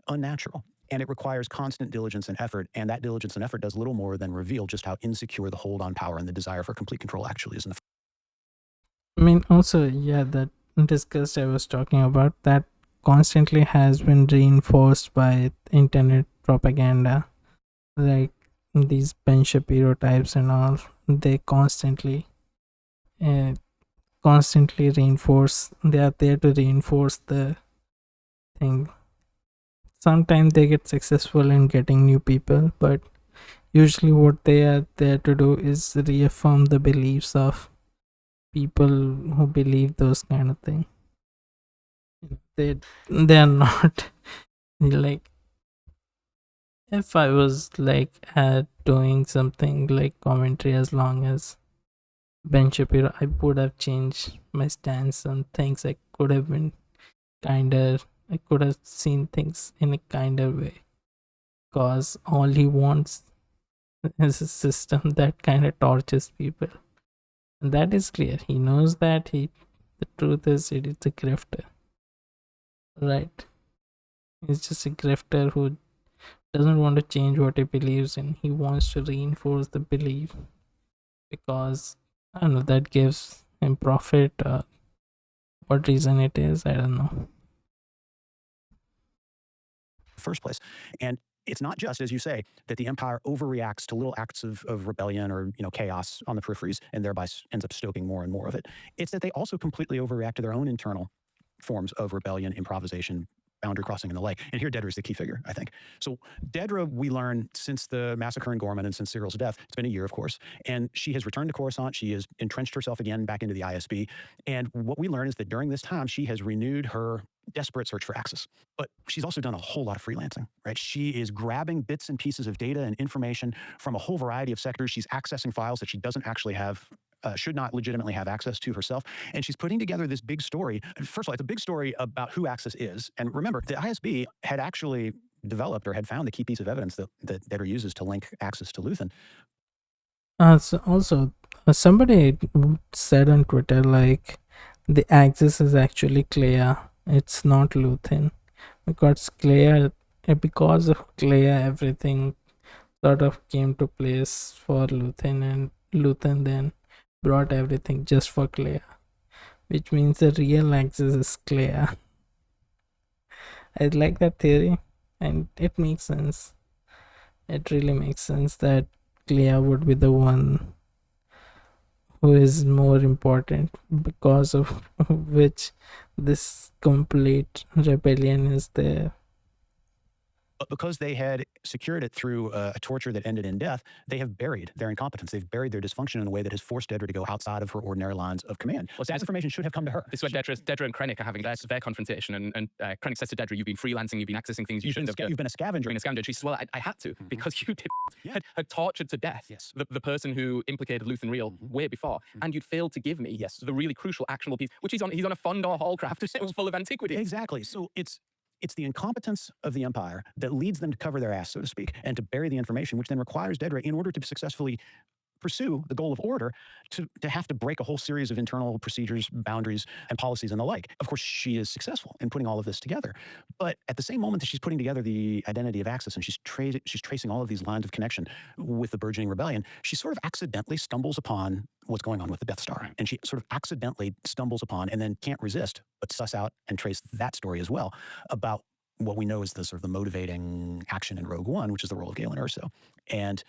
unnatural. And it requires constant diligence and effort, and that diligence and effort does little more than reveal just how insecure the hold on power and the desire for complete control actually is. I mean, also, yeah, that disgust I was talking about, that constantly has been reinforced by internet propaganda, like these Ben Shapiro types and all. They constantly reinforce. They are there to reinforce the thing. Sometimes they get successful in getting new people, but usually what they are there to do is reaffirm the beliefs of people who believe those kind of things. They are not like, if I was like doing something like commentary as long as Ben Shapiro, I would have changed my stance on things. I could have been I could have seen things in a kinder way, because all he wants is a system that kind of tortures people, and that is clear. He knows that the truth is it is a grifter, right? He's just a grifter who doesn't want to change what he believes in. He wants to reinforce the belief because I don't know, that gives him profit. What reason it is, I don't know. First place. And it's not just, as you say, that the empire overreacts to little acts of rebellion or chaos on the peripheries and thereby ends up stoking more and more of it. It's that they also completely overreact to their own internal forms of rebellion, improvisation, boundary crossing, and the like. And here Dedra is the key figure, I think. So Dedra, we learn since the massacre in Gorman and since Cyril's death, it's been a year, of course, and she has returned to Coruscant. She has entrenched herself again back into the ISB. And what we learn is that during this time, she has renewed her desperate search for Axis. But she's also done a whole lot of freelancing, right? She is grabbing bits and pieces of data and information from a whole variety of sectors. She's accessing files that she doesn't actually have, should not legitimately have access to herself. And she's putting together this big story. First of all, it's a big story about who Axis is. And remember, the ISB had actually developed or had found the key piece of evidence that Dedra uses to link Axis to Luthen. So also, somebody said on Twitter, like, the Axis is actually Clea. It's not Luthen, because because of Clea, everything sort of came to place for Luthen, and Luthen then brought everything just for Clea, which means the real Axis is Clea. I like that theory, and it makes sense. It really makes sense that Clea would be the one who is more important, because of which this complete rebellion is there. But because they had secured it through a torture that ended in death, they have buried their incompetence. They've buried their dysfunction in a way that has forced Dedra to go outside of her ordinary lines of command. Well, that information should have come to her. This is where Dedra and Krennic are having their confrontation, and Krennic says to Dedra, "You've been freelancing, you've been accessing things you shouldn't have done. You've been a scavenger. You've been a scavenger." She says, "Well, I had to, because you had tortured to death the person who implicated Luthen Real way before, and you'd failed to give me the really crucial, actionable piece, which he's on a Fondor Hallcraft full of antiquity." Exactly. So it's the incompetence of the Empire that leads them to cover their ass, so to speak, and to bury the information, which then requires Dedra, in order to successfully pursue the goal of order, to have to break a whole series of internal procedures, boundaries, and policies and the like. Of course, she is successful in putting all of this together. But at the same moment that she's putting together the identity of Axis and she's tracing all of these lines of connection with the burgeoning rebellion, she sort of accidentally stumbles upon what's going on with the Death Star. And she sort of accidentally stumbles upon, and then can't resist but suss out and trace that story as well, about what we know is the sort of the motivating action in Rogue One, which is the role of Galen Erso. And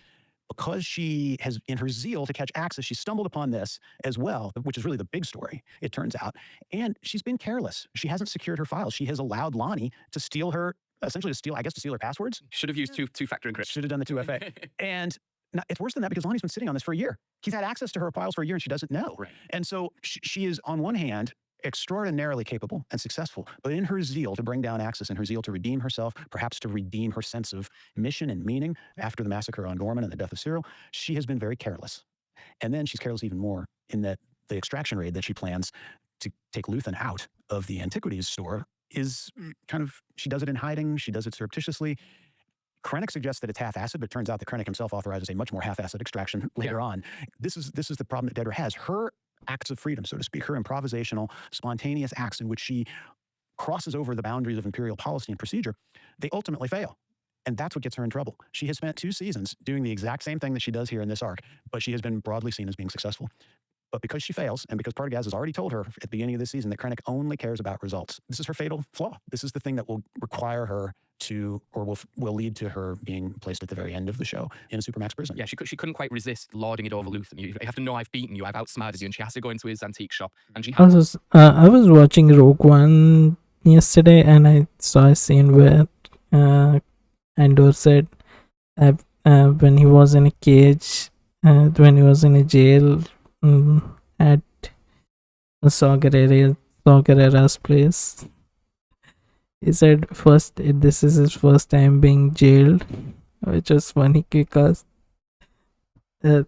because she has, in her zeal to catch Axis, she stumbled upon this as well, which is really the big story, it turns out. And she's been careless. She hasn't secured her files. She has allowed Lonnie to steal her, essentially to steal her passwords. Should have used two-factor encryption. Should have done the 2FA. And now, it's worse than that, because Lonnie's been sitting on this for a year. He's had access to her files for a year and she doesn't know. Right. And so she is, on one hand, extraordinarily capable and successful, but in her zeal to bring down Axis, in her zeal to redeem herself, perhaps to redeem her sense of mission and meaning after the massacre on Gorman and the death of Cyril, she has been very careless. And then she's careless even more in that the extraction raid that she plans to take Luthen out of the antiquities store is kind of, she does it in hiding, she does it surreptitiously. Krennic suggests that it's half-assed, but it turns out that Krennic himself authorizes a much more half-assed extraction later on. This is the problem that Dedra has. Her acts of freedom, so to speak, her improvisational, spontaneous acts in which she crosses over the boundaries of imperial policy and procedure, they ultimately fail. And that's what gets her in trouble. She has spent 2 seasons doing the exact same thing that she does here in this arc, but she has been broadly seen as being successful. But because she fails, and because Partagaz has already told her at the beginning of this season that Krennic only cares about results, this is her fatal flaw. This is the thing that will require her to, or will lead to her being placed at the very end of the show in a supermax prison. Yeah, she couldn't quite resist lording it over Luthen. You have to know I've beaten you, I've outsmarted you, and she has to go into his antique shop. And she I was watching Rogue One yesterday, and I saw a scene where Andor said when he was in a cage, when he was in a jail at Saw Gerrera's place, he said this is his first time being jailed, which was funny because there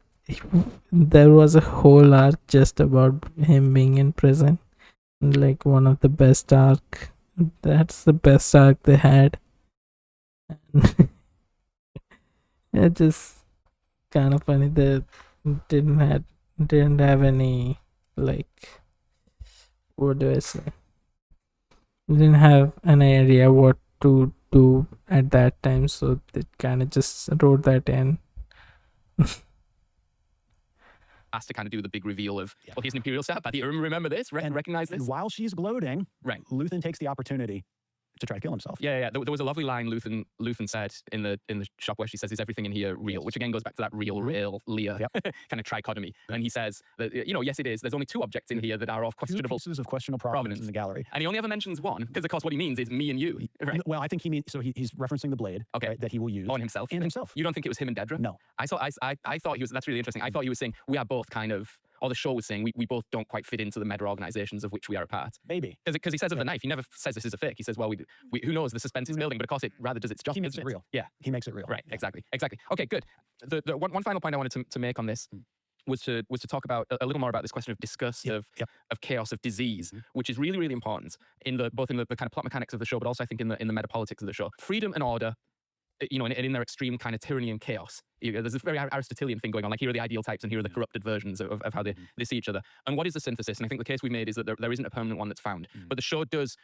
was a whole arc just about him being in prison, like one of the best arc That's the best arc they had. It's just kind of funny. They didn't have any, like, what do I say? Didn't have any idea what to do at that time, so they kind of just wrote that in. Has to kind of do the big reveal of, Yeah. well, he's an Imperial staff. But remember this? Recognize this? And while she's gloating, Right. Luthen takes the opportunity to try to kill himself. Yeah. There was a lovely line Luthen said in the shop where she says, "Is everything in here real?" Which again goes back to that real Leia kind of trichotomy. And he says that, yes, it is. There's only 2 objects in here that are of Two questionable. pieces of questionable provenance in the gallery. And he only ever mentions one because, of course, what he means is me and you, right? Well, I think he means, so he's referencing the blade, Okay. right, that he will use. On himself. And himself. You don't think it was him and Dedra? No. I thought he was. That's really interesting. I thought he was saying we are both kind of, or the show was saying we both don't quite fit into the meta organizations of which we are a part. Maybe. Because he says of the knife, he never says this is a fake. He says, well, we who knows, the suspense is building, but of course it rather does its job. He makes it real. Yeah. He makes it real. Right. Yeah. Exactly. Okay. Good. The one final point I wanted to make on this was to talk about a little more about this question of disgust, of chaos, of disease, which is really, really important in both in the kind of plot mechanics of the show, but also I think in the meta politics of the show. Freedom and order, and in their extreme kind of tyranny and chaos. There's this very Aristotelian thing going on, like here are the ideal types and here are the corrupted versions of how they see each other. And what is the synthesis? And I think the case we've made is that there isn't a permanent one that's found. But the show does,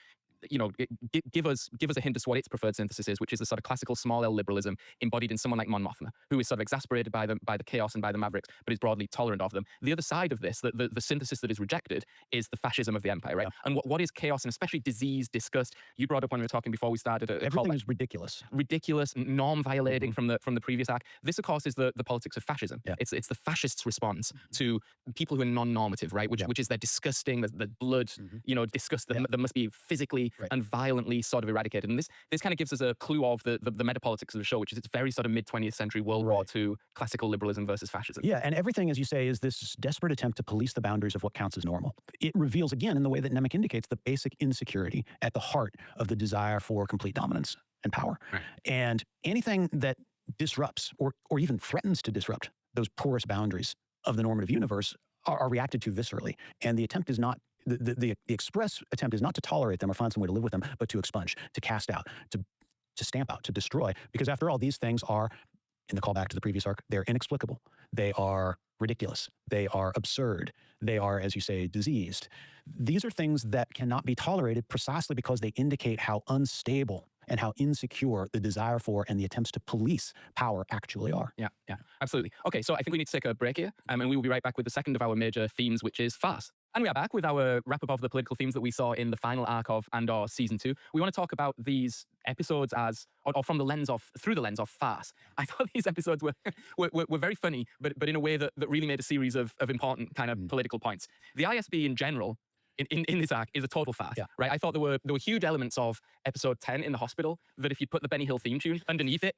give us a hint as to what its preferred synthesis is, which is the sort of classical small L liberalism embodied in someone like Mon Mothma, who is sort of exasperated by the chaos and by the Mavericks, but is broadly tolerant of them. The other side of this, the synthesis that is rejected, is the fascism of the empire, right? And what is chaos, and especially disease, disgust? You brought up when we were talking before we started. Everything is ridiculous. Ridiculous, norm violating from the previous arc. This, of course, is the politics of fascism. Yeah. It's the fascists' response to people who are non-normative, right? Which is they're disgusting, the blood, disgust that must be physically and violently sort of eradicated. And this kind of gives us a clue of the metapolitics of the show, which is it's very sort of mid-20th century World War II classical liberalism versus fascism. Yeah, and everything, as you say, is this desperate attempt to police the boundaries of what counts as normal. It reveals, again, in the way that Nemec indicates, the basic insecurity at the heart of the desire for complete dominance and power. Right. And anything that disrupts or even threatens to disrupt those porous boundaries of the normative universe are reacted to viscerally. And the attempt is not, the express attempt is not to tolerate them or find some way to live with them, but to expunge, to cast out, to stamp out, to destroy. Because after all, these things are, in the callback to the previous arc, they're inexplicable. They are ridiculous. They are absurd. They are, as you say, diseased. These are things that cannot be tolerated precisely because they indicate how unstable and how insecure the desire for and the attempts to police power actually are. Yeah, absolutely. Okay, so I think we need to take a break here, and we will be right back with the second of our major themes, which is farce. And we are back with our wrap-up of the political themes that we saw in the final arc of Andor Season 2. We want to talk about these episodes as, or through the lens of farce. I thought these episodes were very funny, but in a way that really made a series of important kind of political points. The ISB in general, in this arc, is a total farce, right? I thought there were huge elements of episode 10 in the hospital that if you put the Benny Hill theme tune underneath it,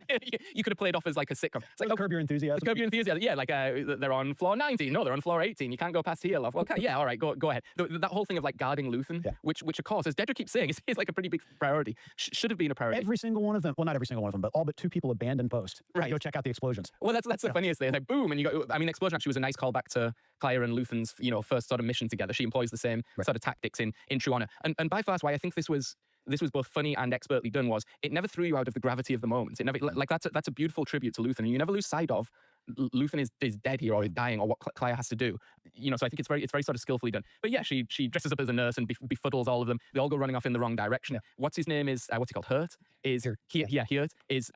you could have played off as like a sitcom. It's like, Curb Your Enthusiasm. Curb Your Enthusiasm. Yeah, like they're on floor 19. No, they're on floor 18. You can't go past here, love. Okay, yeah, all right, go ahead. That whole thing of like guarding Luthen, which of course, as Dedra keeps saying, is like a pretty big priority. Should have been a priority. Every single one of them, well, not every single one of them, but all but 2 people abandoned post. Right. Go check out the explosions. Well, that's the funniest thing. Like, boom, and you go. I mean, explosion actually was a nice callback to Claire and Luthen's, first sort of mission together. She employs the same sort of tactics in True Honor. And by far, why I think this was both funny and expertly done was it never threw you out of the gravity of the moment. It never, like that's a beautiful tribute to Luthen, and you never lose sight of Luthen is dead here or is dying or what Claire has to do. So I think it's very sort of skillfully done. But yeah, she dresses up as a nurse and befuddles all of them. They all go running off in the wrong direction. What's his name is what's he called? Hurt is Hurt is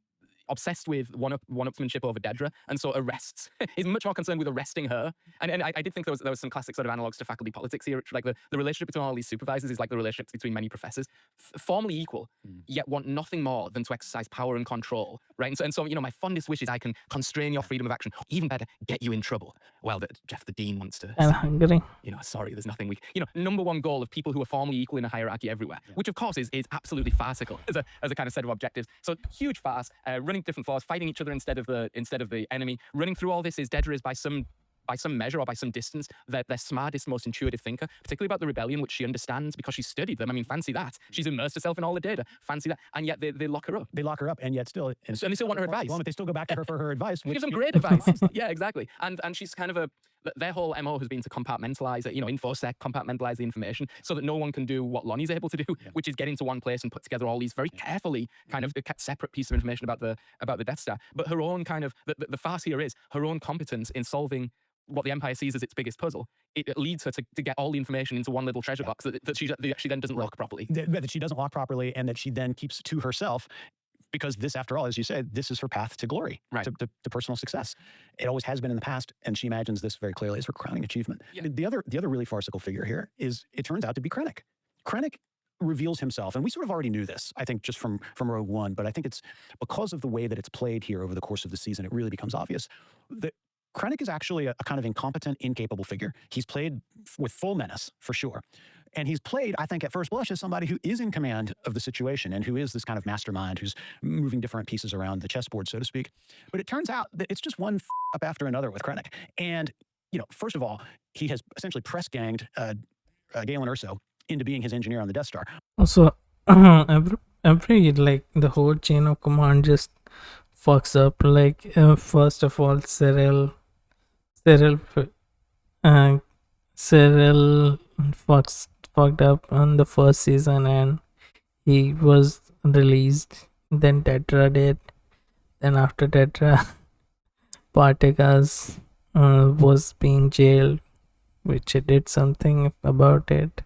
obsessed with one-upsmanship over Dedra, and so arrests. He's much more concerned with arresting her. And I did think there was some classic sort of analogs to faculty politics here. Like the relationship between all these supervisors is like the relationships between many professors, formally equal, yet want nothing more than to exercise power and control, right? And so my fondest wish is I can constrain your freedom of action. Even better, get you in trouble. Well, Jeff the Dean wants to. And hungry. Sorry, there's nothing we. Number one goal of people who are formally equal in a hierarchy everywhere, which of course is absolutely farcical as a kind of set of objectives. So huge farce, running different floors, fighting each other instead of the enemy. Running through all this is Dedra is by some measure or by some distance their smartest, most intuitive thinker, particularly about the rebellion, which she understands because she studied them. I mean, fancy that. She's immersed herself in all the data. Fancy that. And yet they lock her up. They lock her up, and yet still... And they still want her advice. They still go back to her for her advice. She gives them great advice. Yeah, exactly. And she's kind of their whole MO has been to compartmentalize it, InfoSec, compartmentalize the information so that no one can do what Lonnie's able to do, which is get into one place and put together all these very carefully kind of separate pieces of information about the Death Star. But her own kind of, the farce here is her own competence in solving what the Empire sees as its biggest puzzle. It leads her to get all the information into one little treasure box that she then doesn't lock properly. That she doesn't lock properly, and that she then keeps to herself, because this, after all, as you said, this is her path to glory, Right. to personal success. It always has been in the past, and she imagines this very clearly as her crowning achievement. Yeah. The other really farcical figure here is, it turns out to be Krennic. Krennic reveals himself, and we sort of already knew this, I think, just from Rogue One, but I think it's because of the way that it's played here over the course of the season, it really becomes obvious that Krennic is actually a kind of incompetent, incapable figure. He's played with full menace, for sure. And he's played, I think, at first blush, as somebody who is in command of the situation and who is this kind of mastermind who's moving different pieces around the chessboard, so to speak. But it turns out that it's just one up after another with Krennic. And, first of all, he has essentially press ganged Galen Erso into being his engineer on the Death Star. Also, every like the whole chain of command just fucks up. Like first of all, Cyril fucked up on the first season, and he was released. Then Tetra did. Then after Tetra, Partagas was being jailed, which he did something about it.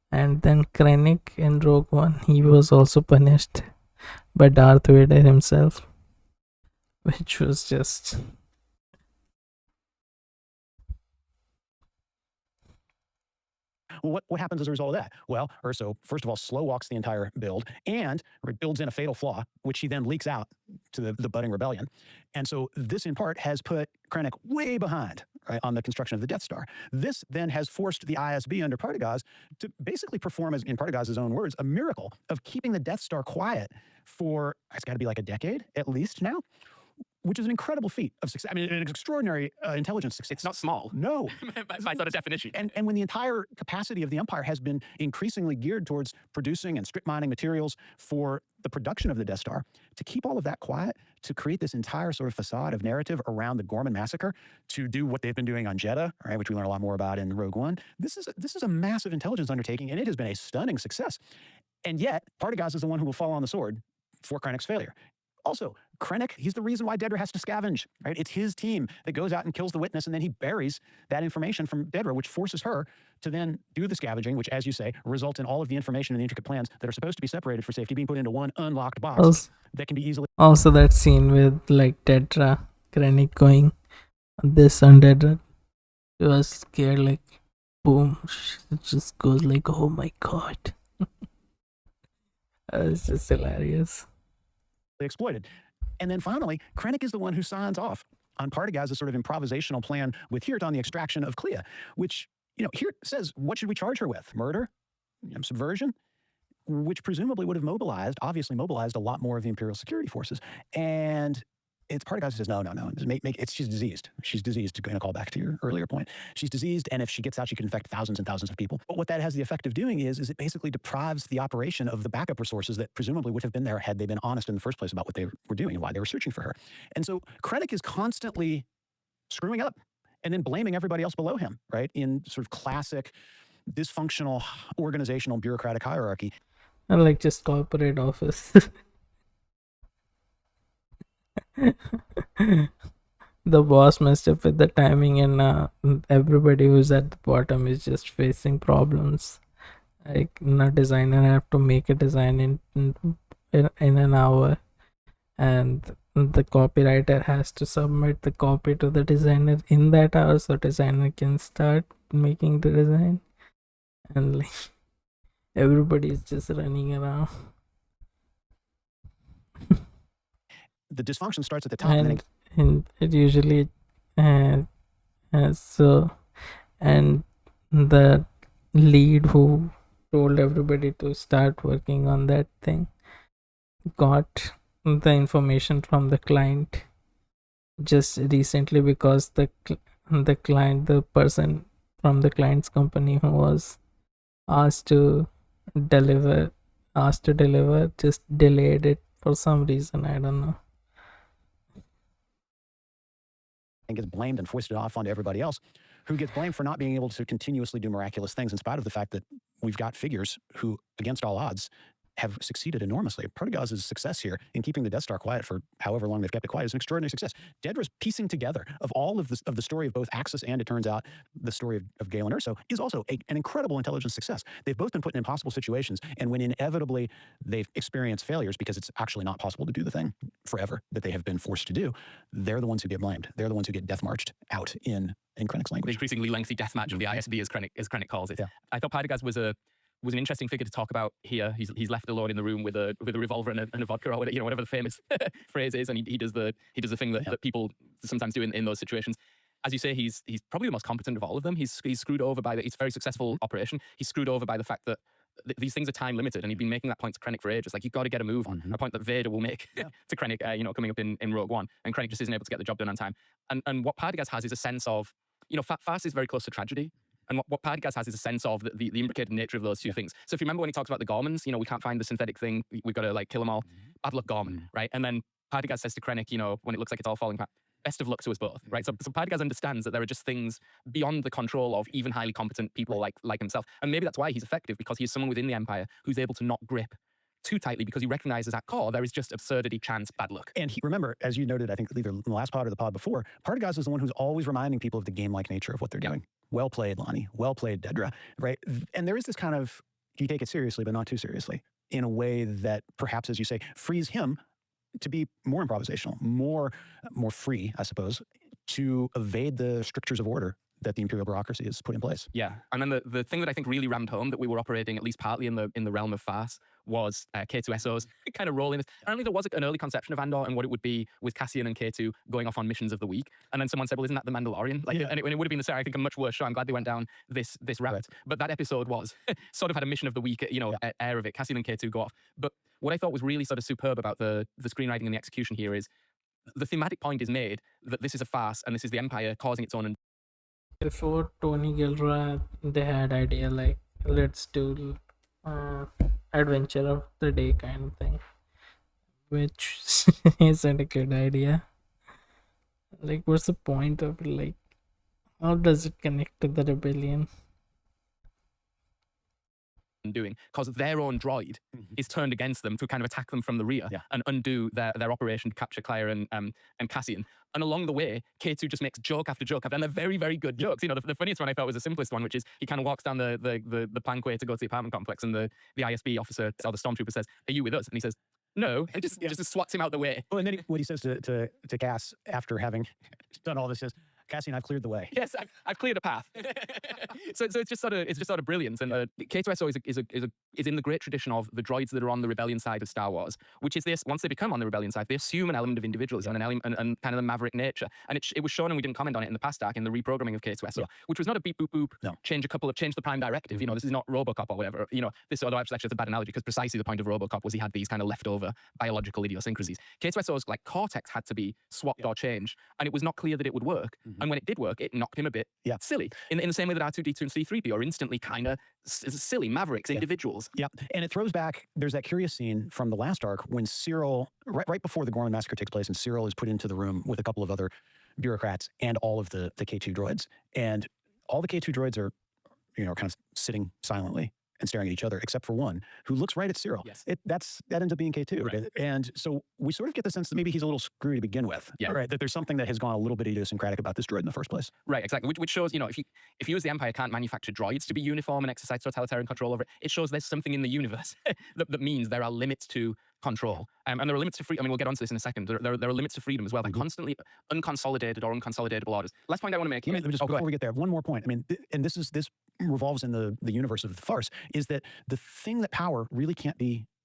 And then Krennic in Rogue One, he was also punished by Darth Vader himself, which was just... Well, what happens as a result of that? Well, Erso, first of all, slow walks the entire build and builds in a fatal flaw, which he then leaks out to the budding rebellion. And so this, in part, has put Krennic way behind, right, on the construction of the Death Star. This then has forced the ISB under Partagaz to basically perform, as in Partagaz's own words, a miracle of keeping the Death Star quiet for, it's got to be like a decade at least now, which is an incredible feat of success. I mean, an extraordinary intelligence success. It's not small. No. by sort of definition. And when the entire capacity of the Empire has been increasingly geared towards producing and strip mining materials for the production of the Death Star, to keep all of that quiet, to create this entire sort of facade of narrative around the Gorman massacre, to do what they've been doing on Jedha, right, which we learn a lot more about in Rogue One, this is a massive intelligence undertaking, and it has been a stunning success. And yet, Partagaz is the one who will fall on the sword for Krennic's failure. Also, Krennic, he's the reason why Dedra has to scavenge, right? It's his team that goes out and kills the witness, and then he buries that information from Dedra, which forces her to then do the scavenging, which, as you say, result in all of the information and the intricate plans that are supposed to be separated for safety being put into one unlocked box that can be easily... Also, that scene with, like, Dedra, Krennic going this on Dedra, it was scared, like, boom, it just goes like, oh my god. It's just hilarious. Exploited. And then finally, Krennic is the one who signs off on Partagaz's sort of improvisational plan with Hirt on the extraction of Clea, which, Hirt says, what should we charge her with? Murder? Subversion? Which presumably would have obviously mobilized a lot more of the Imperial security forces. And it's Partagaz who says, no. She's diseased. She's diseased, to call back to your earlier point. She's diseased, and if she gets out, she can infect thousands and thousands of people. But what that has the effect of doing is it basically deprives the operation of the backup resources that presumably would have been there had they been honest in the first place about what they were doing and why they were searching for her. And so Krennic is constantly screwing up and then blaming everybody else below him, right, in sort of classic dysfunctional organizational bureaucratic hierarchy. And like just corporate office. The boss messed up with the timing, and everybody who's at the bottom is just facing problems. Like, a designer have to make a design in an hour, and the copywriter has to submit the copy to the designer in that hour, so designer can start making the design, and like everybody's just running around. The dysfunction starts at the top, and it usually so, and the lead who told everybody to start working on that thing got the information from the client just recently, because the person from the client's company who was asked to deliver just delayed it. for some reason, I don't know. and gets blamed and foisted off onto everybody else, who gets blamed for not being able to continuously do miraculous things in spite of the fact that we've got figures who, against all odds, have succeeded enormously. Protogoz' success here in keeping the Death Star quiet for however long they've kept it quiet is an extraordinary success. Dedra's piecing together of all of the story of both Axis and, it turns out, the story of Galen Erso is also an incredible intelligence success. They've both been put in impossible situations, and when inevitably they've experienced failures because it's actually not possible to do the thing forever that they have been forced to do, they're the ones who get blamed. They're the ones who get death marched out in Krennic's The language. increasingly lengthy death match of the ISB, as Krennic calls it. Yeah. I thought Partagas was an interesting figure to talk about here. He's left alone in the room with a revolver and a vodka, or whatever the famous phrase is, and he does the thing that people sometimes do in those situations. As you say, he's probably the most competent of all of them. He's screwed over by it's a very successful operation. He's screwed over by the fact that these things are time limited, and he'd been making that point to Krennic for ages. Like, you've got to get a move on, a point that Vader will make to Krennic, coming up in Rogue One, and Krennic just isn't able to get the job done on time. And what Partagas has is a sense of, farce is very close to tragedy. And what Partagas has is a sense of the imbricated nature of those two things. So if you remember when he talks about the Gormans, we can't find the synthetic thing, we've got to kill them all. Bad luck, Gorman, right? And then Partagas says to Krennic, when it looks like it's all falling apart, best of luck to us both, right? So Partagas understands that there are just things beyond the control of even highly competent people like himself. And maybe that's why he's effective, because he's someone within the Empire who's able to not grip too tightly, because he recognizes at core there is just absurdity, chance, bad luck. And remember, as you noted, I think either in the last pod or the pod before, Partagas is the one who's always reminding people of the game-like nature of what they're doing. Well played, Lonnie. Well played, Dedra. Right? And there is this kind of, you take it seriously, but not too seriously, in a way that perhaps, as you say, frees him to be more improvisational, more free, I suppose, to evade the strictures of order that the imperial bureaucracy has put in place. Yeah, and then the thing that I think really rammed home that we were operating at least partly in the realm of farce was K2SO's kind of role in this. Apparently there was an early conception of Andor and what it would be with Cassian and K2 going off on missions of the week, and then someone said, well, isn't that the Mandalorian? And it would have been I think a much worse show. I'm glad they went down this route. Right. But that episode was sort of had a mission of the week, air of it. Cassian and K2 go off. But what I thought was really sort of superb about the screenwriting and the execution here is the thematic point is made that this is a farce and this is the Empire causing its own. Before Tony Gilroy, they had idea like, let's do adventure of the day kind of thing, which isn't a good idea. Like, what's the point of it? Like, how does it connect to the rebellion? Doing, because their own droid is turned against them to kind of attack them from the rear and undo their operation to capture Claire and Cassian. And along the way, K2 just makes joke after joke, and they're very, very good jokes. The funniest one I thought was the simplest one, which is he kind of walks down the plankway to go to the apartment complex, and the ISB officer or the stormtrooper says, "Are you with us?" And he says, "No," and just swats him out the way. Well, and then what he says to Cass after having done all this is, Cassian, I've cleared the way. Yes, I've cleared a path. so it's just sort of brilliant. And K2SO is in the great tradition of the droids that are on the rebellion side of Star Wars, which is this: once they become on the rebellion side, they assume an element of individualism and an element and kind of the maverick nature. And it was shown, and we didn't comment on it in the past arc in the reprogramming of K2SO, which was not a beep boop boop. No. Change the prime directive. This is not RoboCop or whatever. This, although actually it's a bad analogy, because precisely the point of RoboCop was he had these kind of leftover biological idiosyncrasies. K2SO's like cortex had to be swapped or changed, and it was not clear that it would work. And when it did work, it knocked him a bit silly. In the same way that R2-D2 and C-3PO are instantly kind of silly mavericks, individuals. Yeah, and it throws back, there's that curious scene from the last arc when Cyril, right before the Gorman massacre takes place, and Cyril is put into the room with a couple of other bureaucrats and all of the K2 droids. And all the K2 droids are, kind of sitting silently and staring at each other, except for one who looks right at Cyril. Yes. That ends up being K2. Right. And so we sort of get the sense that maybe he's a little screwy to begin with. Yeah. Right. That there's something that has gone a little bit idiosyncratic about this droid in the first place. Right, exactly. Which shows, if you as the Empire can't manufacture droids to be uniform and exercise totalitarian control over it, it shows there's something in the universe that means there are limits to control. And there are limits to freedom. I mean, we'll get onto this in a second. There are limits to freedom as well. They're constantly unconsolidated or unconsolidatable orders. Last point I want to make here. Before we get there, one more point. I mean, and this revolves in the universe of the farce, is that the thing that power really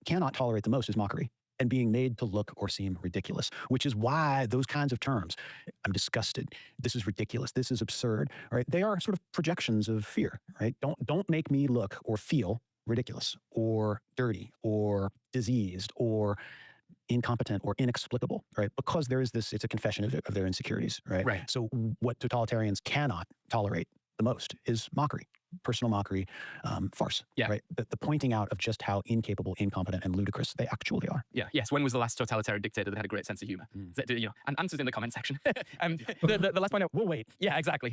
cannot tolerate the most is mockery and being made to look or seem ridiculous, which is why those kinds of terms, I'm disgusted, this is ridiculous, this is absurd, right? They are sort of projections of fear, right? Don't make me look or feel ridiculous or dirty or diseased or incompetent or inexplicable, right? Because there is it's a confession of their insecurities, right? Right. So what totalitarians cannot tolerate the most is mockery, personal mockery, farce. Yeah. Right. The pointing out of just how incapable, incompetent, and ludicrous they actually are. Yeah. Yes. When was the last totalitarian dictator that had a great sense of humor? You know, and answers in the comment section. The last point. We'll wait. Yeah, exactly.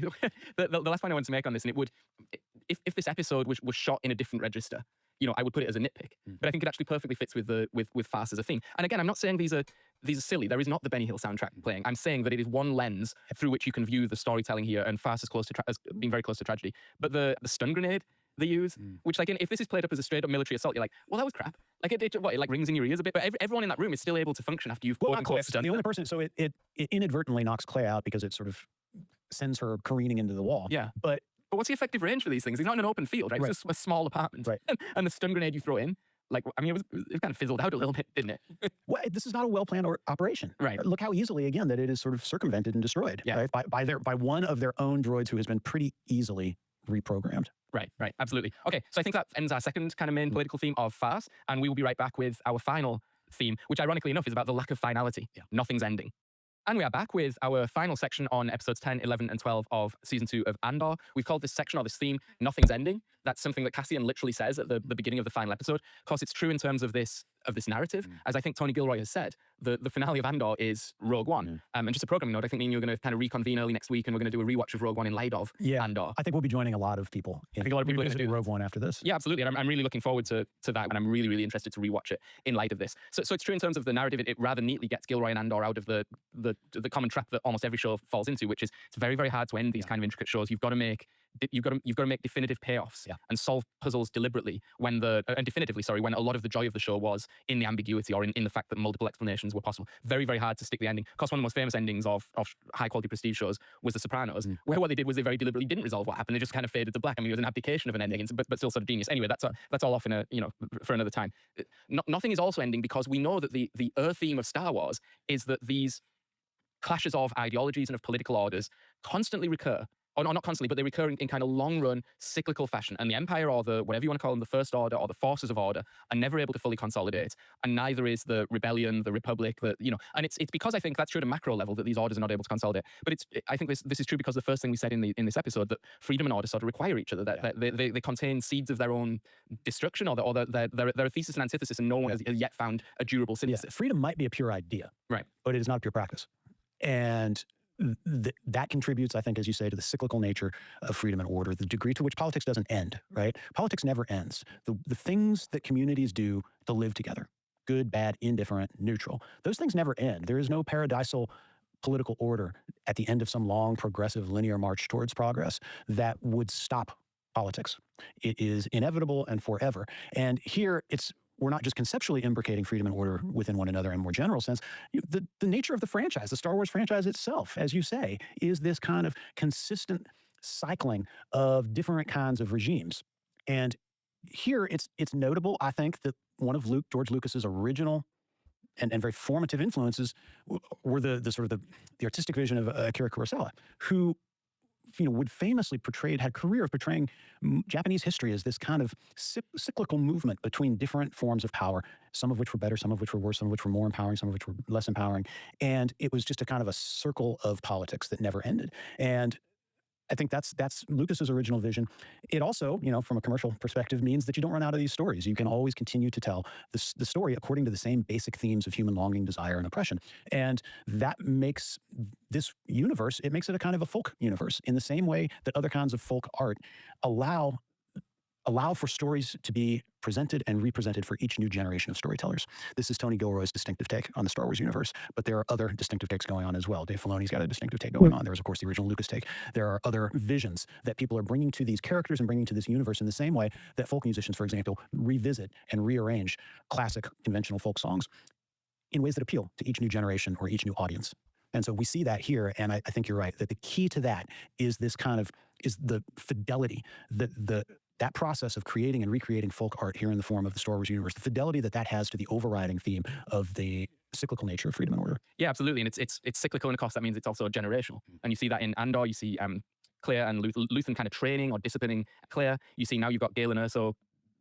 The last point I wanted to make on this, and it would, if this episode was shot in a different register, you know, I would put it as a nitpick. But I think it actually perfectly fits with farce as a theme. And again, I'm not saying these are silly. There is not the Benny Hill soundtrack playing. I'm saying that it is one lens through which you can view the storytelling here, and farce is as being very close to tragedy. But the stun grenade they use, which, like, if this is played up as a straight up military assault, you're like, well, that was crap. Like, it like rings in your ears a bit. But everyone in that room is still able to function after you've quote unquote stunned. The only person, so it inadvertently knocks Clay out because it sort of sends her careening into the wall. Yeah. But what's the effective range for these things? It's not in an open field, right? It's just a small apartment. Right. And the stun grenade you throw in, like, I mean, it kind of fizzled out a little bit, didn't it? well, this is not a well-planned operation. Right. Look how easily, again, that it is sort of circumvented and destroyed. Yeah. Right? By one of their own droids who has been pretty easily reprogrammed. Right, absolutely. Okay, so I think that ends our second kind of main political theme of farce, and we will be right back with our final theme, which ironically enough is about the lack of finality. Yeah. Nothing's ending. And we are back with our final section on episodes 10, 11, and 12 of season 2 of Andor. We've called this section or this theme, Nothing's Ending. That's something that Cassian literally says at the beginning of the final episode. Of course, it's true in terms of this narrative. As I think Tony Gilroy has said, the finale of Andor is Rogue One. And just a programming note, I think me and you are going to kind of reconvene early next week, and we're going to do a rewatch of Rogue One in light of Andor. I think we'll be joining a lot of people. I think a lot of people are going to do Rogue One after this. Yeah, absolutely. And I'm really looking forward to that, and I'm really, really interested to rewatch it in light of this. So it's true in terms of the narrative. It rather neatly gets Gilroy and Andor out of the common trap that almost every show falls into, which is it's very, very hard to end these kind of intricate shows. You've got to make definitive payoffs and solve puzzles deliberately when definitively when a lot of the joy of the show was in the ambiguity or in the fact that multiple explanations were possible. Very, very hard to stick the ending. Of course, one of the most famous endings of high quality prestige shows was The Sopranos, where what they did was they very deliberately didn't resolve what happened. They just kind of faded to black. I mean, it was an abdication of an ending, but still sort of genius. Anyway, that's all off in for another time. Nothing is also ending because we know that the theme of Star Wars is that these clashes of ideologies and of political orders constantly recur. Or not constantly, but they recur in kind of long-run cyclical fashion. And the Empire, or the whatever you want to call them, the First Order or the Forces of Order, are never able to fully consolidate. And neither is the Rebellion, the Republic. And it's because I think that's true at a macro level that these orders are not able to consolidate. But I think this is true because the first thing we said in this episode, that freedom and order sort of require each other. That they contain seeds of their own destruction, or they're a thesis and antithesis, and no one has yet found a durable synthesis. Yeah. Freedom might be a pure idea, right? But it is not a pure practice. And that contributes, I think, as you say, to the cyclical nature of freedom and order, the degree to which politics doesn't end, right? Politics never ends. The things that communities do to live together, good, bad, indifferent, neutral, those things never end. There is no paradisal political order at the end of some long, progressive, linear march towards progress that would stop politics. It is inevitable and forever. And here we're not just conceptually imbricating freedom and order within one another in a more general sense. The nature of the franchise, the Star Wars franchise itself, as you say, is this kind of consistent cycling of different kinds of regimes. And here it's notable, I think, that one of George Lucas's original and very formative influences were the sort of the artistic vision of Akira Kurosawa, who would famously had a career of portraying Japanese history as this kind of cyclical movement between different forms of power, some of which were better, some of which were worse, some of which were more empowering, some of which were less empowering. And it was just a kind of a circle of politics that never ended. And I think that's Lucas's original vision. It also, from a commercial perspective, means that you don't run out of these stories. You can always continue to tell the story according to the same basic themes of human longing, desire, and oppression. And that makes this universe, it makes it a kind of a folk universe in the same way that other kinds of folk art allow for stories to be presented and represented for each new generation of storytellers. This is Tony Gilroy's distinctive take on the Star Wars universe, but there are other distinctive takes going on as well. Dave Filoni's got a distinctive take going on. There's, of course, the original Lucas take. There are other visions that people are bringing to these characters and bringing to this universe in the same way that folk musicians, for example, revisit and rearrange classic conventional folk songs in ways that appeal to each new generation or each new audience. And so we see that here, and I think you're right, that the key to that is this kind of, is the fidelity, that process of creating and recreating folk art here in the form of the Star Wars universe, the fidelity that has to the overriding theme of the cyclical nature of freedom and order. Yeah, absolutely. And it's cyclical, and of course that means it's also generational. And you see that in Andor. You see Claire and Luthen kind of training or disciplining Claire. You see now you've got Galen Erso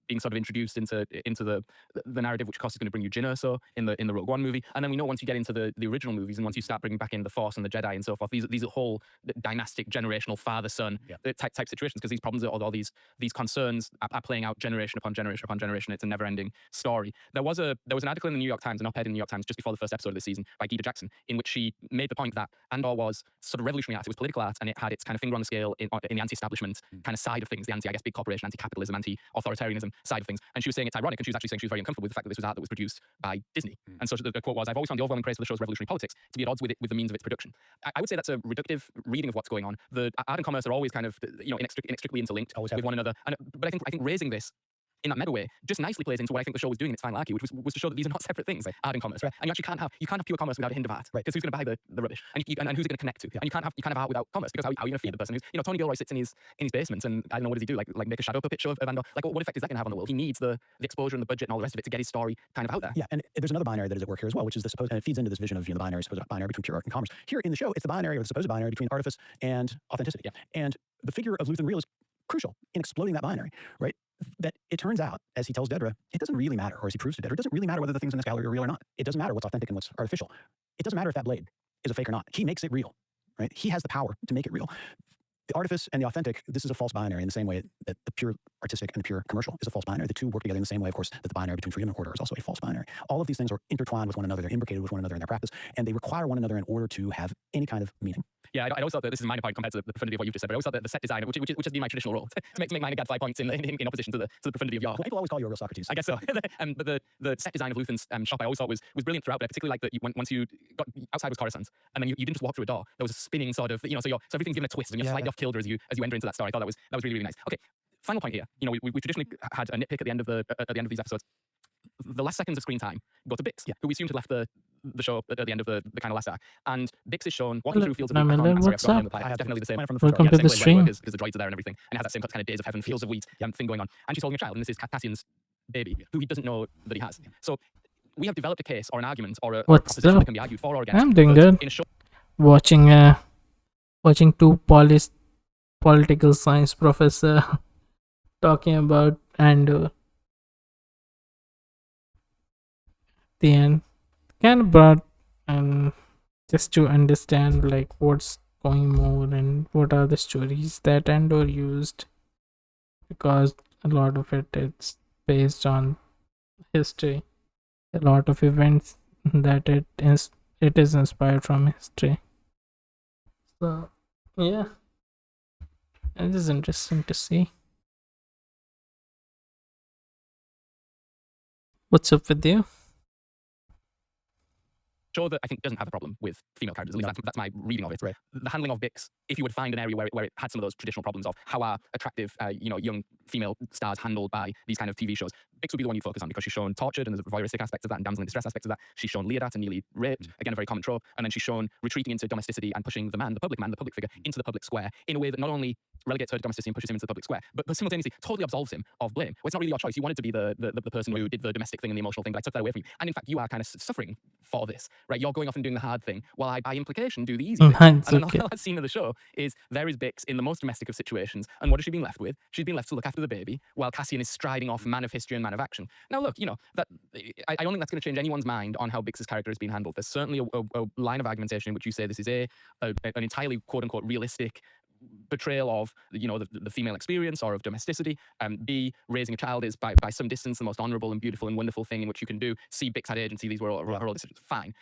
being sort of introduced into the narrative, which of course is going to bring you Jyn Erso in the Rogue One movie. And then we know once you get into the original movies and once you start bringing back in the Force and the Jedi and so forth, these are whole dynastic generational father-son type situations, because these problems or all these concerns are playing out generation upon generation upon generation. It's a never-ending story. There was an article in the New York Times, an op-ed in the New York Times just before the first episode of this season by Gita Jackson, in which she made the point that Andor was sort of revolutionary art. It was political art, and it had its kind of finger on the scale in the anti-establishment kind of side of things, the I guess, big corporation, anti-capitalism, anti-authoritarianism side of things. And she was saying it's ironic, and she was actually saying she was very uncomfortable with the fact that this was art that was produced by Disney. And so the quote was, "I've always found the overwhelming praise for the show's revolutionary politics to be at odds with the means of its production." I would say that's a reductive reading of what's going on. The art and commerce are always kind of inextricably interlinked with one another. But I think raising this in that meta way just nicely plays into what I think the show was doing in its final arc, which was to show that these are not separate things, art and commerce. And you actually can't have pure commerce without a hint of art, because who's going to buy the rubbish, and who's it going to connect to? And you can't have art without commerce, because how are you going to feed the person who's, Tony Gilroy sits in his basement, and I don't know, what does he do, like make a shadow puppet show of Andor? Like, what effect is that going to have on the world? He needs the exposure and the budget and all the rest of it to get his story kind of out there. Yeah, and there's another binary that is at work here as well, which is the supposed, and it feeds into this vision of the supposed binary between pure art and commerce. Here in the show, it's the binary, or the supposed binary, between artifice and authenticity. Yeah. And the figure of Luthen Rael is crucial in exploding that binary, right? That it turns out, as he tells Dedra, it doesn't really matter, or as he proves to Dedra, it doesn't really matter whether the things in this gallery are real or not. It doesn't matter what's authentic and what's artificial. It doesn't matter if that blade is a fake or not. He makes it real, right? He has the power to make it real. The artifice and the authentic, this is a false binary in the same way that the pure artistic and the pure commercial is a false binary. The two work together in the same way, of course, that the binary between freedom and order is also a false binary. All of these things are intertwined with one another. They're imbricated with one another in their practice, and they require one another in order to have any kind of meaning. Yeah, I always thought that this is a minor point compared to the profundity of what you've just said, but I always thought that the set design, which has been my traditional role, to make minor gadfly points in opposition to the profundity of your. Well, people always call you a real Socrates. I guess so. But the set design of Luthen's shop I always thought was brilliant throughout, but I particularly like that once you got outside was Coruscant, and then you didn't just walk through a door. There was a spinning sort of, so everything's given a twist, and you're slightly off kilter as you enter into that story. I thought that was really, really nice. Okay, final point here. We traditionally had a nitpick at the end of these episodes. The last seconds of screen time go to Bix, who we assumed had left the show at the end of the kind of last arc. And Bix is shown walking through fields of wheat. What's up? It's definitely the same. Welcome to the stream. Because the droids are there and everything. And it has that same kind of days of heaven, fields of wheat thing going on. And she's holding a child, and this is Cassian's baby, who he doesn't know that he has. So we have developed a case or an argument or a proposition that can be argued for or against. I'm doing good. In a show, watching two political science professor talking about Andor. The end kind of brought just to understand like what's going more and what are the stories that Andor used, because a lot of it's based on history, a lot of events that it is inspired from history. So yeah, it is interesting to see. What's up with you? Show that I think doesn't have a problem with female characters. At least that's my reading of it. Right. The handling of Bix, if you would find an area where it had some of those traditional problems of how are attractive, young female stars handled by these kind of TV shows, Bix would be the one you focus on, because she's shown tortured and there's voyeuristic aspects of that and damsel in distress aspects of that. She's shown leered at and nearly raped, again a very common trope, and then she's shown retreating into domesticity and pushing the public figure, into the public square in a way that not only relegates her to domesticity and pushes him into the public square, but simultaneously totally absolves him of blame. Well, it's not really your choice. You wanted to be the person who did the domestic thing and the emotional thing, but I took that away from you. And in fact, you are kind of suffering for this, right? You're going off and doing the hard thing, while I, by implication, do the easy thing. And then the last scene of the show is there is Bix in the most domestic of situations, and what has she been left with? She's been left to look after the baby, while Cassian is striding off man of history and man of action. Now, look, that I don't think that's going to change anyone's mind on how Bix's character has been handled. There's certainly a line of argumentation in which you say this is an entirely quote-unquote realistic portrayal of the female experience or of domesticity. B, raising a child is by some distance the most honourable and beautiful and wonderful thing in which you can do. C, Bix had agency. These were all decisions. Fine.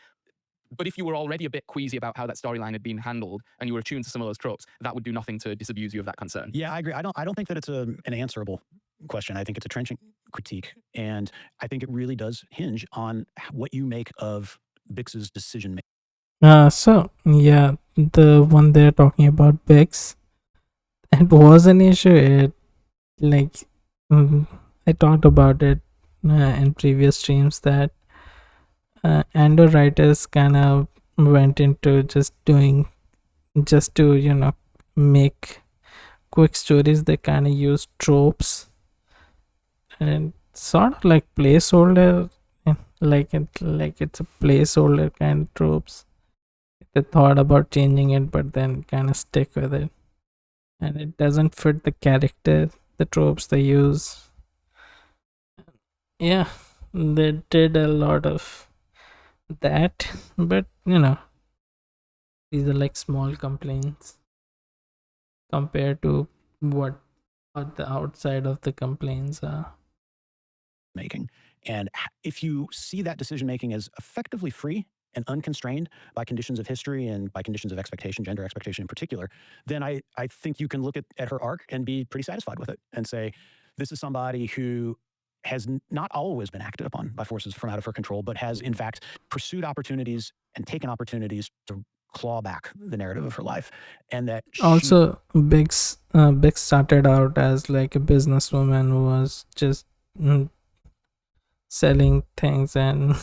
But if you were already a bit queasy about how that storyline had been handled and you were attuned to some of those tropes, that would do nothing to disabuse you of that concern. Yeah, I agree. I don't think that it's an answerable question. I think it's a trenchant critique, and I think it really does hinge on what you make of Bix's decision making. So yeah, the one they're talking about, Bix, it was an issue. I talked about it in previous streams that Andor writers kind of went into just to make quick stories. They kind of use tropes and sort of like placeholder, like it's a placeholder kind of tropes. They thought about changing it, but then kind of stick with it, and it doesn't fit the character, the tropes they use. Yeah, they did a lot of that, but these are like small complaints compared to what the outside of the complaints are. making. And if you see that decision making as effectively free and unconstrained by conditions of history and by conditions of expectation, gender expectation in particular, then I think you can look at her arc and be pretty satisfied with it and say, this is somebody who has not always been acted upon by forces from out of her control, but has in fact pursued opportunities and taken opportunities to claw back the narrative of her life. And that she Also, Bix started out as like a businesswoman who was just selling things and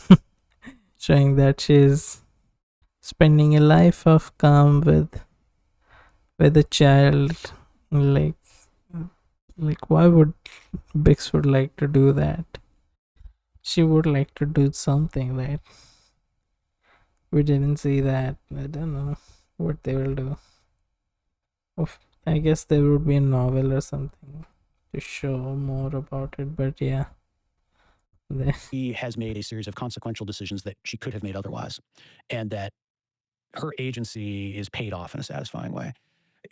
showing that she's spending a life of calm with a child. Like, why would Bix would like to do that? She would like to do something, right? We didn't see that. I don't know what they will do. I guess there would be a novel or something to show more about it, but yeah. She has made a series of consequential decisions that she could have made otherwise, and that her agency is paid off in a satisfying way.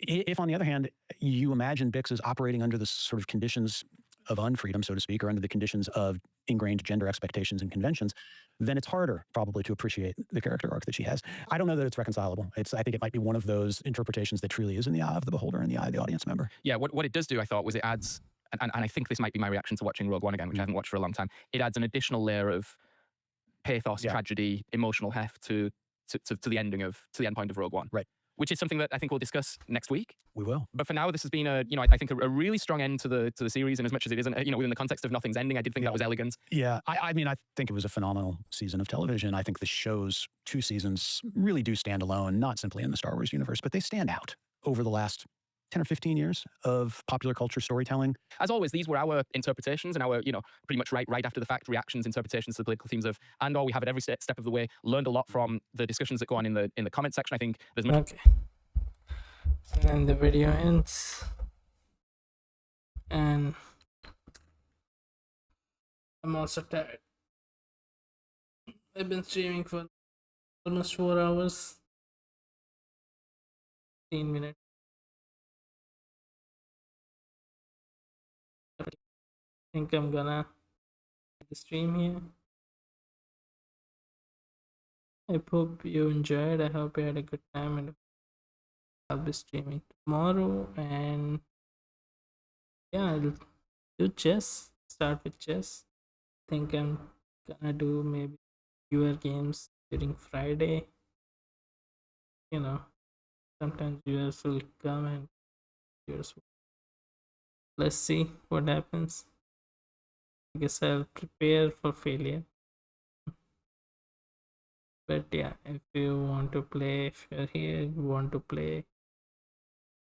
If, on the other hand, you imagine Bix as operating under the sort of conditions of unfreedom, so to speak, or under the conditions of ingrained gender expectations and conventions, then it's harder probably to appreciate the character arc that she has. I don't know that it's reconcilable. I think it might be one of those interpretations that truly is in the eye of the beholder and the eye of the audience member. Yeah, what it does do, I thought, was it adds, and I think this might be my reaction to watching Rogue One again, which I haven't watched for a long time. It adds an additional layer of pathos, tragedy, emotional heft to the end point of Rogue One. Right. Which is something that I think we'll discuss next week. We will. But for now, this has been I think a really strong end to the series. And as much as it isn't, within the context of Nothing's ending, I did think that was elegant. Yeah, I mean, I think it was a phenomenal season of television. I think the show's 2 seasons really do stand alone, not simply in the Star Wars universe, but they stand out over the last 10 or 15 years of popular culture storytelling. As always, these were our interpretations and our, pretty much right after the fact reactions, interpretations to the political themes of Andor. We have at every step of the way learned a lot from the discussions that go on in the comment section. I think there's much. Okay. And then the video ends. And I'm also tired. I've been streaming for almost 4 hours. 15 minutes. I think I'm gonna end the stream here. I hope you enjoyed. I hope you had a good time, and I'll be streaming tomorrow. And yeah, I'll do chess. Start with chess. I think I'm gonna do maybe viewer games during Friday. Sometimes viewers will come and viewers will. Let's see what happens. I guess I'll prepare for failure. But yeah, if you want to play, if you're here, you want to play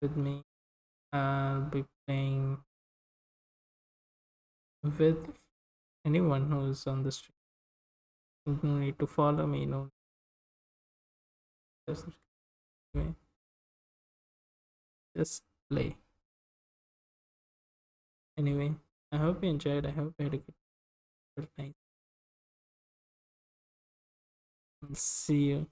with me, I'll be playing with anyone who's on the stream. You don't need to follow me, just play. Anyway, I hope you enjoyed. I hope you had a good night. I'll see you